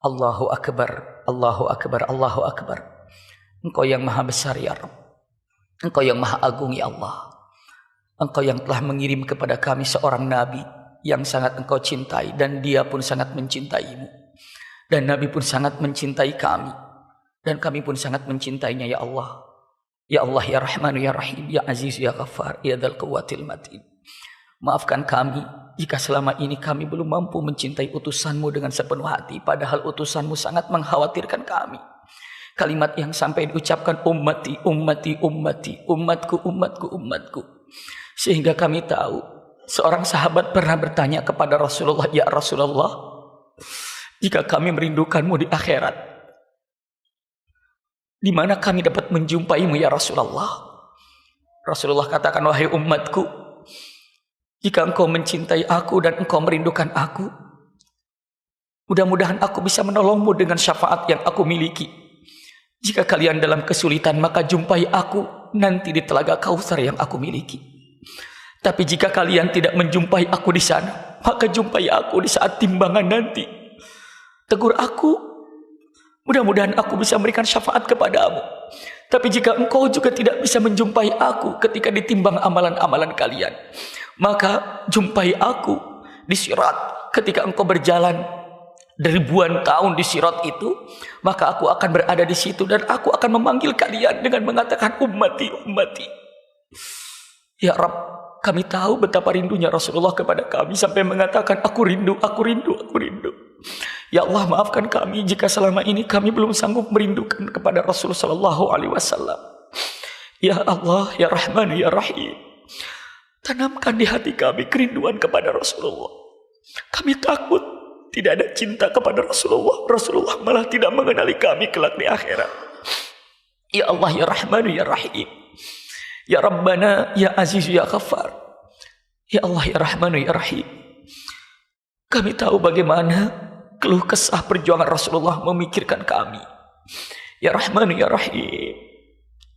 Allahu Akbar, Allahu Akbar, Allahu Akbar. Engkau yang maha besar ya Rabb. Engkau yang maha agung ya Allah. Engkau yang telah mengirim kepada kami seorang Nabi yang sangat engkau cintai. Dan dia pun sangat mencintaimu. Dan Nabi pun sangat mencintai kami. Dan kami pun sangat mencintainya ya Allah. Ya Allah ya Rahman ya Rahim. Ya Aziz ya Ghaffar. Ya Dzal Quwwatil Matin. Maafkan kami jika selama ini kami belum mampu mencintai utusanmu dengan sepenuh hati. Padahal utusanmu sangat mengkhawatirkan kami. Kalimat yang sampai diucapkan ummati, ummati, ummati, umatku, umatku, umatku. Sehingga kami tahu seorang sahabat pernah bertanya kepada Rasulullah, ya Rasulullah, jika kami merindukanmu di akhirat, di mana kami dapat menjumpaimu ya Rasulullah? Rasulullah katakan, wahai umatku, jika engkau mencintai aku dan engkau merindukan aku, mudah-mudahan aku bisa menolongmu dengan syafaat yang aku miliki. Jika kalian dalam kesulitan, maka jumpai aku nanti di telaga Kautsar yang aku miliki. Tapi jika kalian tidak menjumpai aku di sana, maka jumpai aku di saat timbangan nanti. Tegur aku, mudah-mudahan aku bisa memberikan syafaat kepadamu. Tapi jika engkau juga tidak bisa menjumpai aku ketika ditimbang amalan-amalan kalian, maka jumpai aku di Sirat ketika engkau berjalan ribuan tahun di Sirat itu, maka aku akan berada di situ dan aku akan memanggil kalian dengan mengatakan ummati, ummati. Ya Rabb, kami tahu betapa rindunya Rasulullah kepada kami sampai mengatakan aku rindu, aku rindu, aku rindu. Ya Allah, maafkan kami jika selama ini kami belum sanggup merindukan kepada Rasulullah sallallahu alaihi wasallam. Ya Allah, ya Rahman, ya Rahim, tanamkan di hati kami kerinduan kepada Rasulullah. Kami takut tidak ada cinta kepada Rasulullah. Rasulullah malah tidak mengenali kami kelak di akhirat. Ya Allah, ya Rahman, ya Rahim. Ya Rabbana, ya Aziz, ya Ghaffar. Ya Allah, ya Rahman, ya Rahim. Kami tahu bagaimana keluh kesah perjuangan Rasulullah memikirkan kami. Ya Rahman, ya Rahim.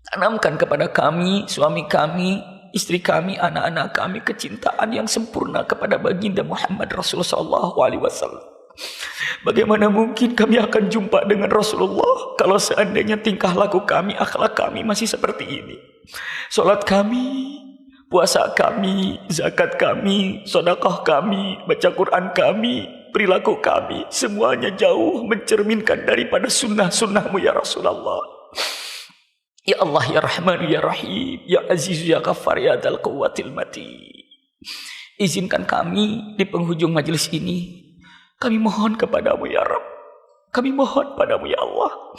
Tanamkan kepada kami, suami kami, istri kami, anak-anak kami kecintaan yang sempurna kepada baginda Muhammad Rasulullah sallallahu alaihi wasallam. Bagaimana mungkin kami akan jumpa dengan Rasulullah kalau seandainya tingkah laku kami, akhlak kami masih seperti ini? Salat kami, puasa kami, zakat kami, sedekah kami, baca Quran kami, perilaku kami, semuanya jauh mencerminkan daripada sunnah-sunnahmu ya Rasulullah. Ya Allah, ya Rahman, ya Rahim, ya Aziz, ya Ghaffar, ya Dzal Quwwatil Matin. Izinkan kami di penghujung majelis ini, kami mohon kepadamu ya Rabb. Kami mohon padamu ya Allah,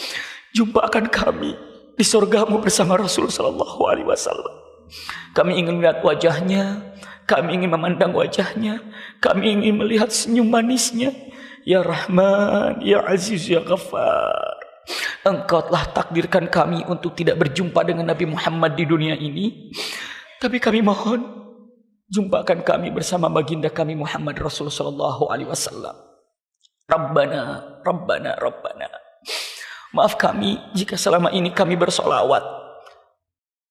jumpakan kami di surgamu bersama Rasul sallallahu alaihi wasallam. Kami ingin melihat wajahnya, kami ingin memandang wajahnya, kami ingin melihat senyum manisnya. Ya Rahman, ya Aziz, ya Ghaffar, Engkau telah takdirkan kami untuk tidak berjumpa dengan Nabi Muhammad di dunia ini. Tapi kami mohon, Jumpakan kami bersama baginda kami Muhammad Rasulullah sallallahu alaihi wasallam. Rabbana, Rabbana, Rabbana. Maaf kami jika selama ini kami bersolawat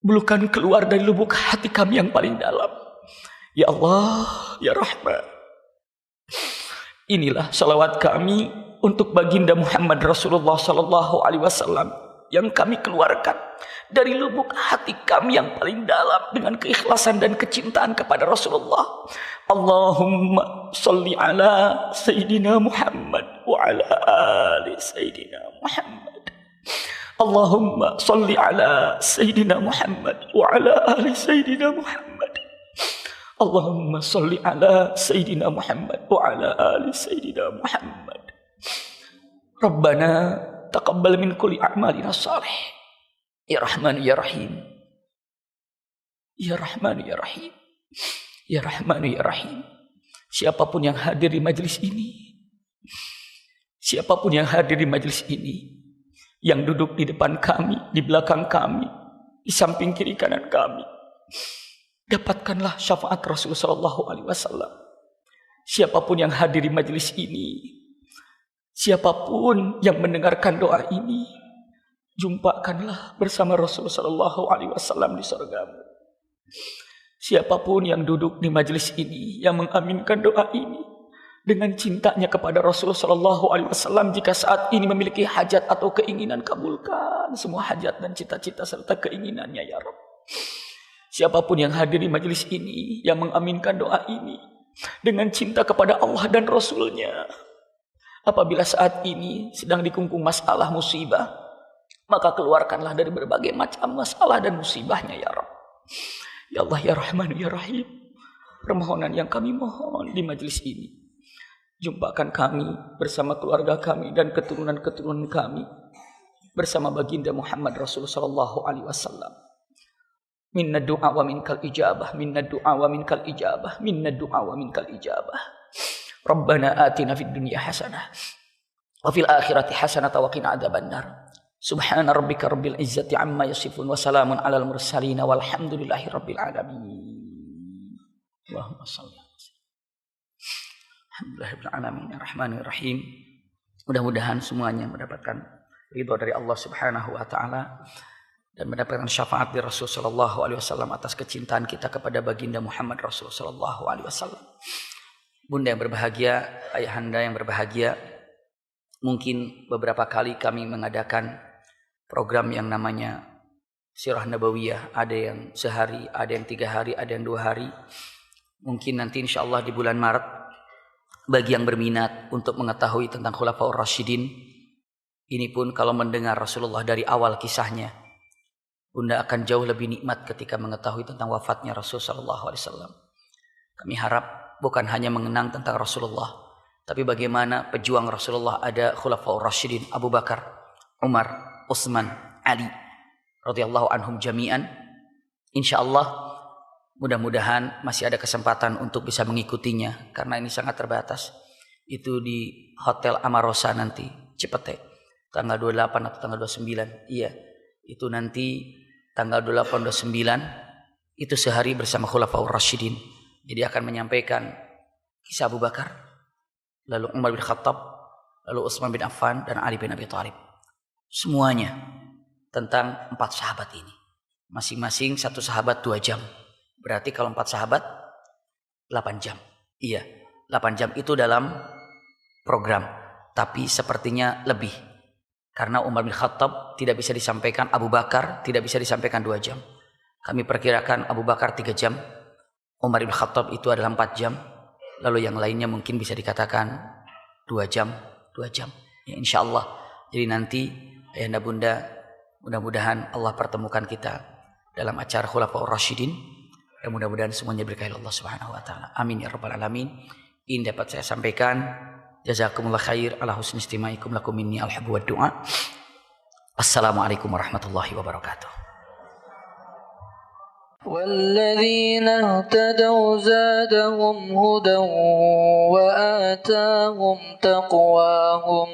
bukan keluar dari lubuk hati kami yang paling dalam. Ya Allah, ya Rahman. Inilah salawat kami untuk baginda Muhammad Rasulullah sallallahu alaihi wasallam yang kami keluarkan dari lubuk hati kami yang paling dalam dengan keikhlasan dan kecintaan kepada Rasulullah. Allahumma salli ala Sayyidina Muhammad wa ala ali Sayyidina Muhammad. Allahumma salli ala Sayyidina Muhammad wa ala ali Sayyidina Muhammad. Allahumma salli ala Sayyidina Muhammad wa ala ali Sayyidina Muhammad. Rabbana taqabbal min kulli a'malina salih. Ya Rahman ya Rahim. Ya Rahman ya Rahim. Ya Rahman ya Rahim. Siapapun yang hadir di majelis ini, siapapun yang hadir di majelis ini, yang duduk di depan kami, di belakang kami, di samping kiri kanan kami, dapatkanlah syafaat Rasulullah sallallahu alaihi wasallam. Siapapun yang hadir di majelis ini, siapapun yang mendengarkan doa ini, jumpakanlah bersama Rasulullah sallallahu alaihi wasallam di surgamu. Siapapun yang duduk di majelis ini yang mengaminkan doa ini dengan cintanya kepada Rasulullah sallallahu alaihi wasallam, jika saat ini memiliki hajat atau keinginan, kabulkan semua hajat dan cita-cita serta keinginannya ya Rabb. Siapapun yang hadir di majelis ini yang mengaminkan doa ini dengan cinta kepada Allah dan Rasulnya, apabila saat ini sedang dikungkung masalah musibah, maka keluarkanlah dari berbagai macam masalah dan musibahnya ya Rabb. Ya Allah ya Rahman ya Rahim. Permohonan yang kami mohon di majelis ini, jumpakan kami bersama keluarga kami dan keturunan-keturunan kami bersama baginda Muhammad Rasulullah sallallahu alaihi wasallam. Minna du'a wa minkal ijabah, minna du'a wa minkal ijabah, minna du'a wa minkal ijabah. Rabbana atina fid dunya hasanah wa fil akhirati hasanah wa qina adzabannar. Subhana rabbika rabbil izzati amma yasifun wa salamun alal mursalin walhamdulillahi rabbil alamin. Allahumma shalli alhamdulillahirabbil alamin arrahmanir rahim. Mudah-mudahan semuanya mendapatkan ridha dari Allah Subhanahu wa taala dan mendapatkan syafaat dari Rasul sallallahu alaihi wasallam atas kecintaan kita kepada baginda Muhammad Rasul sallallahu alaihi wasallam. Bunda yang berbahagia, ayahanda yang berbahagia, mungkin beberapa kali kami mengadakan program yang namanya Sirah Nabawiyah. Ada yang sehari, ada yang 3 hari, ada yang 2 hari. Mungkin nanti insya Allah di bulan Maret, bagi yang berminat untuk mengetahui tentang Khulafaur Rasyidin, ini pun kalau mendengar Rasulullah dari awal kisahnya, Bunda akan jauh lebih nikmat ketika mengetahui tentang wafatnya Rasul sallallahu alaihi wasallam. Kami harap bukan hanya mengenang tentang Rasulullah, tapi bagaimana pejuang Rasulullah ada Khulafaur Rasyidin, Abu Bakar, Umar, Utsman, Ali radhiyallahu anhum jami'an. Insyaallah mudah-mudahan masih ada kesempatan untuk bisa mengikutinya karena ini sangat terbatas. Itu di Hotel Amarosa nanti Cipete tanggal 28 atau tanggal 29. Iya, itu nanti tanggal 28 29 itu sehari bersama Khulafaur Rasyidin. Jadi akan menyampaikan kisah Abu Bakar, lalu Umar bin Khattab, lalu Utsman bin Affan dan Ali bin Abi Thalib. Semuanya tentang 4 sahabat ini. Masing-masing satu sahabat 2 jam. Berarti kalau 4 sahabat 8 jam. Iya, 8 jam itu dalam program. Tapi sepertinya lebih. Karena Umar bin Khattab tidak bisa disampaikan, Abu Bakar tidak bisa disampaikan 2 jam. Kami perkirakan Abu Bakar 3 jam, Umar bin Khattab itu adalah 4 jam. Lalu yang lainnya mungkin bisa dikatakan 2 jam, 2 jam. Ya insya Allah. Jadi nanti ayahanda bunda, mudah-mudahan Allah pertemukan kita dalam acara Khulafaur Rasyidin. Dan mudah-mudahan semuanya berkah Allah Subhanahu wa taala. Amin ya rabbal alamin. Ini dapat saya sampaikan. Jazakumullah khair ala husni istimaikum lakum minni alhubbu wad du'a. Assalamualaikum warahmatullahi wabarakatuh. والذين اهتدوا زادهم هدى وآتاهم تقواهم